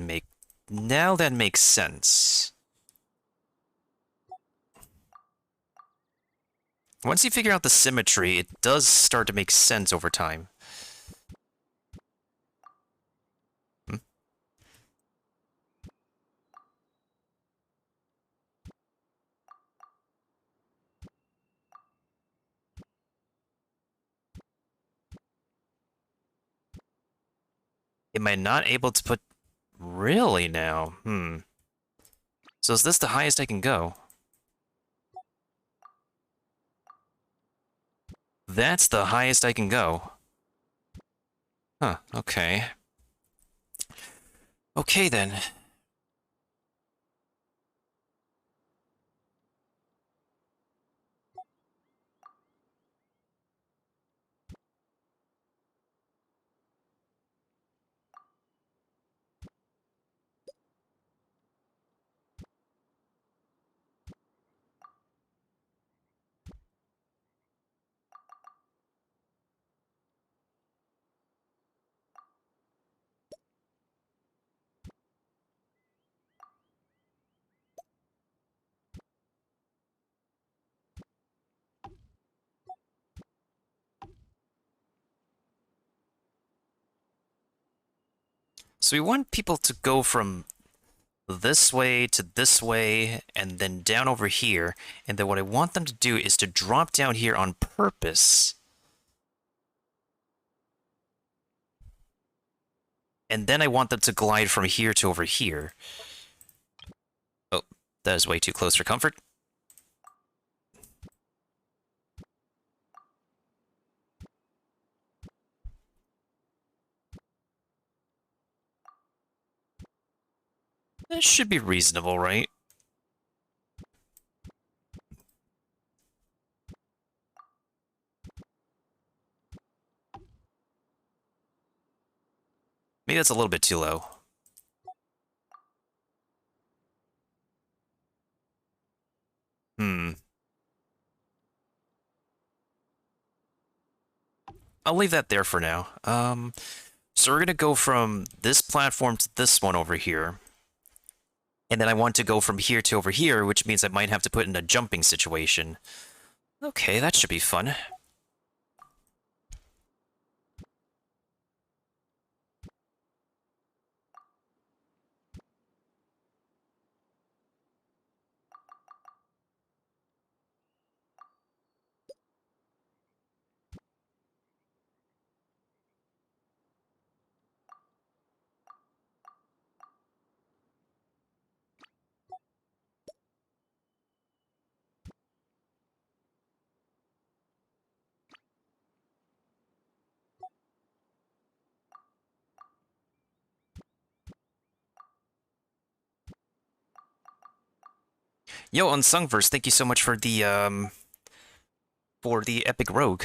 makes sense. Once you figure out the symmetry, it does start to make sense over time. Am I not able to put... Really now? So is this the highest I can go? That's the highest I can go. Huh, okay. Okay then. So we want people to go from this way to this way, and then down over here, and then what I want them to do is to drop down here on purpose. And then I want them to glide from here to over here. Oh, that is way too close for comfort. That should be reasonable, right? Maybe that's a little bit too low. I'll leave that there for now. So we're gonna go from this platform to this one over here. And then I want to go from here to over here, which means I might have to put in a jumping situation. Okay, that should be fun. Yo, Unsungverse, thank you so much for the epic rogue.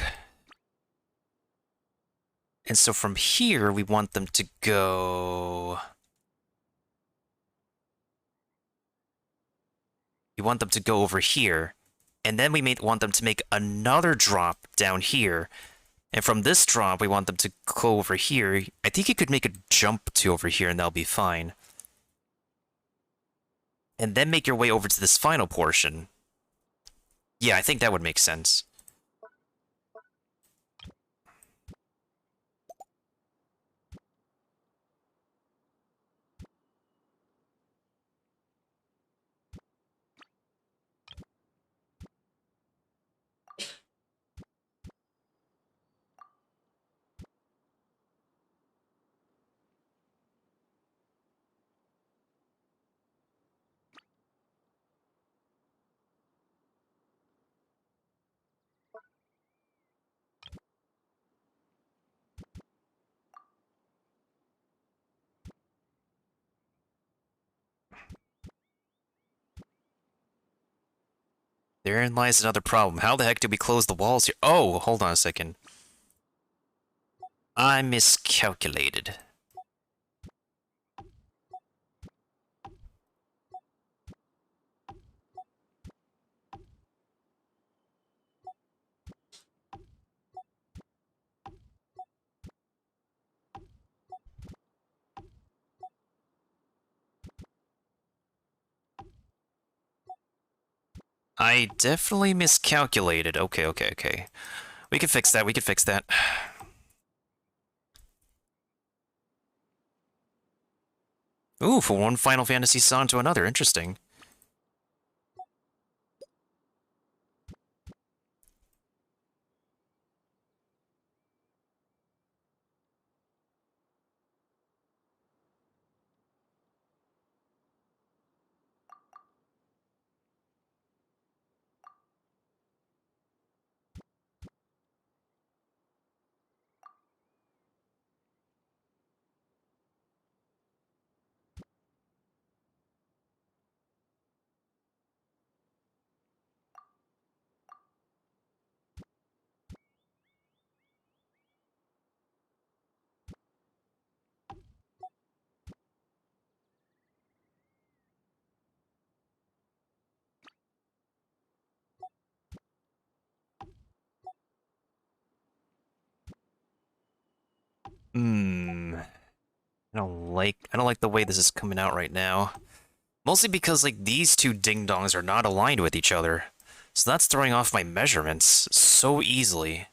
And so from here, we want them to go... We want them to go over here. And then we may want them to make another drop down here. And from this drop, we want them to go over here. I think you could make a jump to over here and that'll be fine. And then make your way over to this final portion. Yeah, I think that would make sense. Therein lies another problem. How the heck do we close the walls here? Oh, hold on a second. I miscalculated. I definitely miscalculated. Okay. We can fix that, we can fix that. Ooh, from one Final Fantasy song to another, interesting. I don't like the way this is coming out right now. Mostly because, like, these two ding-dongs are not aligned with each other. So that's throwing off my measurements so easily.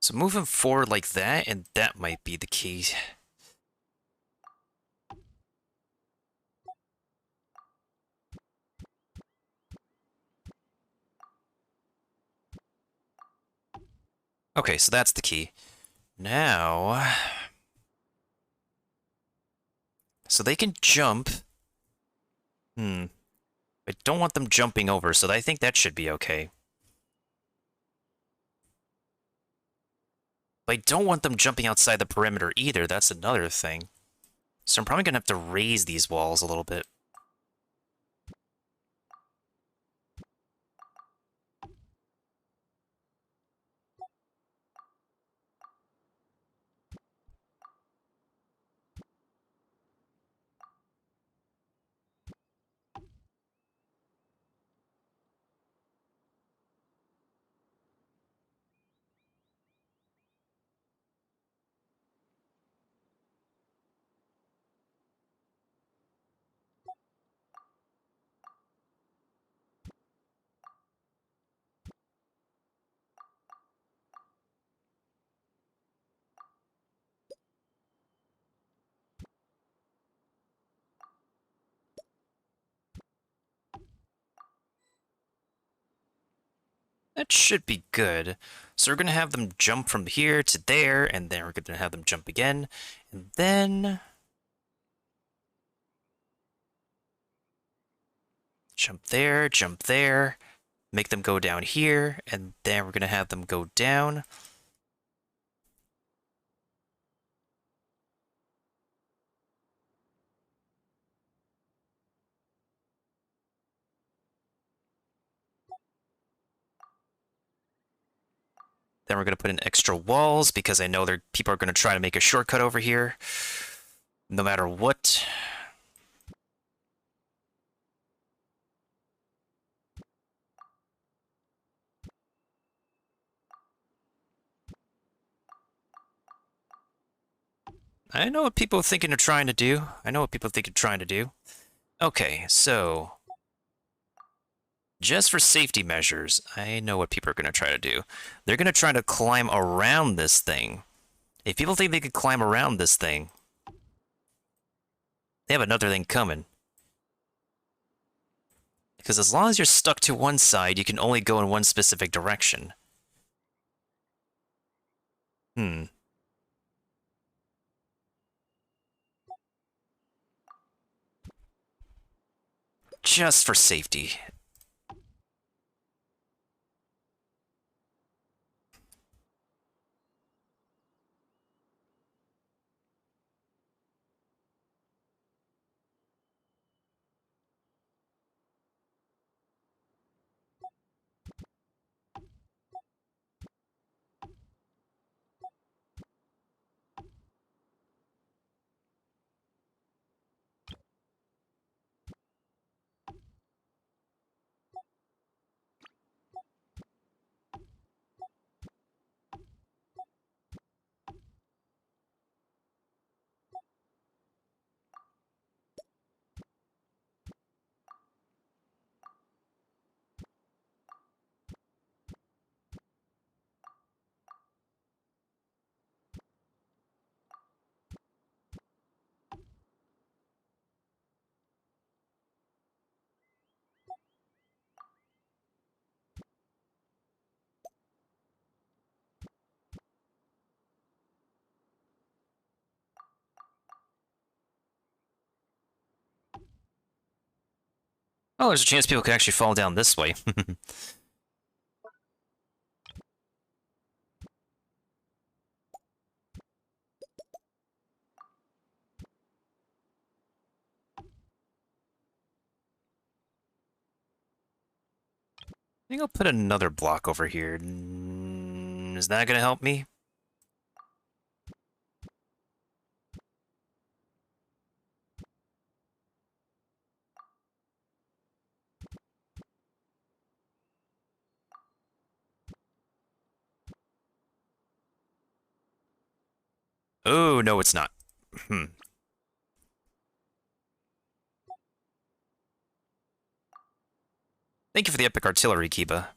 So moving forward like that, and that might be the key. Okay, so that's the key. Now... So they can jump. I don't want them jumping over, so I think that should be okay. But I don't want them jumping outside the perimeter either, that's another thing. So I'm probably gonna have to raise these walls a little bit. That should be good. So we're going to have them jump from here to there, and then we're going to have them jump again, and then jump there, make them go down here, and then we're going to have them go down. Then we're going to put in extra walls because I know people are going to try to make a shortcut over here, no matter what. I know what people are thinking of trying to do. Okay, so just for safety measures, I know what people are going to try to do. They're going to try to climb around this thing. If people think they could climb around this thing, they have another thing coming. Because as long as you're stuck to one side, you can only go in one specific direction. Just for safety. Oh, there's a chance people could actually fall down this way. I think I'll put another block over here. Is that going to help me? Oh, no, it's not. Thank you for the epic artillery, Kiba.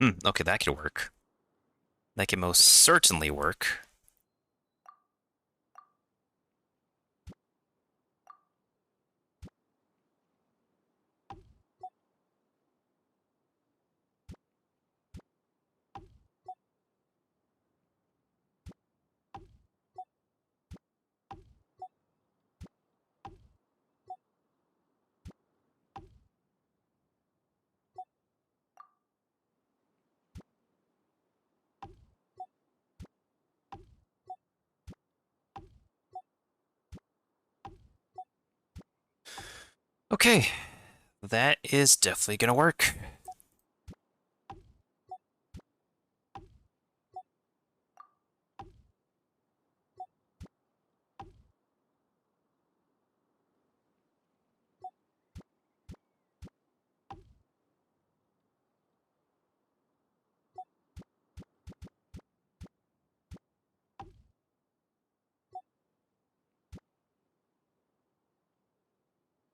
Okay, that could work. That can most certainly work. Okay, that is definitely gonna work.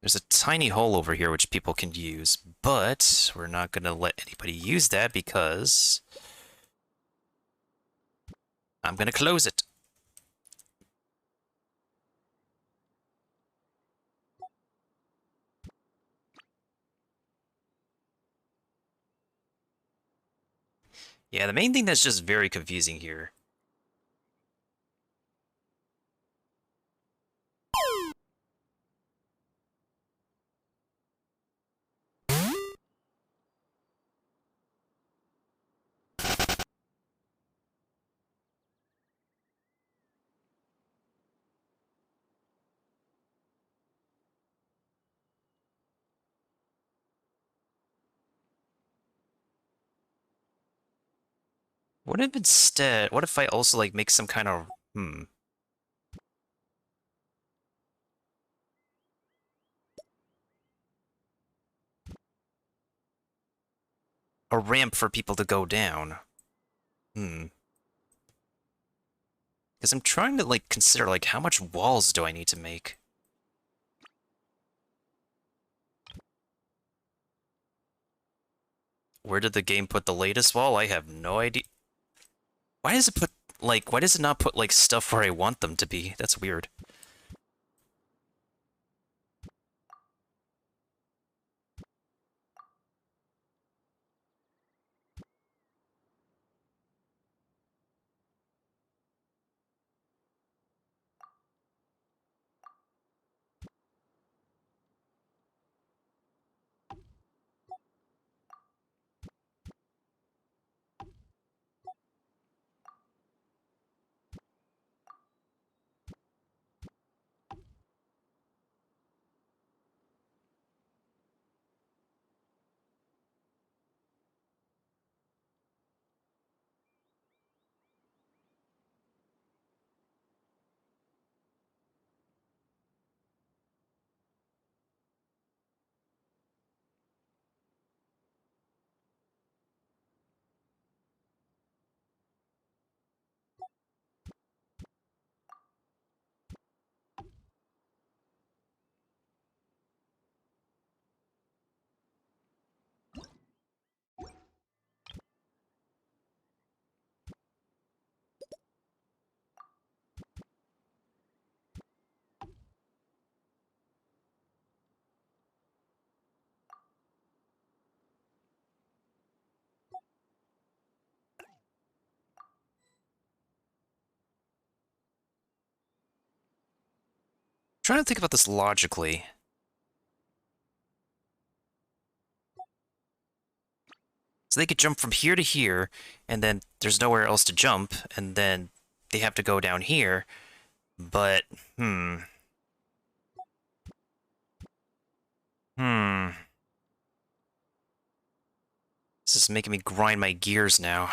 There's a tiny hole over here which people can use, but we're not going to let anybody use that because I'm going to close it. Yeah, the main thing that's just very confusing here. What if instead, what if I also like make some kind of, a ramp for people to go down? Because I'm trying to like consider like how much walls do I need to make? Where did the game put the latest wall? I have no idea. Why does it put like why does it not put like stuff where I want them to be? That's weird. Trying to think about this logically. So they could jump from here to here, and then there's nowhere else to jump, and then they have to go down here. But, hmm. This is making me grind my gears now.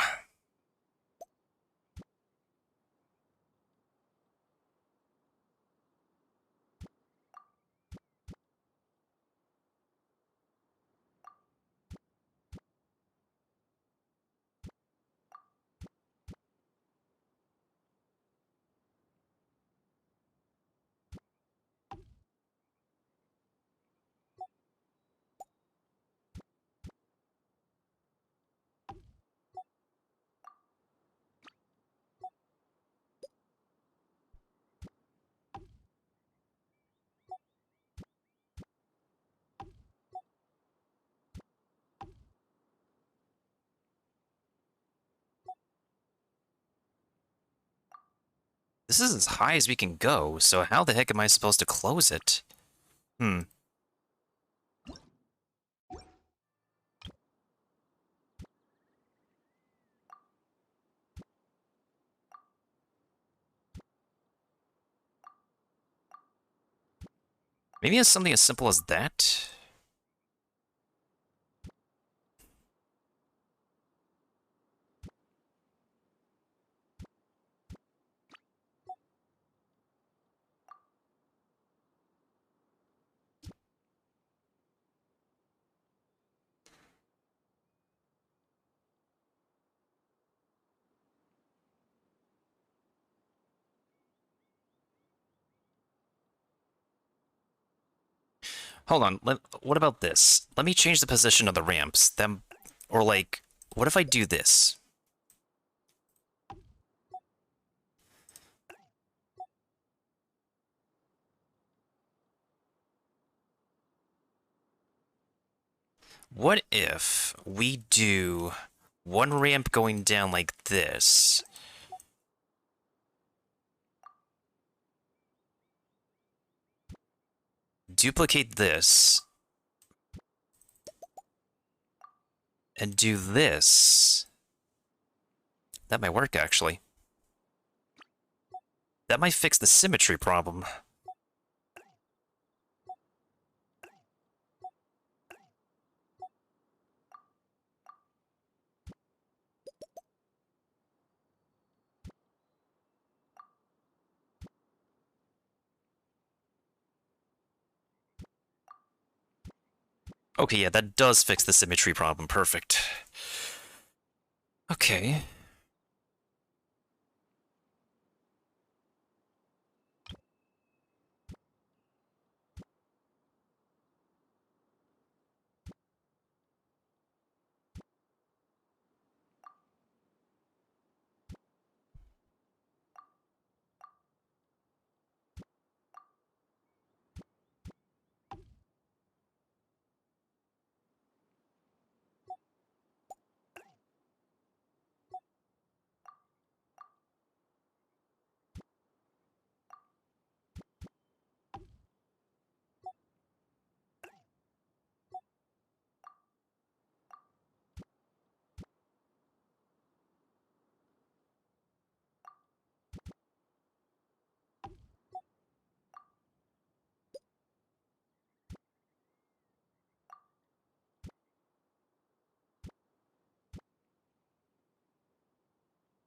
This is as high as we can go, so how the heck am I supposed to close it? Maybe it's something as simple as that? Hold on, what about this? Let me change the position of the ramps. Or like, what if I do this? What if we do one ramp going down like this? Duplicate this. And do this. That might work, actually. That might fix the symmetry problem. Okay, yeah, that does fix the symmetry problem. Perfect. Okay.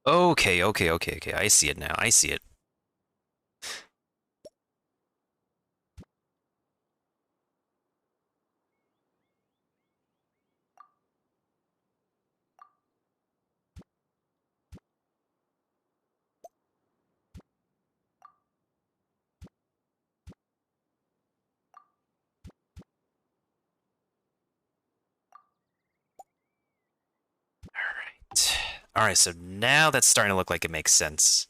Okay. I see it now. I see it. Alright, so now that's starting to look like it makes sense.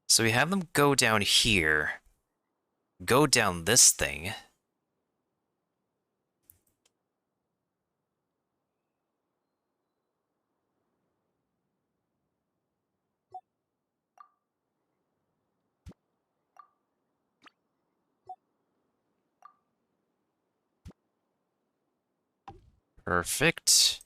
So we have them go down here, go down this thing. Perfect.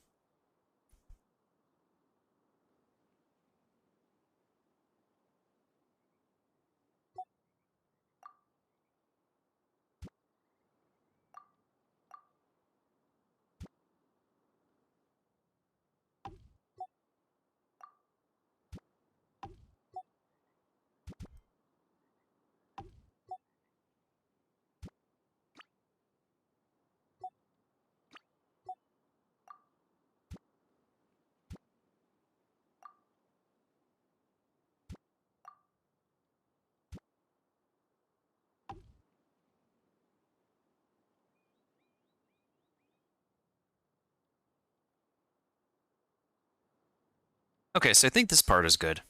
Okay, so I think this part is good.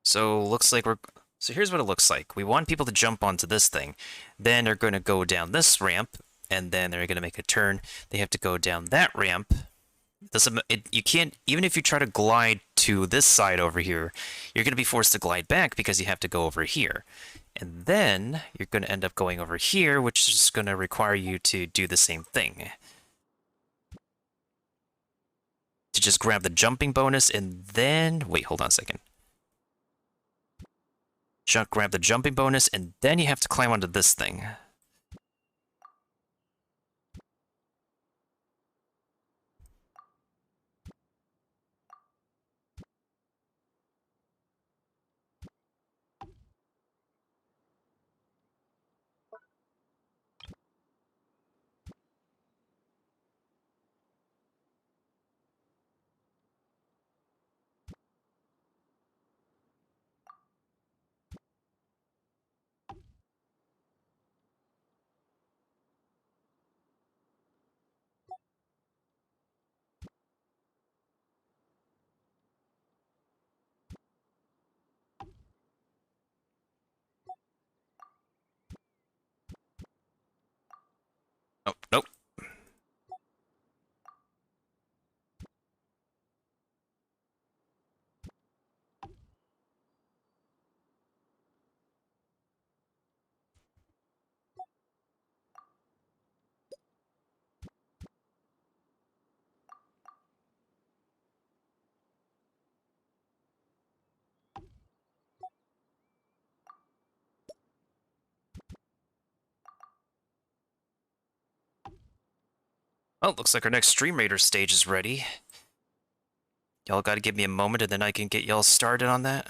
So looks like we're... So here's what it looks like. We want people to jump onto this thing. Then they're going to go down this ramp, and then they're going to make a turn. They have to go down that ramp. You can't... Even if you try to glide to this side over here, you're going to be forced to glide back because you have to go over here. And then you're going to end up going over here, which is going to require you to do the same thing. To just grab the jumping bonus and then... Wait, hold on a second. Grab the jumping bonus, and then you have to climb onto this thing. Oh, nope. Oh, looks like our next Stream Raider stage is ready. Y'all gotta give me a moment and then I can get y'all started on that.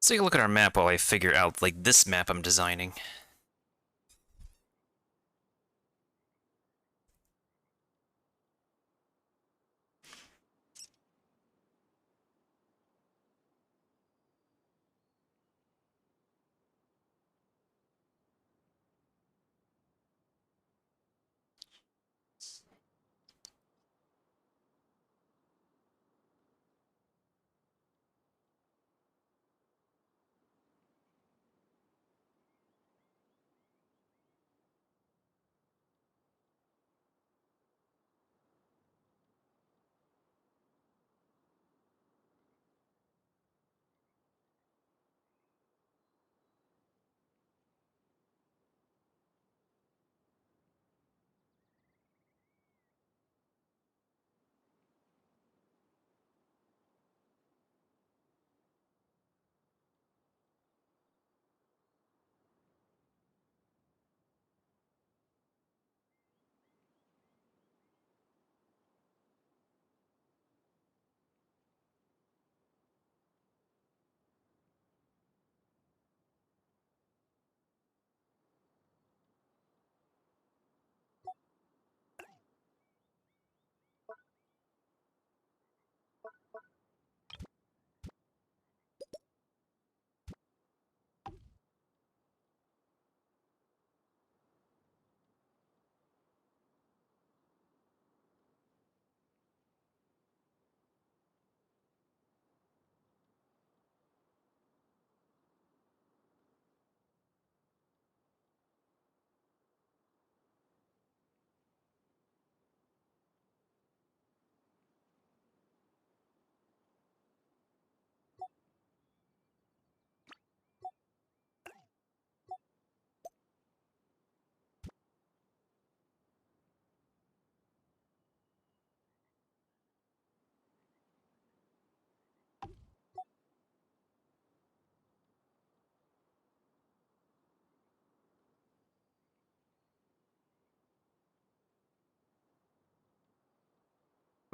Let's take a look at our map while I figure out, like, this map I'm designing.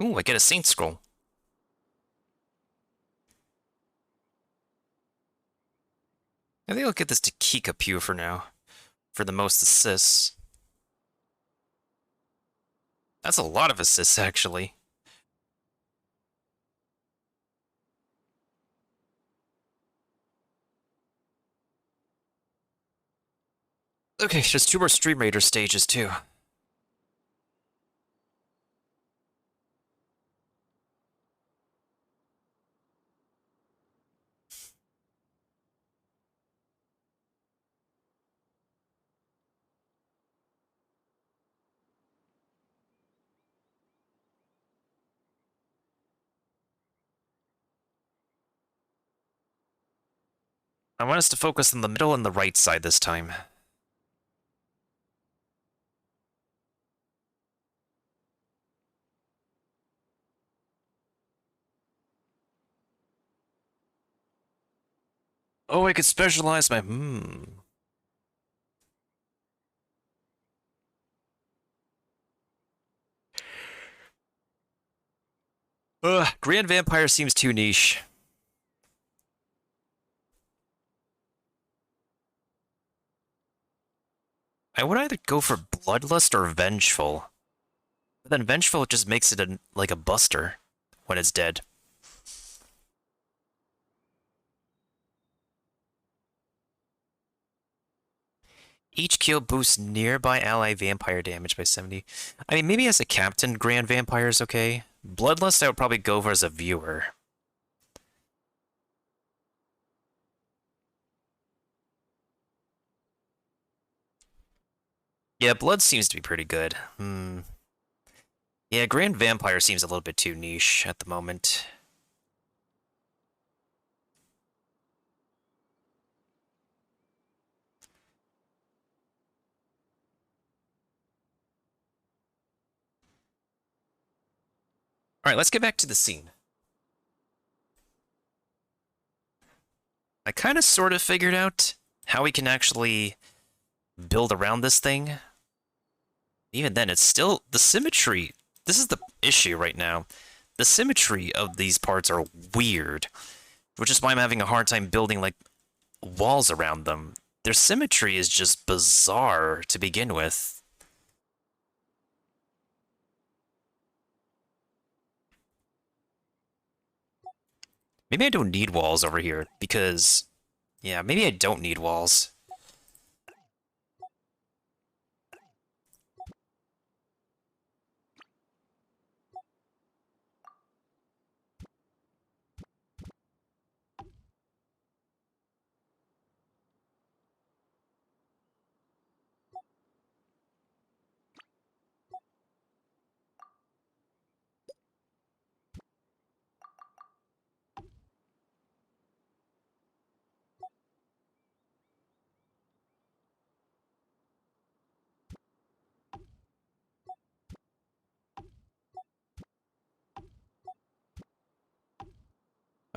Ooh, I get a Saint Scroll. I think I'll get this to Kickapoo for now. For the most assists. That's a lot of assists, actually. Okay, just 2 more Stream Raider stages, too. I want us to focus on the middle and the right side this time. Oh, I could specialize my... Ugh, Grand Vampire seems too niche. I would either go for Bloodlust or Vengeful. But then Vengeful just makes it like a buster when it's dead. Each kill boosts nearby ally vampire damage by 70. I mean, maybe as a captain, Grand Vampire is okay. Bloodlust I would probably go for as a viewer. Yeah, Blood seems to be pretty good. Yeah, Grand Vampire seems a little bit too niche at the moment. Alright, let's get back to the scene. I kind of sort of figured out how we can actually build around this thing. Even then, it's still... the symmetry... This is the issue right now. The symmetry of these parts are weird. Which is why I'm having a hard time building, like, walls around them. Their symmetry is just bizarre to begin with. Maybe I don't need walls over here, because... yeah, maybe I don't need walls.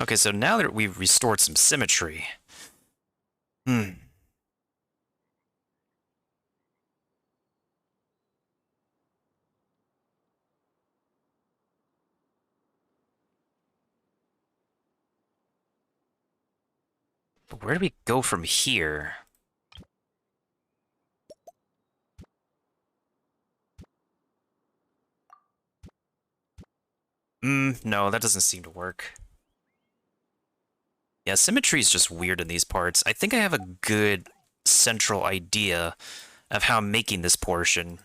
Okay, so now that we've restored some symmetry... But where do we go from here? No, that doesn't seem to work. Yeah, symmetry is just weird in these parts. I think I have a good central idea of how I'm making this portion.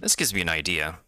This gives me an idea.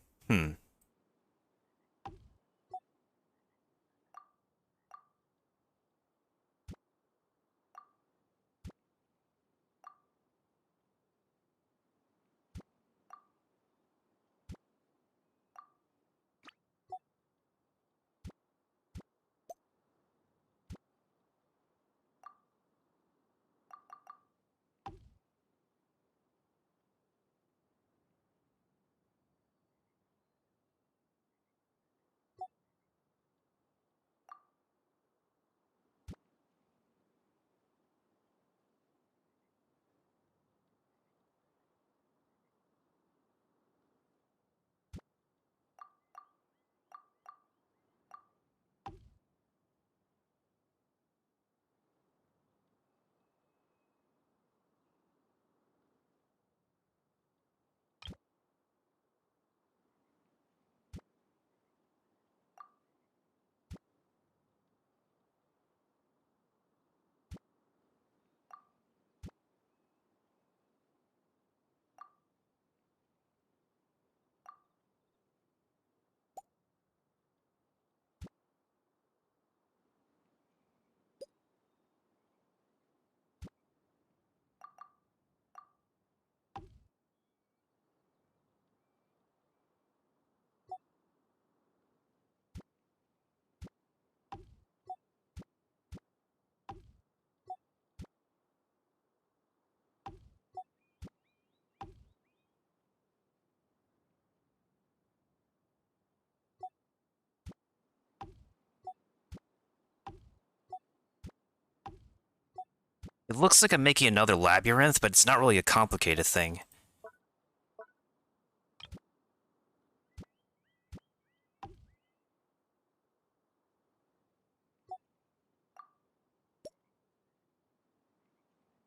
It looks like I'm making another labyrinth, but it's not really a complicated thing.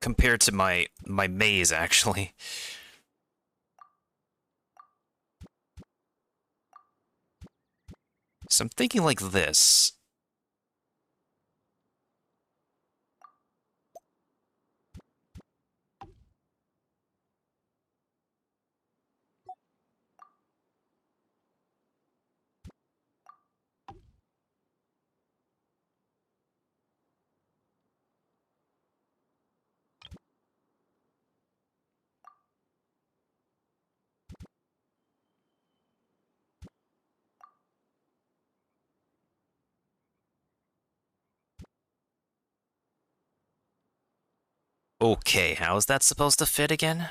Compared to my maze, actually. So I'm thinking like this. Okay, how is that supposed to fit again?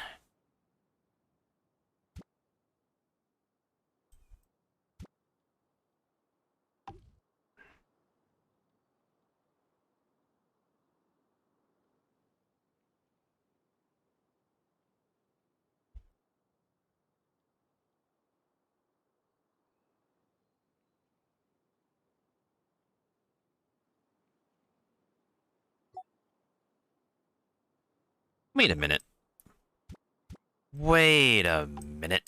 Wait a minute. Wait a minute.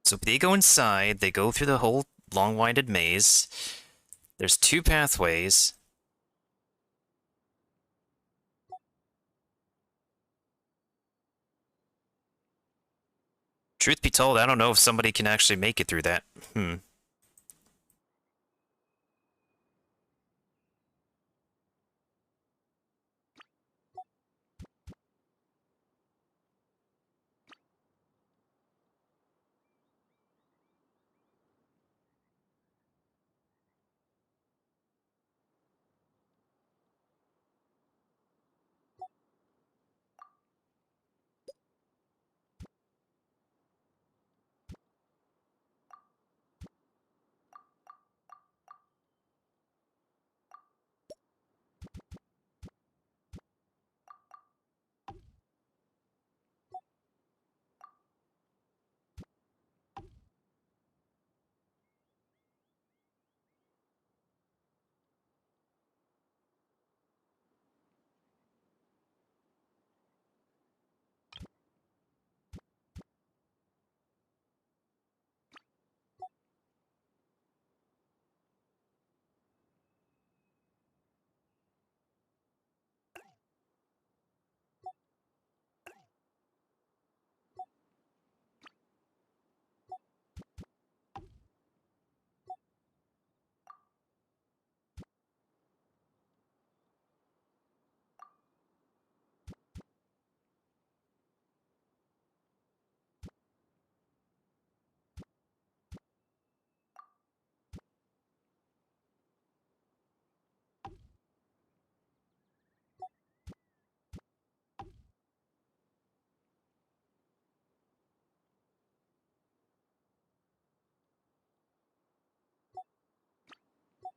So they go inside, they go through the whole long-winded maze. There's two pathways. Truth be told, I don't know if somebody can actually make it through that.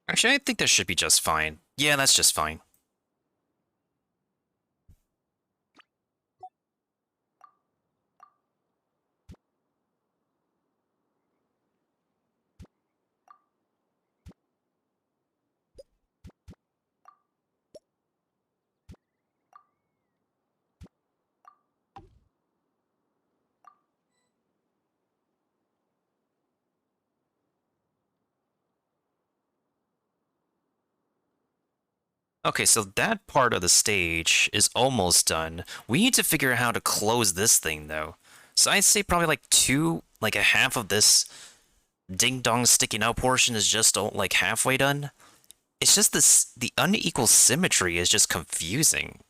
Actually, I think that should be just fine. Yeah, that's just fine. Okay, so that part of the stage is almost done. We need to figure out how to close this thing, though. So I'd say probably like a half of this ding-dong sticking out portion is just like halfway done. It's just the unequal symmetry is just confusing.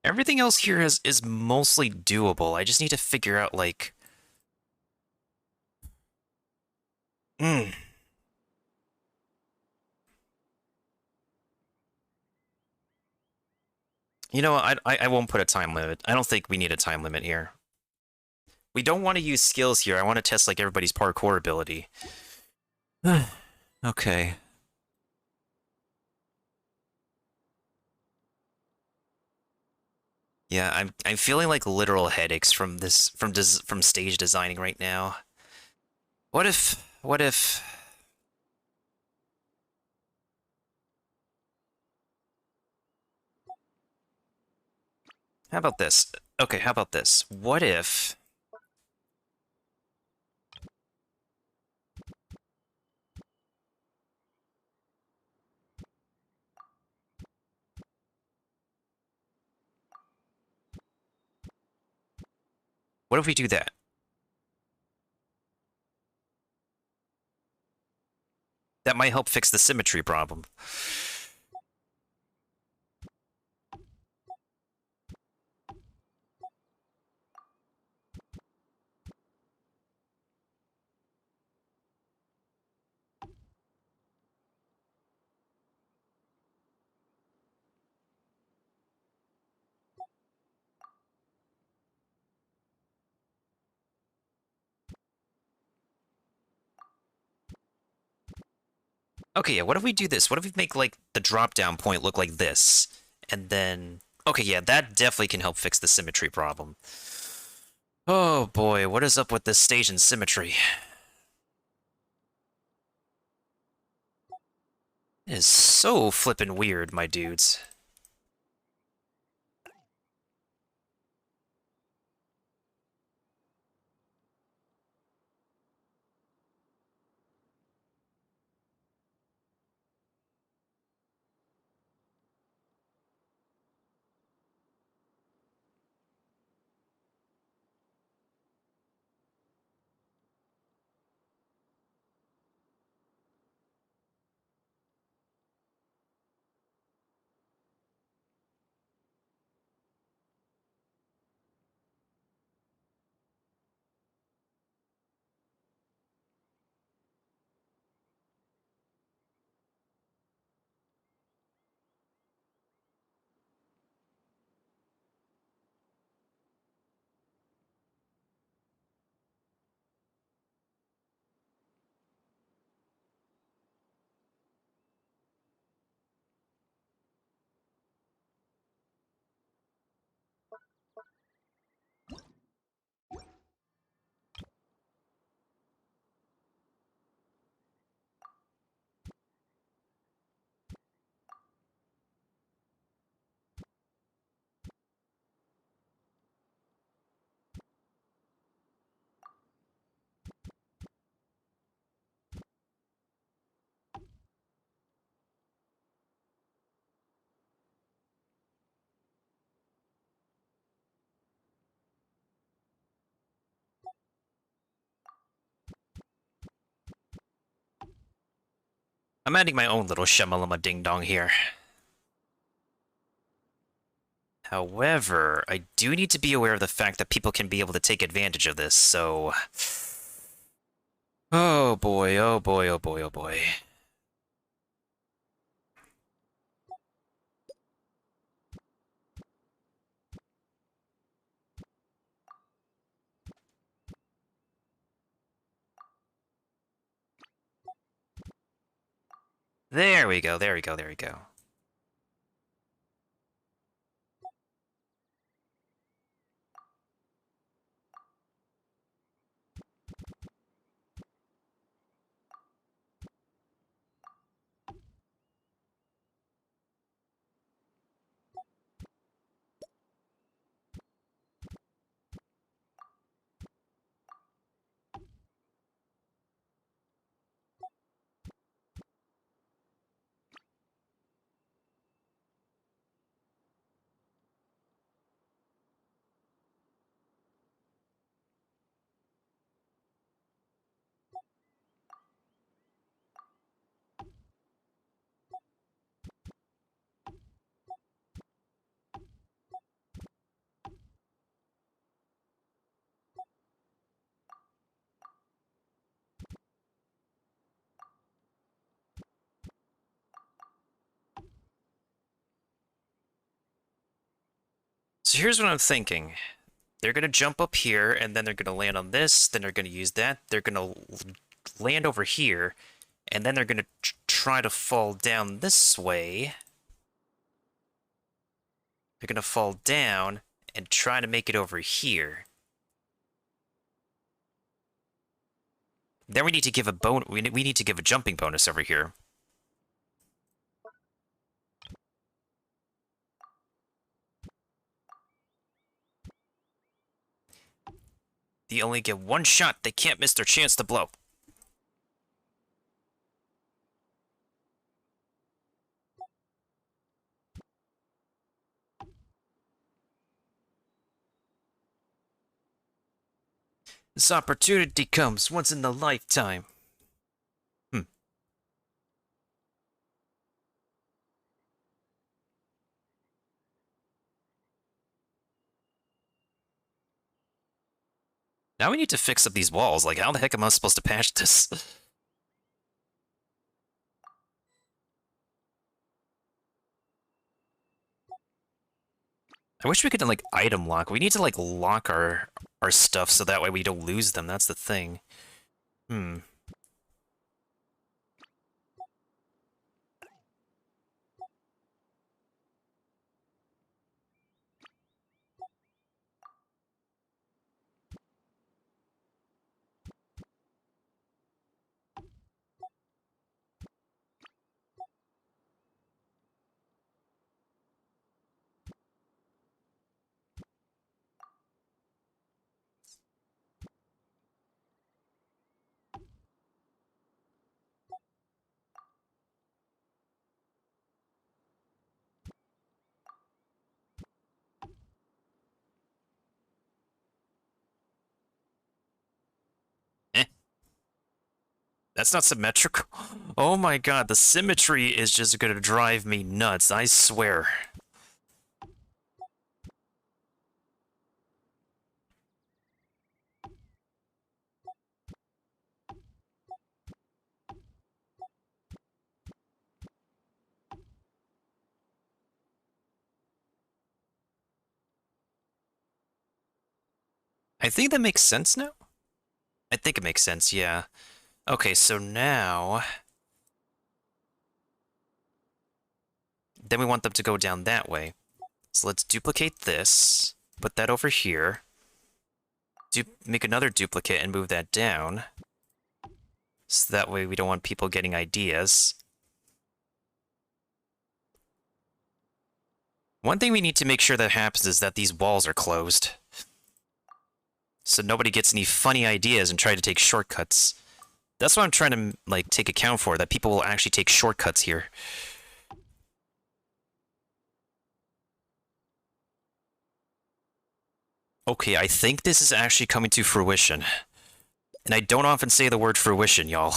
Everything else here is mostly doable. I just need to figure out, like... Hmm. You know what, I won't put a time limit. I don't think we need a time limit here. We don't want to use skills here. I want to test, like, everybody's parkour ability. Okay. Yeah, I'm feeling like literal headaches from this from stage designing right now. What if how about this? Okay, how about this? What if we do that? That might help fix the symmetry problem. Okay, yeah, what if we do this? What if we make, like, the drop-down point look like this? And then... Okay, yeah, that definitely can help fix the symmetry problem. Oh boy, what is up with this stage and symmetry? It is so flippin' weird, my dudes. I'm adding my own little shamalama ding-dong here. However, I do need to be aware of the fact that people can be able to take advantage of this, so... Oh boy, oh boy, oh boy, oh boy. There we go, there we go, there we go. So here's what I'm thinking. They're gonna jump up here, and then they're gonna land on this, then they're gonna use that, they're gonna land over here, and then they're gonna try to fall down this way. They're gonna fall down and try to make it over here. Then we need to give a we need to give a jumping bonus over here. They only get one shot. They can't miss their chance to blow. This opportunity comes once in a lifetime. Now we need to fix up these walls. Like, how the heck am I supposed to patch this? I wish we could, like, item lock. We need to, like, lock our stuff so that way we don't lose them. That's the thing. That's not symmetrical. Oh my god, the symmetry is just gonna drive me nuts, I swear. I think that makes sense now? I think it makes sense, yeah. Okay, so now... Then we want them to go down that way. So let's duplicate this, put that over here, make another duplicate and move that down. So that way we don't want people getting ideas. One thing we need to make sure that happens is that these walls are closed. So nobody gets any funny ideas and try to take shortcuts. That's what I'm trying to, like, take account for, that people will actually take shortcuts here. Okay, I think this is actually coming to fruition. And I don't often say the word fruition, y'all.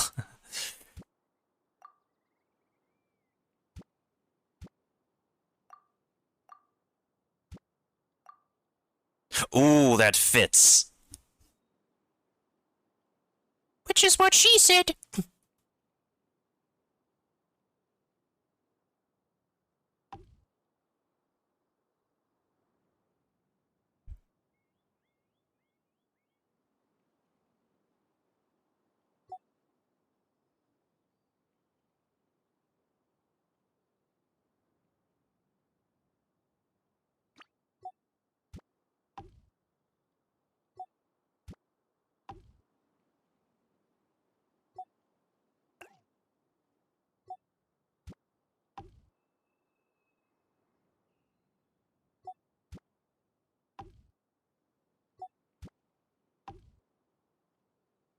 Ooh, that fits. That's just what she said.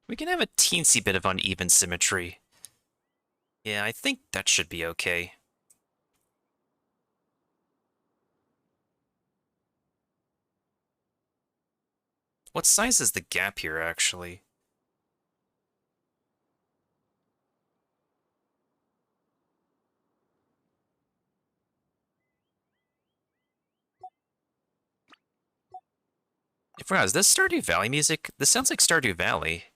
We can have a teensy bit of uneven symmetry. Yeah, I think that should be okay. What size is the gap here, actually? I forgot, is this Stardew Valley music? This sounds like Stardew Valley.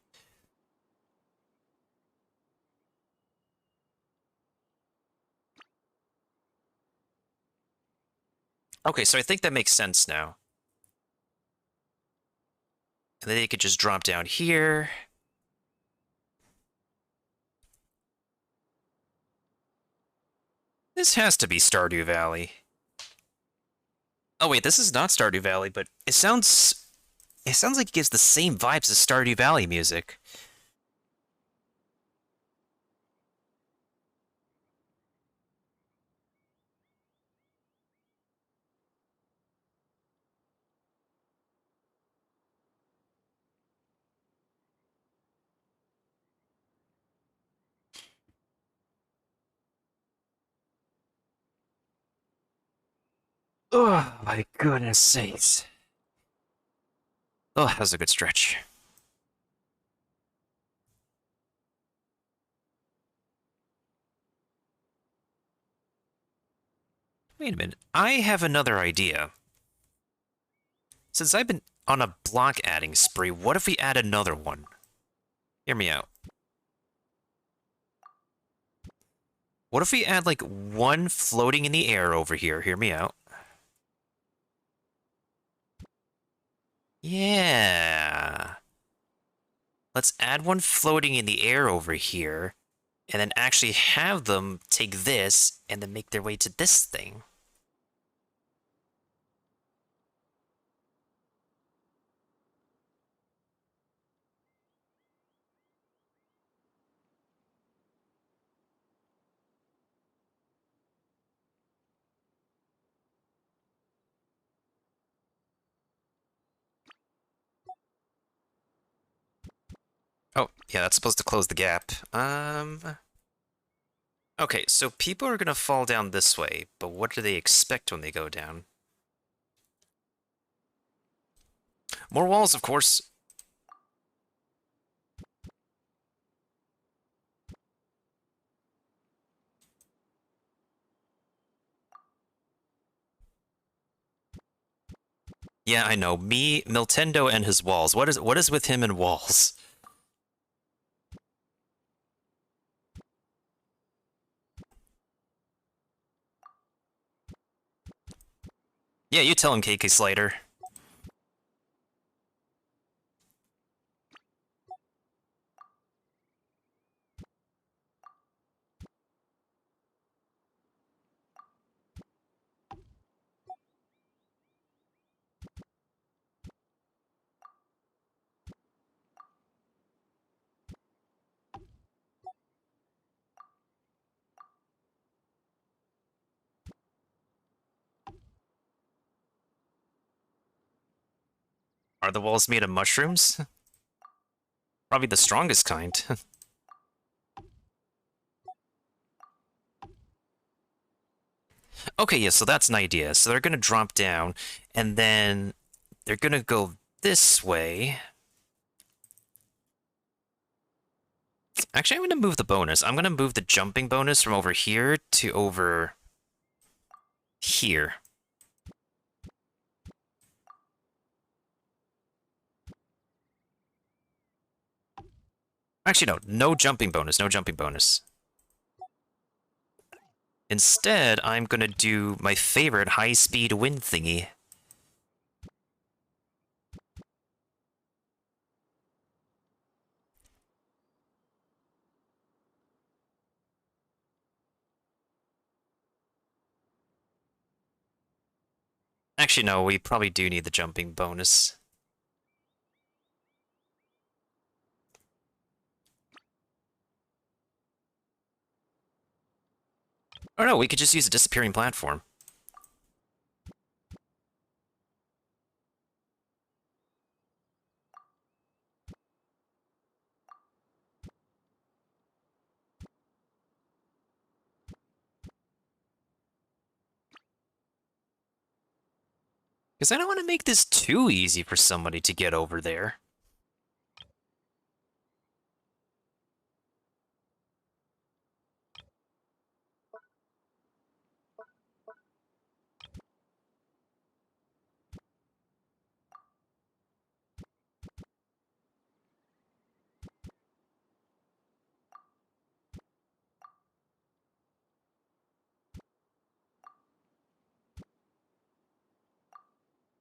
Okay, so I think that makes sense now. And then they could just drop down here. This has to be Stardew Valley. Oh wait, this is not Stardew Valley, but it sounds like it gives the same vibes as Stardew Valley music. Oh my goodness sakes. Oh, that was a good stretch. Wait a minute, I have another idea. Since I've been on a block adding spree, what if we add another one? Hear me out. What if we add like one floating in the air over here? Hear me out. Yeah. Let's add one floating in the air over here, and then actually have them take this and then make their way to this thing. Oh, yeah, that's supposed to close the gap. Okay, so people are gonna fall down this way, but what do they expect when they go down? More walls, of course. Yeah, I know. Me, Miltendo, and his walls. What is with him and walls? Yeah, you tell him, KK Slater. Are the walls made of mushrooms? Probably the strongest kind. Okay, yeah, so that's an idea. So they're gonna drop down, and then they're gonna go this way. Actually, I'm gonna move the bonus. I'm gonna move the jumping bonus from over here to over here. Actually, no. No jumping bonus. No jumping bonus. Instead, I'm gonna do my favorite high-speed wind thingy. Actually, no, we probably do need the jumping bonus. Or no, we could just use a disappearing platform. Because I don't want to make this too easy for somebody to get over there.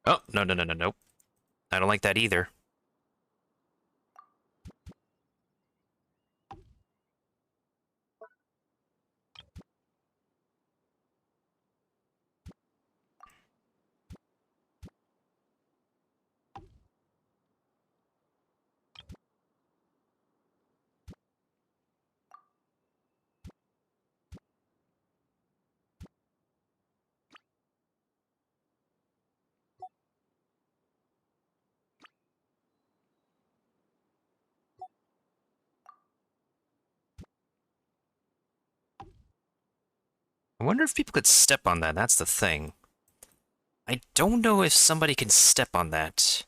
Oh, no, no, no, no, nope. I don't like that either. I wonder if people could step on that. That's the thing. I don't know if somebody can step on that.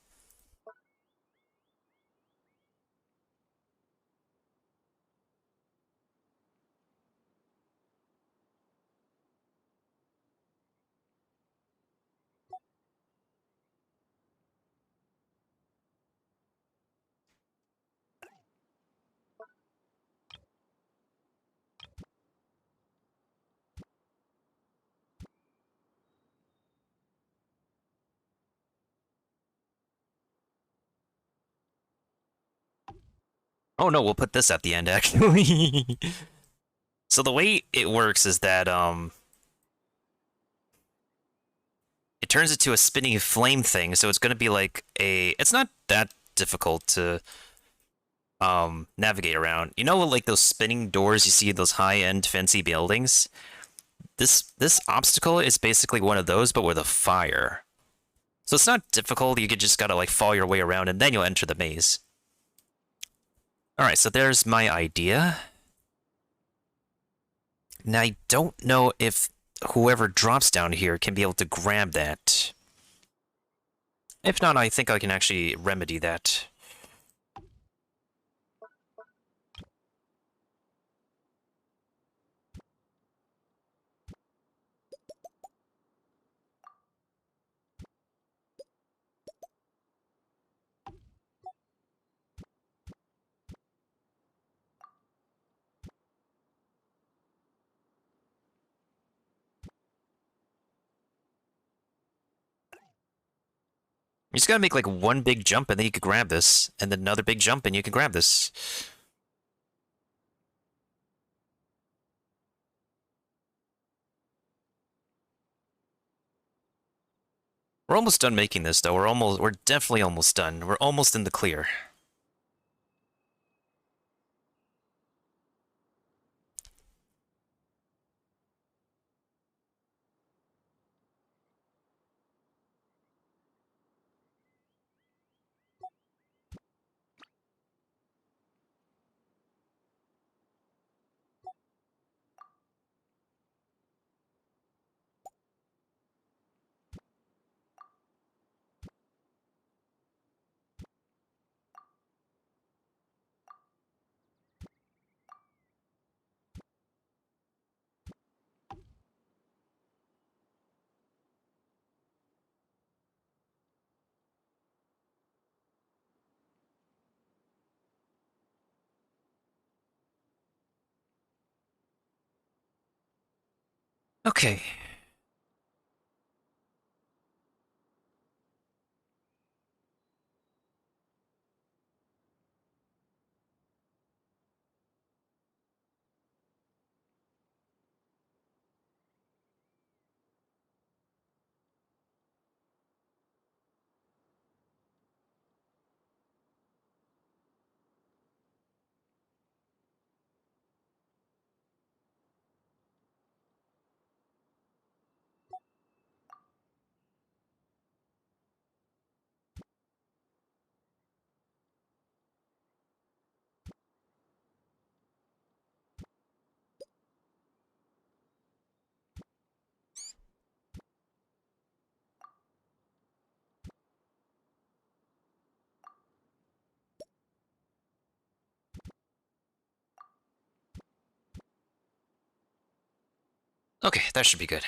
Oh no, we'll put this at the end, actually. So the way it works is that, it turns into a spinning flame thing, so it's gonna be like a... It's not that difficult to, navigate around. You know, like those spinning doors you see in those high-end fancy buildings? This obstacle is basically one of those, but with a fire. So it's not difficult, you just gotta, like, fall your way around, and then you'll enter the maze. Alright, so there's my idea. Now, I don't know if whoever drops down here can be able to grab that. If not, I think I can actually remedy that. You just gotta make like one big jump and then you can grab this, and then another big jump and you can grab this. We're almost done making this though. We're definitely almost done. We're almost in the clear. Okay. Okay, that should be good.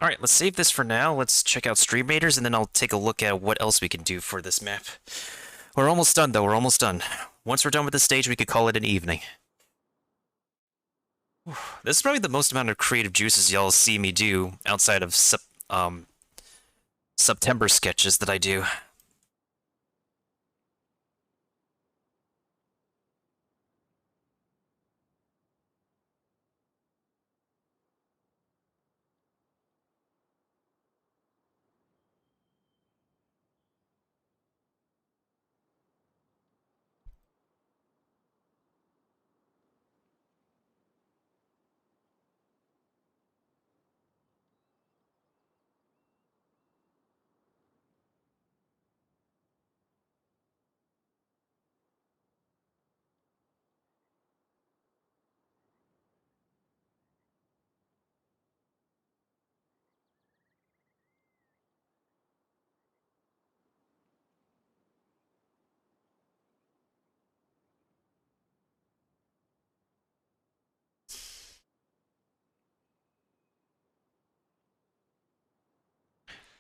Alright, let's save this for now. Let's check out Stream Raiders, and then I'll take a look at what else we can do for this map. We're almost done, though. We're almost done. Once we're done with this stage, we could call it an evening. This is probably the most amount of creative juices y'all see me do outside of September sketches that I do.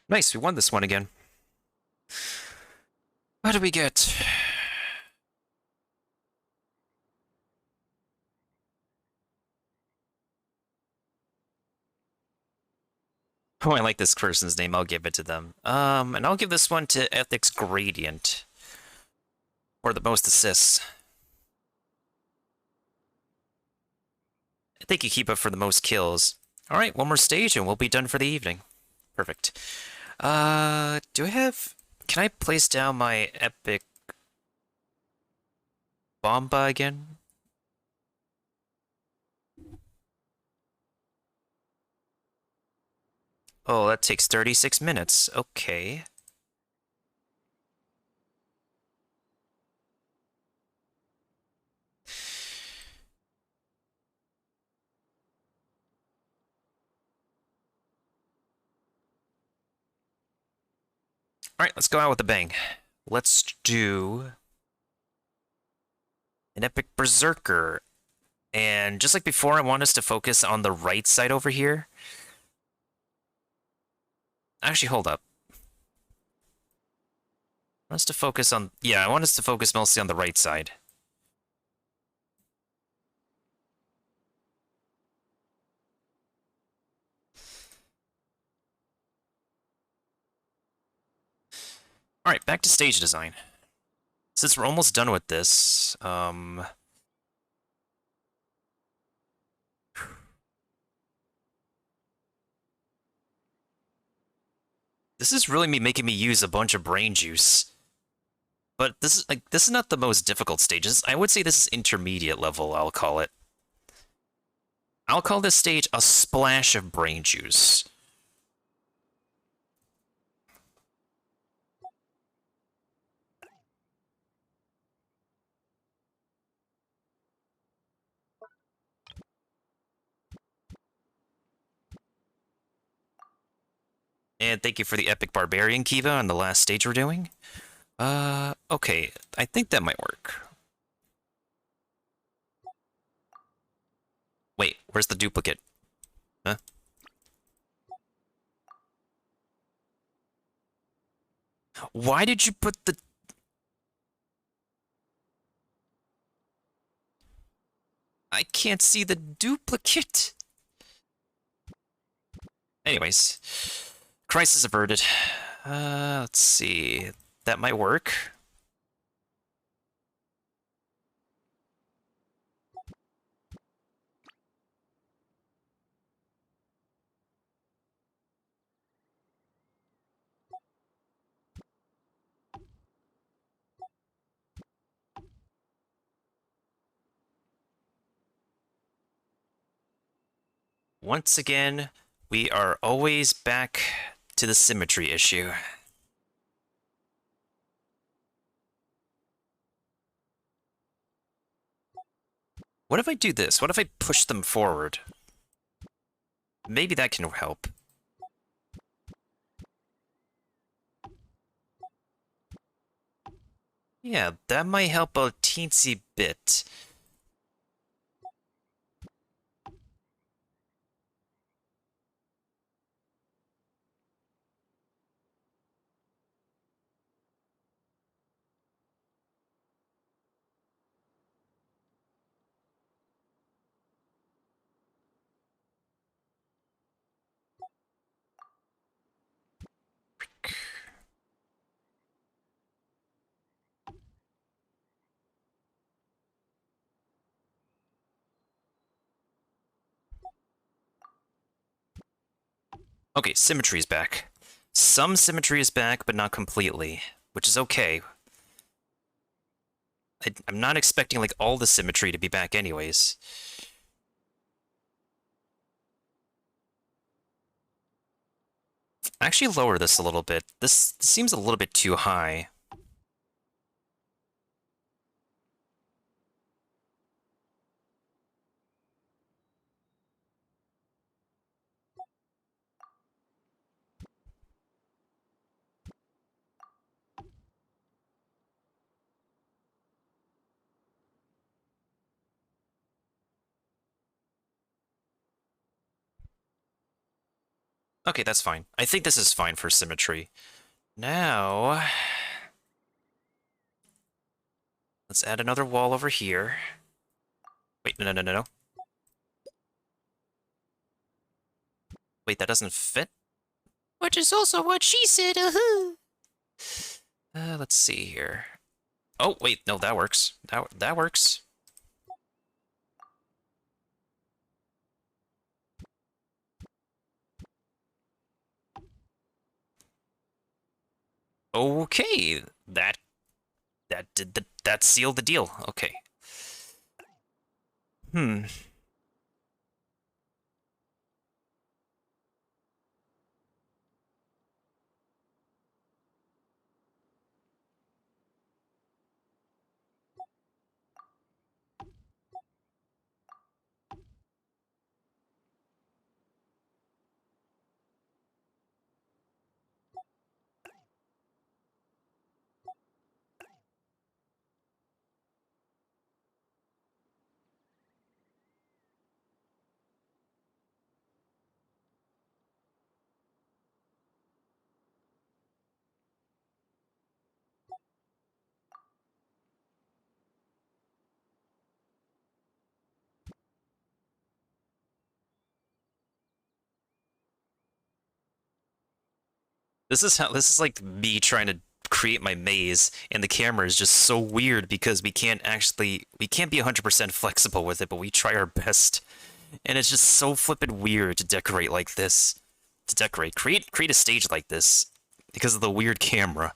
Nice, we won this one again. What do we get? Oh, I like this person's name. I'll give it to them. And I'll give this one to Ethics Gradient. For the most assists. I think you keep it for the most kills. Alright, one more stage and we'll be done for the evening. Perfect. Do I have... Can I place down my epic... Bomba again? Oh, that takes 36 minutes. Okay. Alright, let's go out with a bang. Let's do... an epic berserker. And just like before, I want us to focus on the right side over here. Actually, hold up. I want us to focus on... Yeah, I want us to focus mostly on the right side. Alright, back to stage design. Since we're almost done with this, this is really making me use a bunch of brain juice. But this is not the most difficult stages. I would say this is intermediate level, I'll call it. I'll call this stage a splash of brain juice. And thank you for the epic barbarian Kiva on the last stage we're doing. Okay, I think that might work. Wait, where's the duplicate? Huh? Why did you put the... I can't see the duplicate. Anyways, crisis averted. Let's see. That might work. Once again, we are always back to the symmetry issue. What if I do this? What if I push them forward? Maybe that can help. Yeah, that might help a teensy bit. Okay, symmetry is back. Some symmetry is back, but not completely, which is okay. I'm not expecting, like, all the symmetry to be back anyways. Actually, lower this a little bit. This seems a little bit too high. Okay, that's fine. I think this is fine for symmetry. Now, let's add another wall over here. Wait, no. Wait, that doesn't fit? Which is also what she said, let's see here. Oh, wait, no, that works. That works. Okay, that sealed the deal. Okay. This is like me trying to create my maze, and the camera is just so weird because we can't be 100% flexible with it, but we try our best. And it's just so flippin' weird to decorate like this. Create a stage like this because of the weird camera.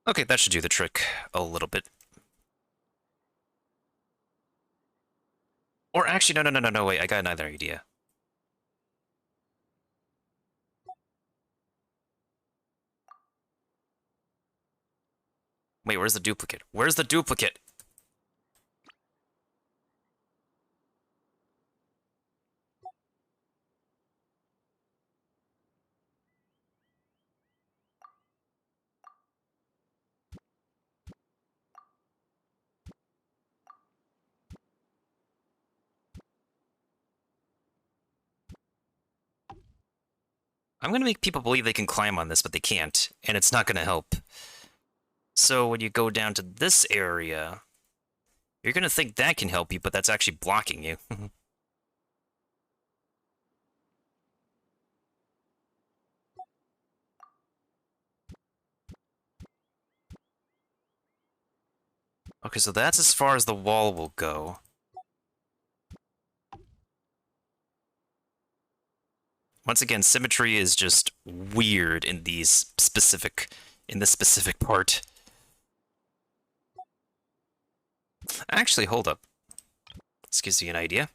Okay, that should do the trick a little bit. Or actually, no, wait, I got another idea. Wait, where's the duplicate? Where's the duplicate? I'm gonna make people believe they can climb on this, but they can't, and it's not gonna help. So when you go down to this area, you're gonna think that can help you, but that's actually blocking you. Okay, so that's as far as the wall will go. Once again, symmetry is just weird in this specific part. Actually, hold up. This gives you an idea.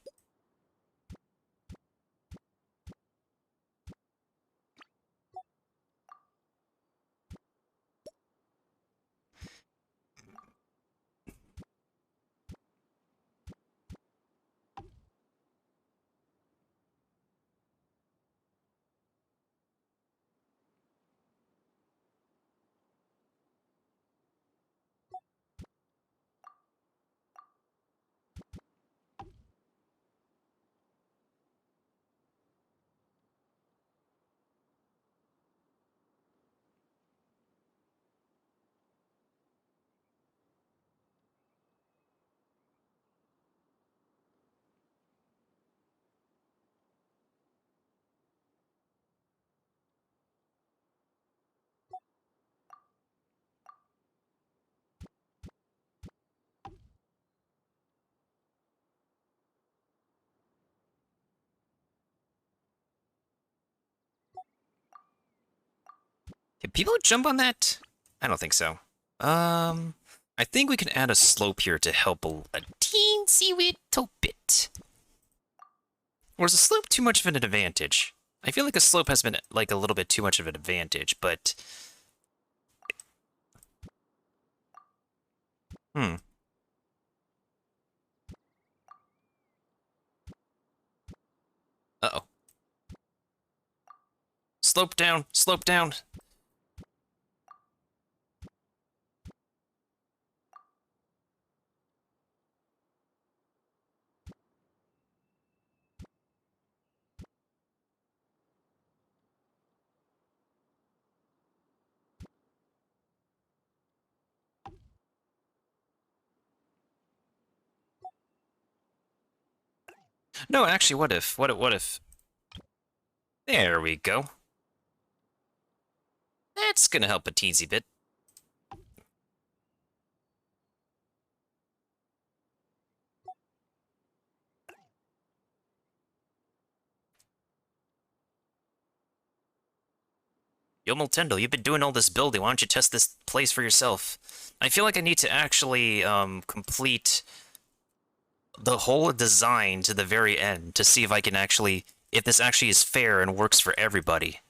Can people jump on that? I don't think so. I think we can add a slope here to help a teensy little bit. Or is a slope too much of an advantage? I feel like a slope has been, like, a little bit too much of an advantage, but... Uh-oh. Slope down, slope down! No, actually, what if? What if? There we go. That's gonna help a teensy bit. Yo, Nintendo, you've been doing all this building. Why don't you test this place for yourself? I feel like I need to actually complete the whole design to the very end to see if I can actually, if this actually is fair and works for everybody.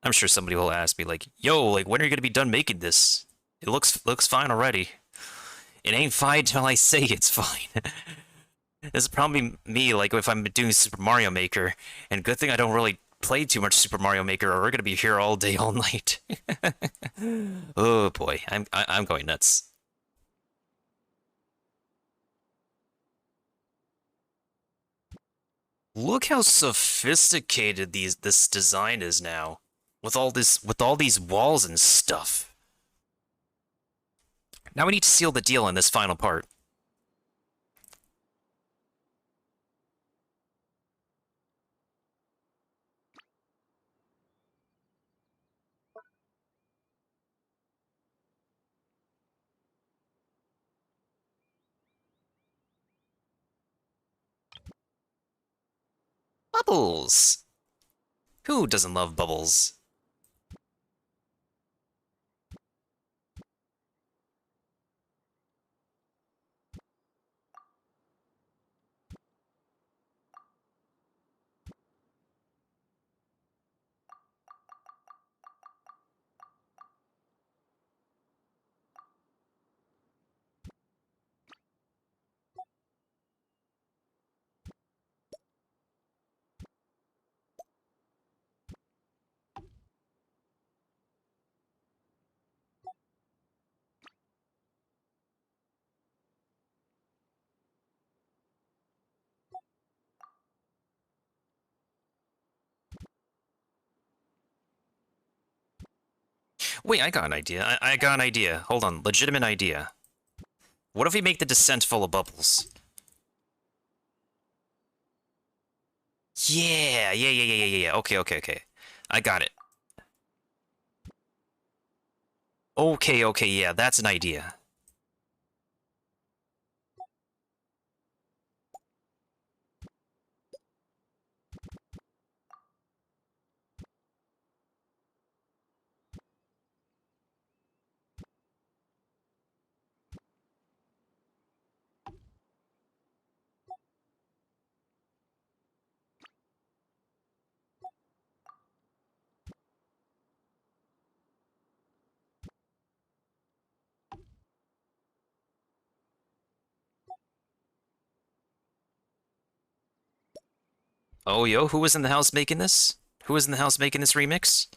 I'm sure somebody will ask me like, "Yo, like when are you gonna be done making this? It looks fine already." It ain't fine till I say it's fine. This is probably me, like if I'm doing Super Mario Maker, and good thing I don't really play too much Super Mario Maker, or we're gonna be here all day, all night. Oh boy, I'm going nuts. Look how sophisticated this design is now, with all these walls and stuff. Now we need to seal the deal in this final part. Bubbles! Who doesn't love bubbles? Wait, I got an idea. I got an idea. Hold on, legitimate idea. What if we make the descent full of bubbles? Yeah. Okay. I got it. Okay, yeah, that's an idea. Oh, yo, who was in the house making this? Who was in the house making this remix?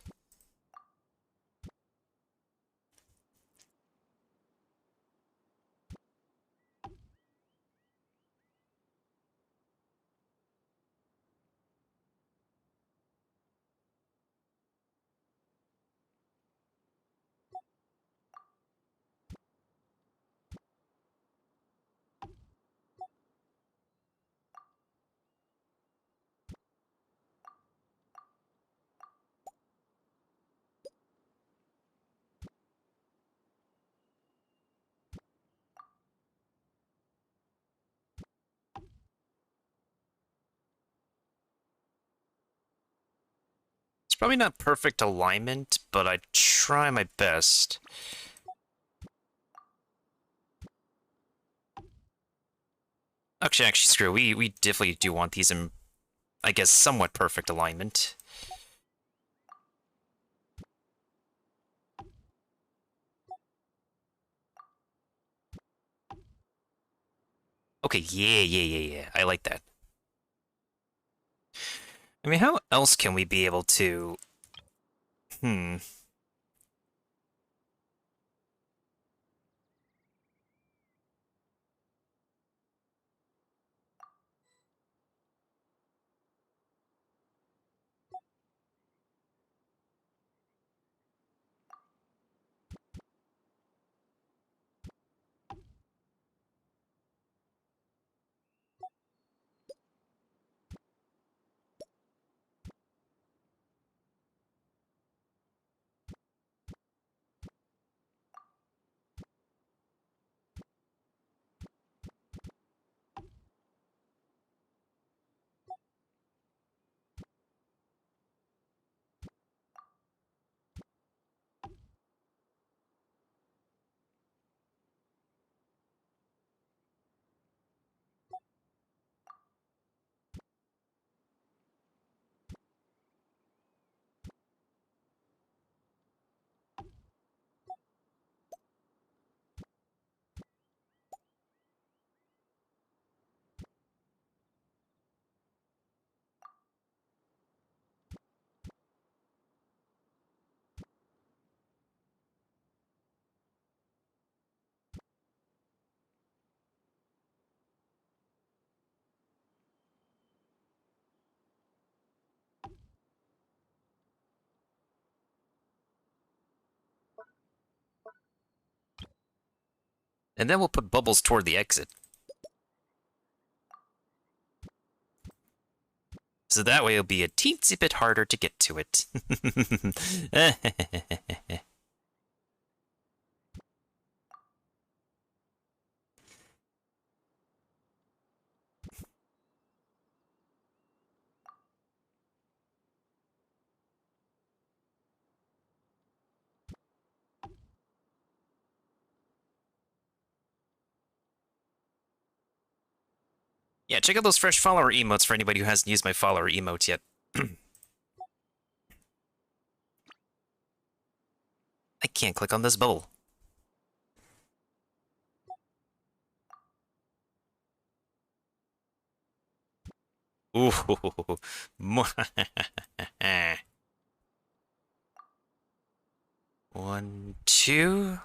It's probably not perfect alignment, but I try my best. Actually, screw. We definitely do want these in, I guess, somewhat perfect alignment. Okay, yeah. I like that. I mean, how else can we be able to... And then we'll put bubbles toward the exit. So that way it'll be a teensy bit harder to get to it. Yeah, check out those fresh follower emotes for anybody who hasn't used my follower emotes yet. I can't click on this bubble. Ooh. 1, 2.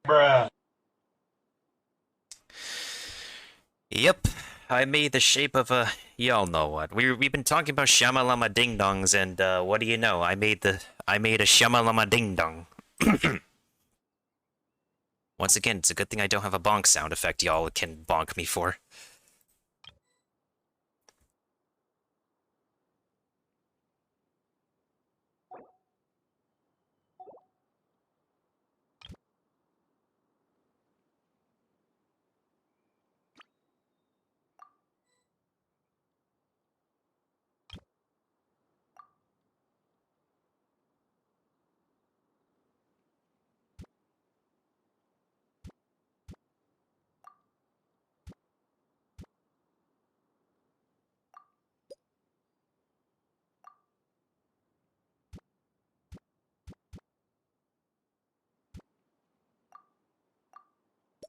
Bruh. Yep, I made the shape of a... Y'all know what. We've been talking about Shamalama Ding Dongs, and what do you know? I made a Shamalama Ding Dong. Once again, it's a good thing I don't have a bonk sound effect y'all can bonk me for.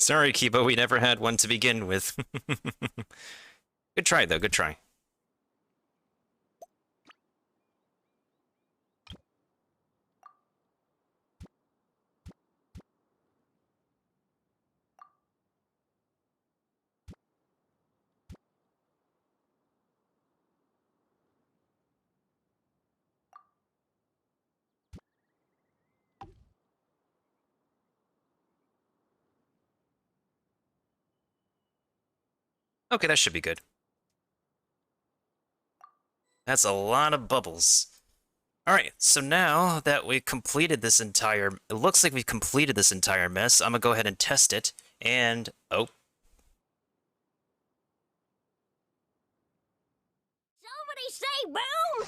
Sorry, Kibo, we never had one to begin with. Good try, though, good try. Okay, that should be good. That's a lot of bubbles. Alright, so now that we completed this entire... It looks like we've completed this entire mess. I'm gonna go ahead and test it, and... Oh. Somebody say boom!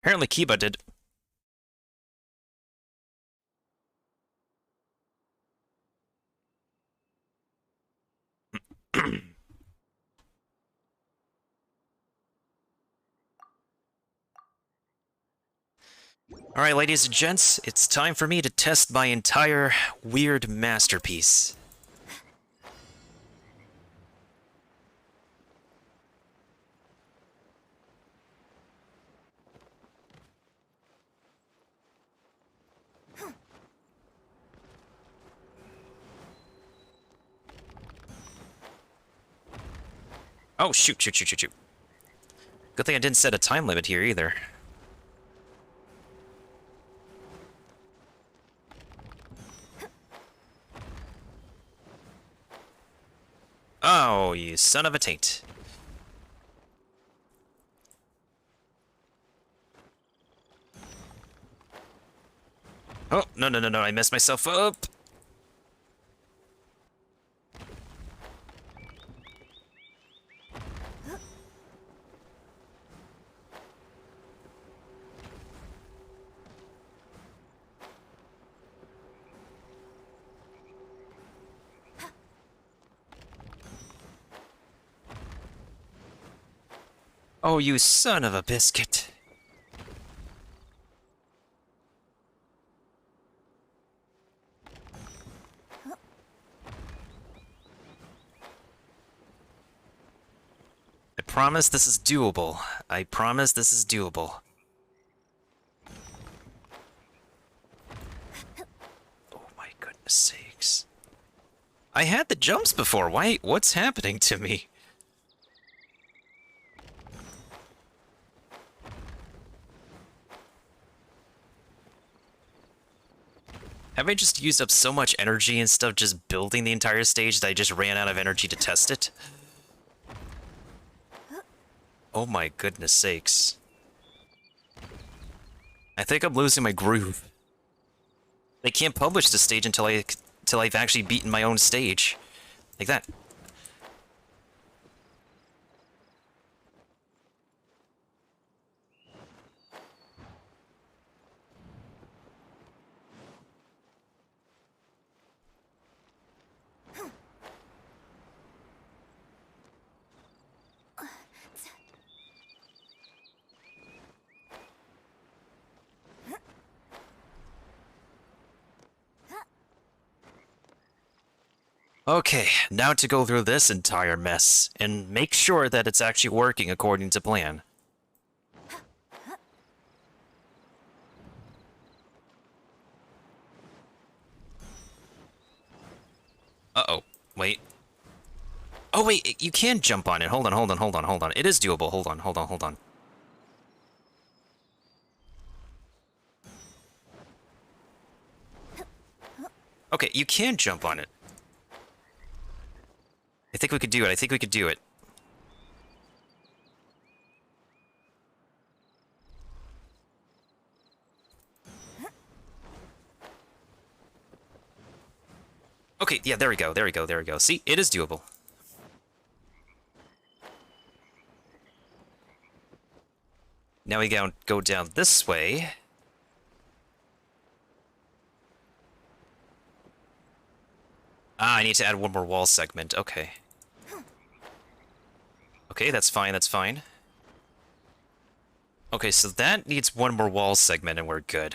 Apparently Kiba did. Alright, ladies and gents, it's time for me to test my entire weird masterpiece. Oh, shoot. Good thing I didn't set a time limit here either. Oh, you son of a taint. Oh, no, I messed myself up. Oh, you son of a biscuit. I promise this is doable. I promise this is doable. Oh my goodness sakes. I had the jumps before. Why? What's happening to me? Have I just used up so much energy and stuff just building the entire stage that I just ran out of energy to test it? Oh my goodness sakes. I think I'm losing my groove. They can't publish the stage until I've actually beaten my own stage. Like that. Okay, now to go through this entire mess, and make sure that it's actually working according to plan. Oh wait, you can jump on it. Hold on, hold on, hold on, hold on. It is doable. Hold on, hold on, hold on. Okay, you can jump on it. I think we could do it. I think we could do it. Okay, yeah, there we go, there we go, there we go. See, it is doable. Now we go down this way. Ah, I need to add one more wall segment. Okay. Okay, that's fine, that's fine. Okay, so that needs one more wall segment and we're good.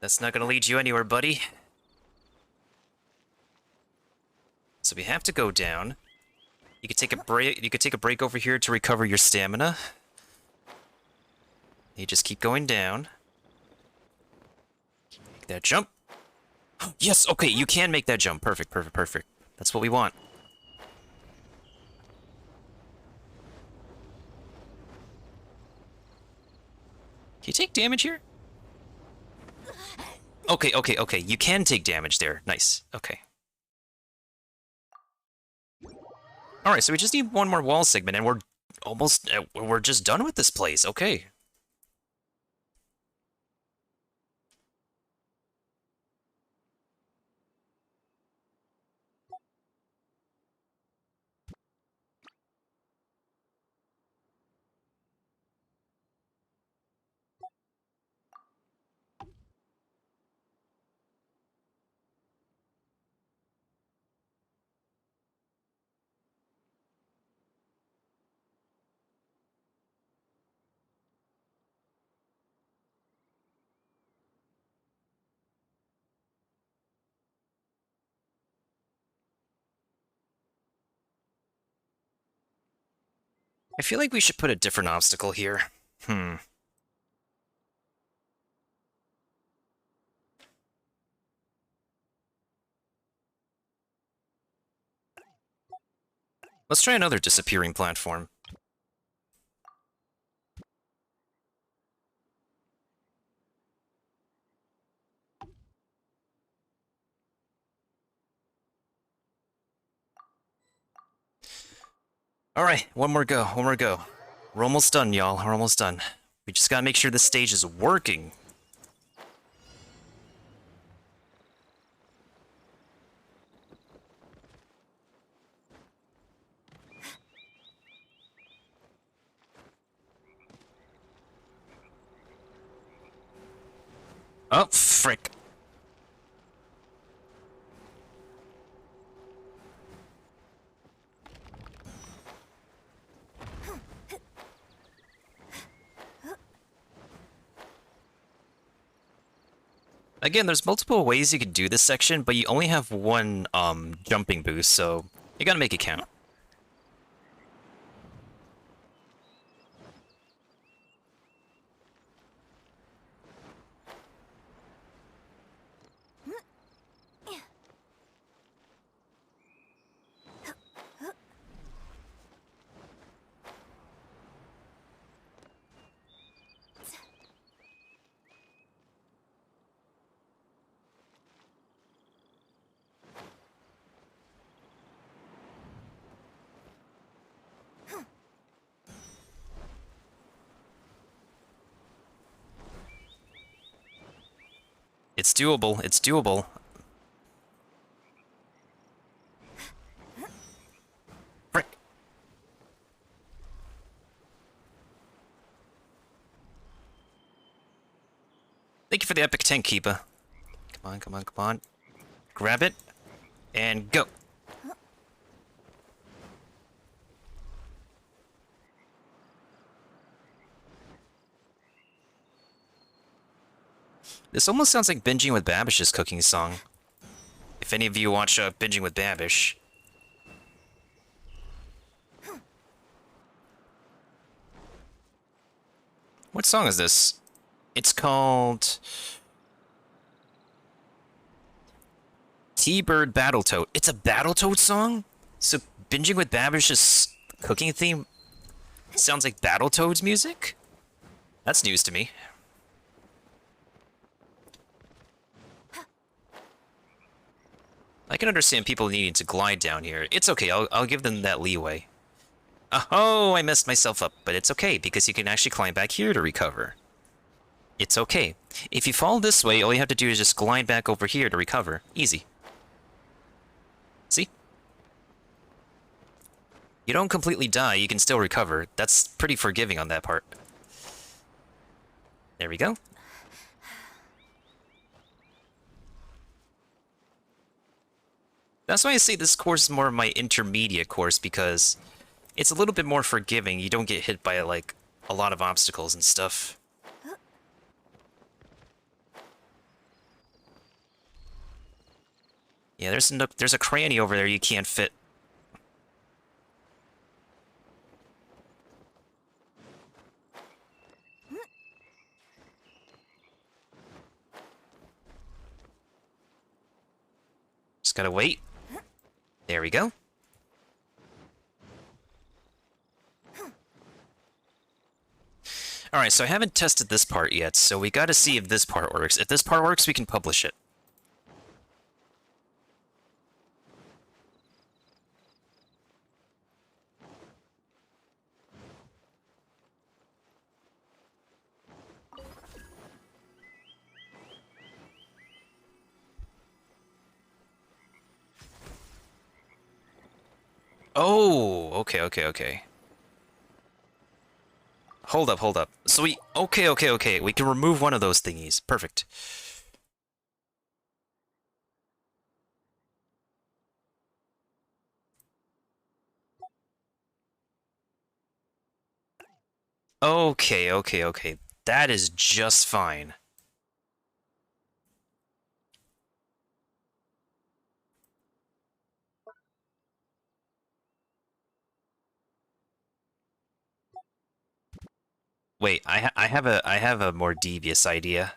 That's not gonna lead you anywhere, buddy. So we have to go down. You could take a break. You could take a break over here to recover your stamina. You just keep going down. Make that jump. Yes. Okay, you can make that jump. Perfect. Perfect. Perfect. That's what we want. Can you take damage here? Okay. Okay. Okay. You can take damage there. Nice. Okay. Alright, so we just need one more wall segment, and we're almost... we're just done with this place. Okay. I feel like we should put a different obstacle here. Let's try another disappearing platform. Alright, one more go, one more go. We're almost done, y'all. We're almost done. We just gotta make sure this stage is working. Oh, frick. Again, there's multiple ways you could do this section, but you only have one, jumping boost, so you gotta make it count. It's doable, it's doable. Frick. Thank you for the epic tank, Keepa. Come on, come on, come on. Grab it, and go. This almost sounds like Binging with Babish's cooking song. If any of you watch Binging with Babish. What song is this? It's called T-Bird Battletoad. It's a Battletoad song? So Binging with Babish's cooking theme sounds like Battletoads music? That's news to me. I can understand people needing to glide down here. It's okay, I'll give them that leeway. Oh, I messed myself up, but it's okay, because you can actually climb back here to recover. It's okay. If you fall this way, all you have to do is just glide back over here to recover. Easy. See? You don't completely die, you can still recover. That's pretty forgiving on that part. There we go. That's why I say this course is more of my intermediate course, because it's a little bit more forgiving. You don't get hit by, like, a lot of obstacles and stuff. Yeah, there's a cranny over there you can't fit. Just gotta wait. There we go. Alright, so I haven't tested this part yet, so we gotta see if this part works. If this part works, we can publish it. Oh, okay. Hold up. So okay. We can remove one of those thingies. Perfect. Okay. That is just fine. Wait, I have a more devious idea.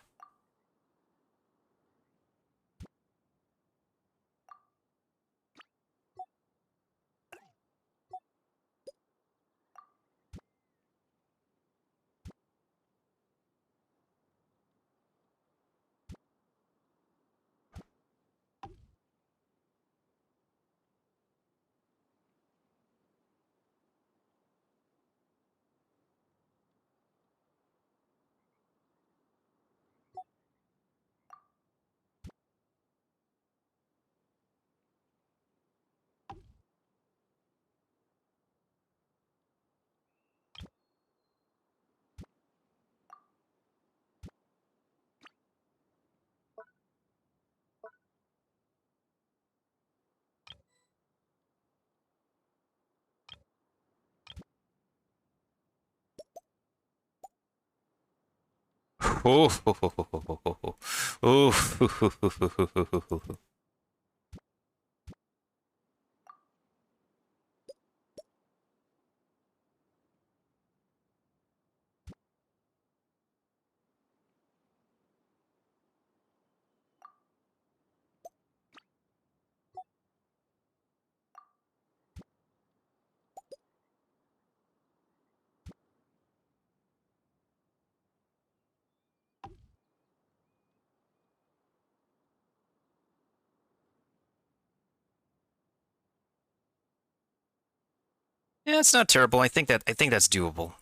Yeah, it's not terrible. I think that's doable.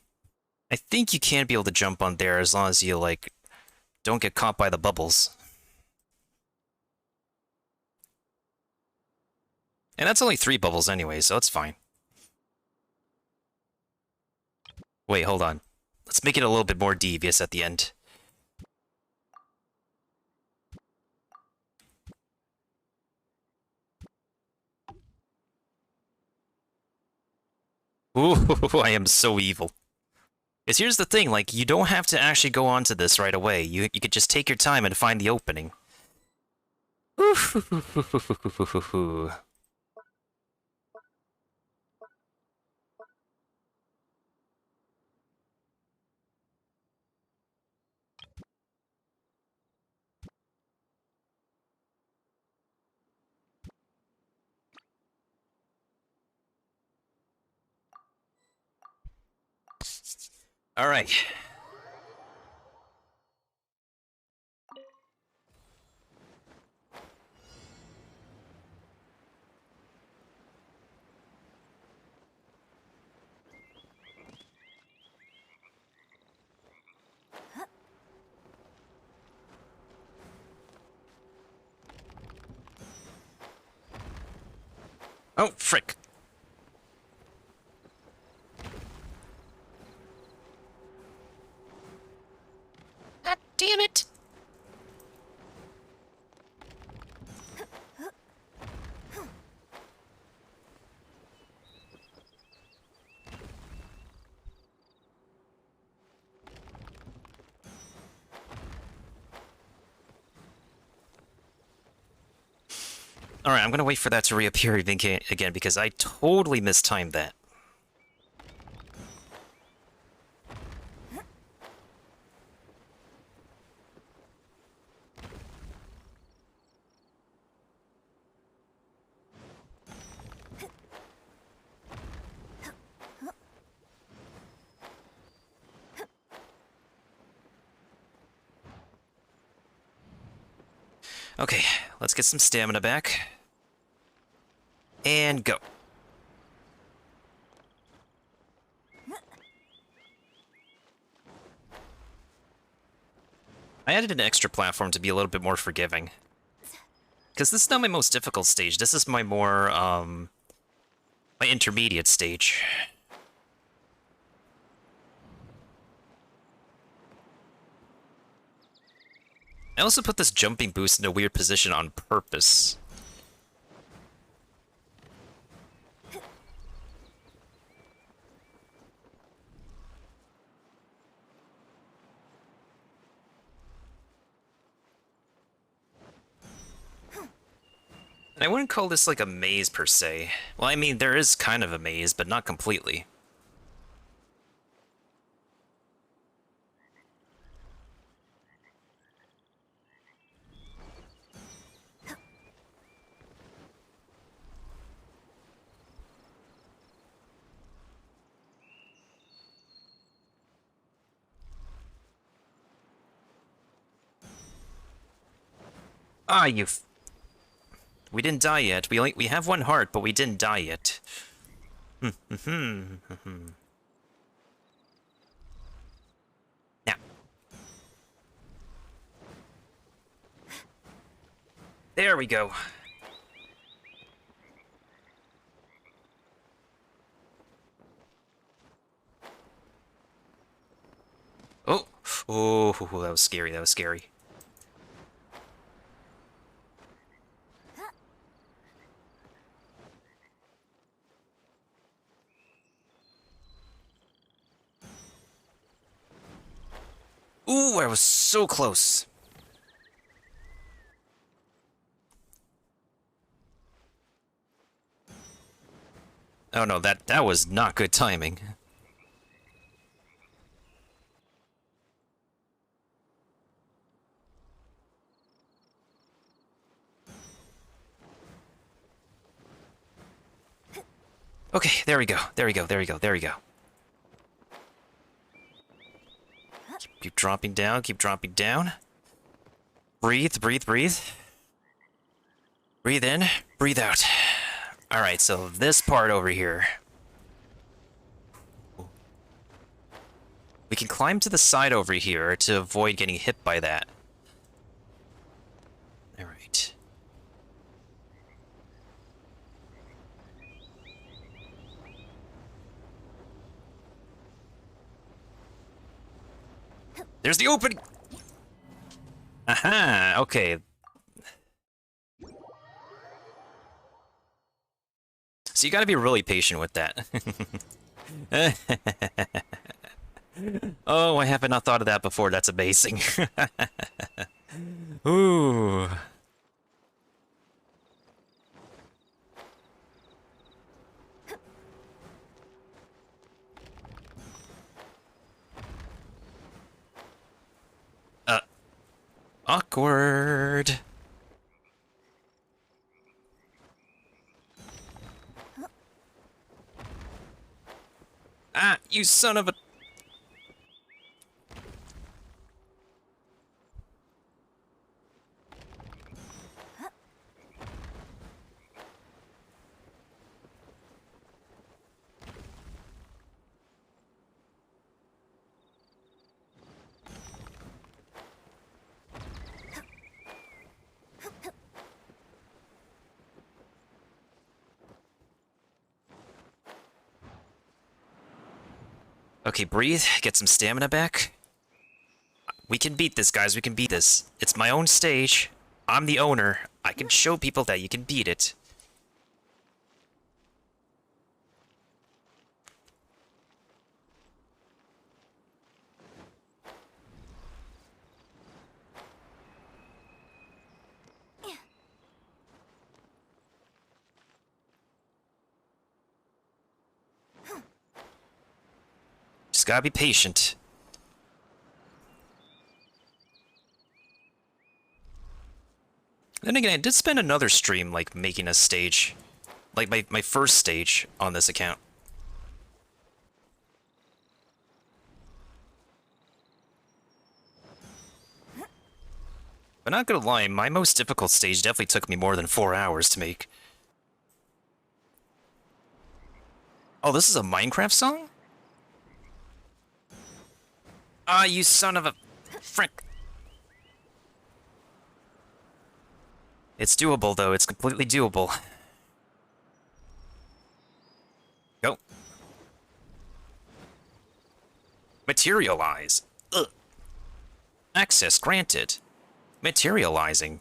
I think you can be able to jump on there as long as you, like, don't get caught by the bubbles. And that's only 3 bubbles anyway, so it's fine. Wait, hold on. Let's make it a little bit more devious at the end. Ooh, I am so evil. Because here's the thing, like, you don't have to actually go onto this right away. You could just take your time and find the opening. All right. Oh, frick. God damn it. Alright, I'm gonna wait for that to reappear again because I totally mistimed that. Okay, let's get some stamina back. And go. I added an extra platform to be a little bit more forgiving. Because this is not my most difficult stage. This is my more, my intermediate stage. I also put this jumping boost in a weird position on purpose. And I wouldn't call this like a maze per se. Well, I mean, there is kind of a maze, but not completely. Ah, we didn't die yet. We have one heart, but we didn't die yet. Now. There we go. Oh, oh, that was scary. That was scary. Ooh, I was so close. Oh no, that was not good timing. Okay, there we go. There we go. There we go. There we go. Keep dropping down, keep dropping down. Breathe, breathe, breathe. Breathe in, breathe out. Alright, so this part over here. We can climb to the side over here to avoid getting hit by that. Alright. There's the opening! Aha, okay. So you gotta be really patient with that. Oh, I have not thought of that before. That's amazing. Ooh. Awkward. Ah, you son of a... Okay, breathe, get some stamina back. We can beat this, guys, we can beat this. It's my own stage. I'm the owner. I can show people that you can beat it. Just gotta be patient. Then again, I did spend another stream, like, making a stage. Like, my first stage on this account. But not gonna lie, my most difficult stage definitely took me more than 4 hours to make. Oh, this is a Minecraft song? Ah, you son of a... frick. It's doable, though. It's completely doable. Go. Materialize. Ugh. Access granted. Materializing.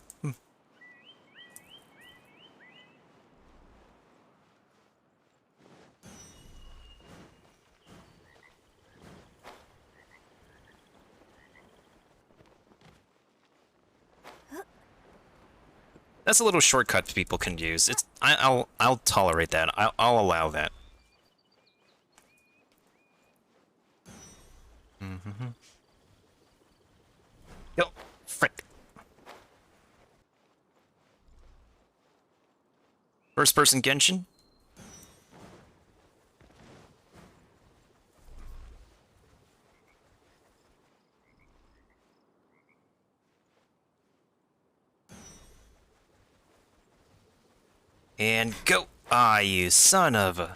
That's a little shortcut people can use. It's I'll tolerate that. I'll allow that. Yo, frick. First person Genshin? And go! Ah, you son of a...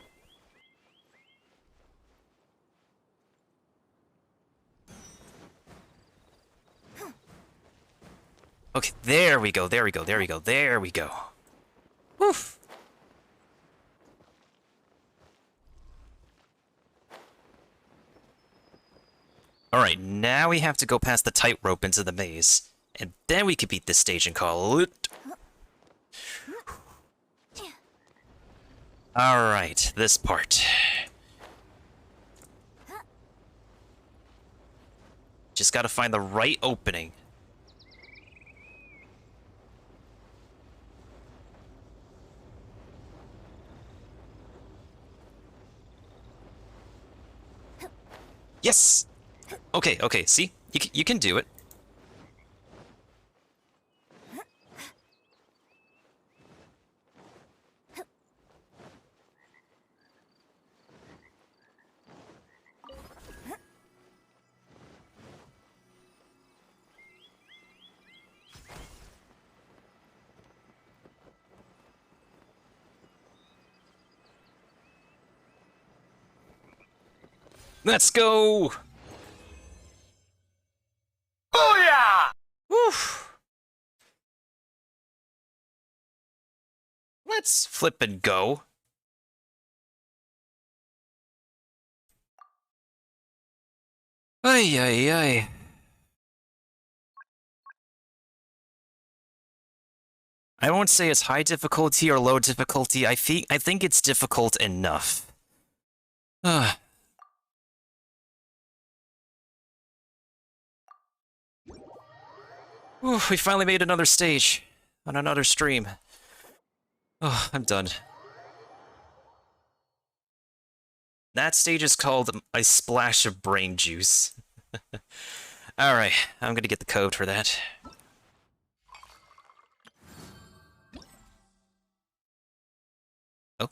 Okay, there we go, there we go, there we go, there we go. Woof! Alright, now we have to go past the tightrope into the maze. And then we could beat this stage and call it... Alright, this part. Just gotta find the right opening. Yes! Okay, okay, see? You can do it. Let's go! Oh yeah! Woof! Let's flip and go. Ay ay ay. I won't say it's high difficulty or low difficulty. I think it's difficult enough. Ooh, we finally made another stage on another stream. Oh, I'm done. That stage is called A Splash of Brain Juice. Alright, I'm gonna get the code for that. Oh.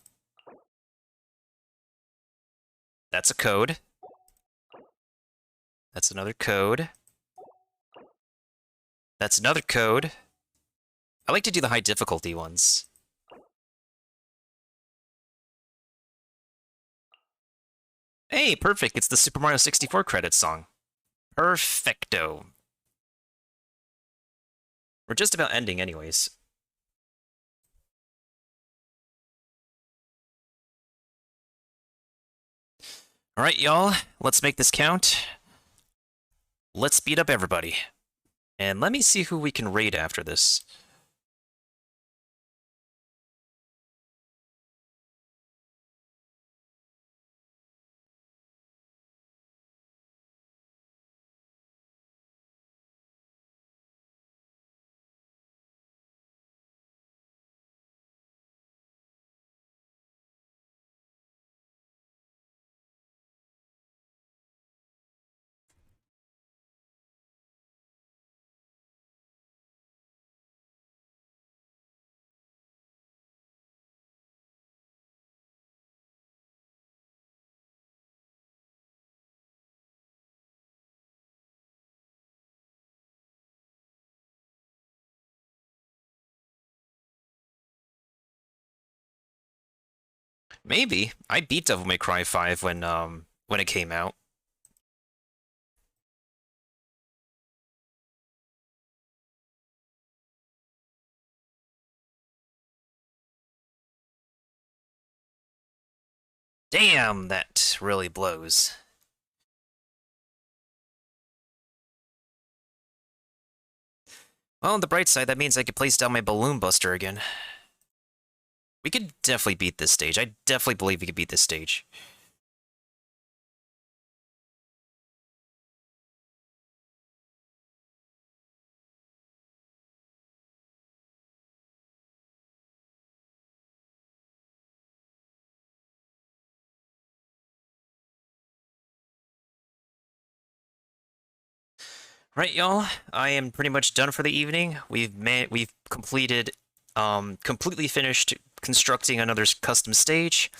That's a code. That's another code. That's another code. I like to do the high difficulty ones. Hey, perfect. It's the Super Mario 64 credits song. Perfecto. We're just about ending anyways. Alright, y'all. Let's make this count. Let's beat up everybody. And let me see who we can raid after this. Maybe. I beat Devil May Cry 5 when it came out. Damn, that really blows. Well, on the bright side, that means I could place down my Balloon Buster again. We could definitely beat this stage. I definitely believe we could beat this stage. Right, y'all. I am pretty much done for the evening. We've completed, completely finished constructing another custom stage.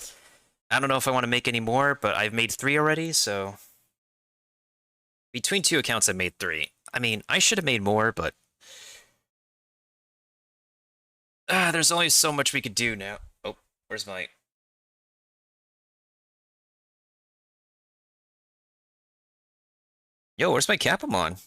I don't know if I want to make any more, but I've made 3 already, so... Between 2 accounts, I made 3. I mean, I should have made more, but... there's only so much we could do now. Oh, where's my... Yo, where's my Capamon?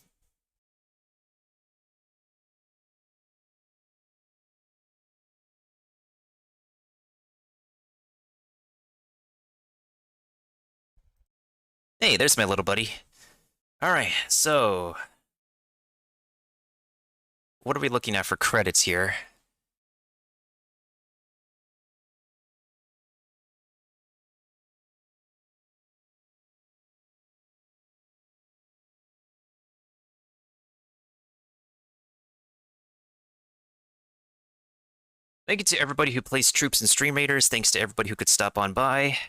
Hey, there's my little buddy. Alright, so... What are we looking at for credits here? Thank you to everybody who placed troops and stream raiders. Thanks to everybody who could stop on by.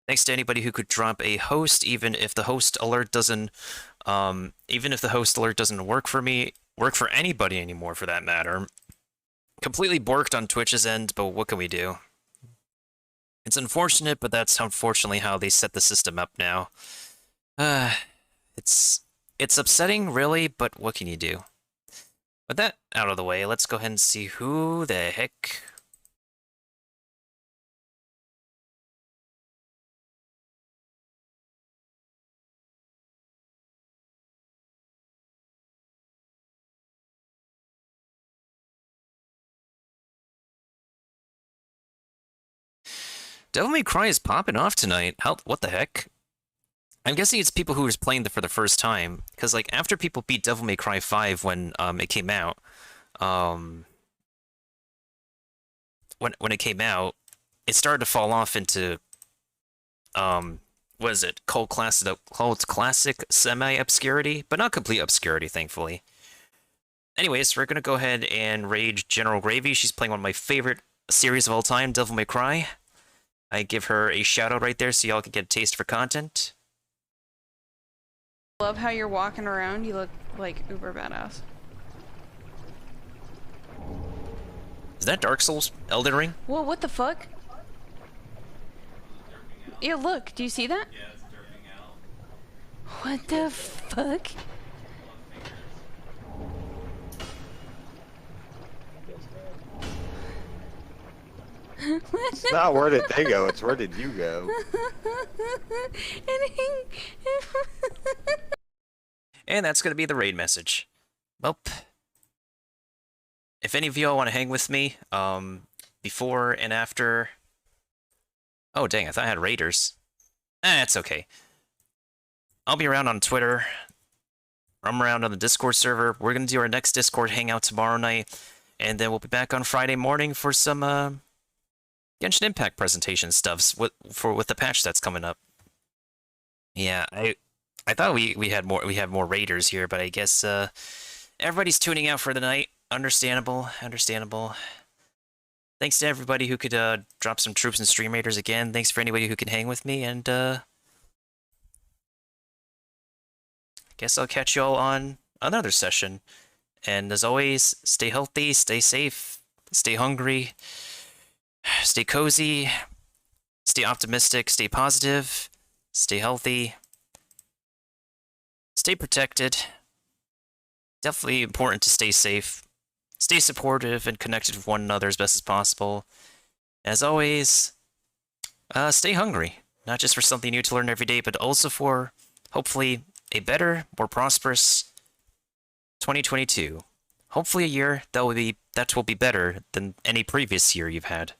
Thanks to anybody who could drop a host, even if the host alert doesn't, work for me, work for anybody anymore for that matter. Completely borked on Twitch's end, but what can we do? It's unfortunate, but that's unfortunately how they set the system up now. It's upsetting, really, but what can you do? With that out of the way, let's go ahead and see who the heck... Devil May Cry is popping off tonight. What the heck? I'm guessing it's people who was playing for the first time, because like after people beat Devil May Cry 5 when it came out, when it came out, it started to fall off into what is it? Cult classic semi-obscurity, but not complete obscurity, thankfully. Anyways, we're gonna go ahead and raid General Gravy. She's playing one of my favorite series of all time, Devil May Cry. I give her a shout out right there so y'all can get a taste for content. Love how you're walking around. You look like uber badass. Is that Dark Souls Elden Ring? Whoa, what the fuck? Yeah, look. Do you see that? Yeah, it's derping out. What the fuck? It's not where did they go, it's where did you go? And that's going to be the raid message. Well, if any of y'all want to hang with me, before and after... Oh, dang, I thought I had raiders. It's okay. I'll be around on Twitter. I'm around on the Discord server. We're going to do our next Discord hangout tomorrow night. And then we'll be back on Friday morning for some, Genshin Impact presentation stuffs with the patch that's coming up. Yeah, I thought we had more raiders here, but I guess everybody's tuning out for the night. Understandable. Thanks to everybody who could drop some troops and stream raiders again. Thanks for anybody who can hang with me, and guess I'll catch y'all on another session. And as always, stay healthy, stay safe, stay hungry, stay cozy, stay optimistic, stay positive, stay healthy, stay protected. Definitely important to stay safe, stay supportive, and connected with one another as best as possible. As always, stay hungry, not just for something new to learn every day, but also for, hopefully, a better, more prosperous 2022. Hopefully a year that will be better than any previous year you've had.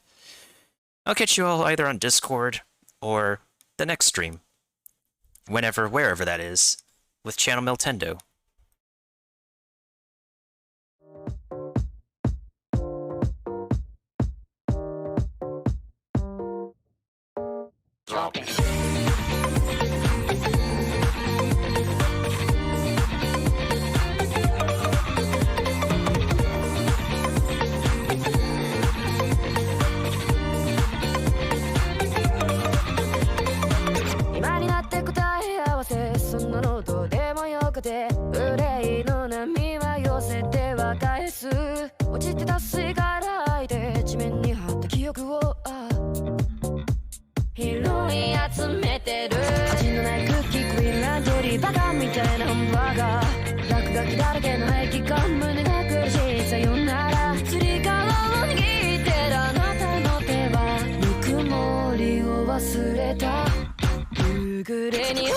I'll catch you all either on Discord or the next stream. Whenever, wherever that is, with Channel Miltendo. Drop it. Good any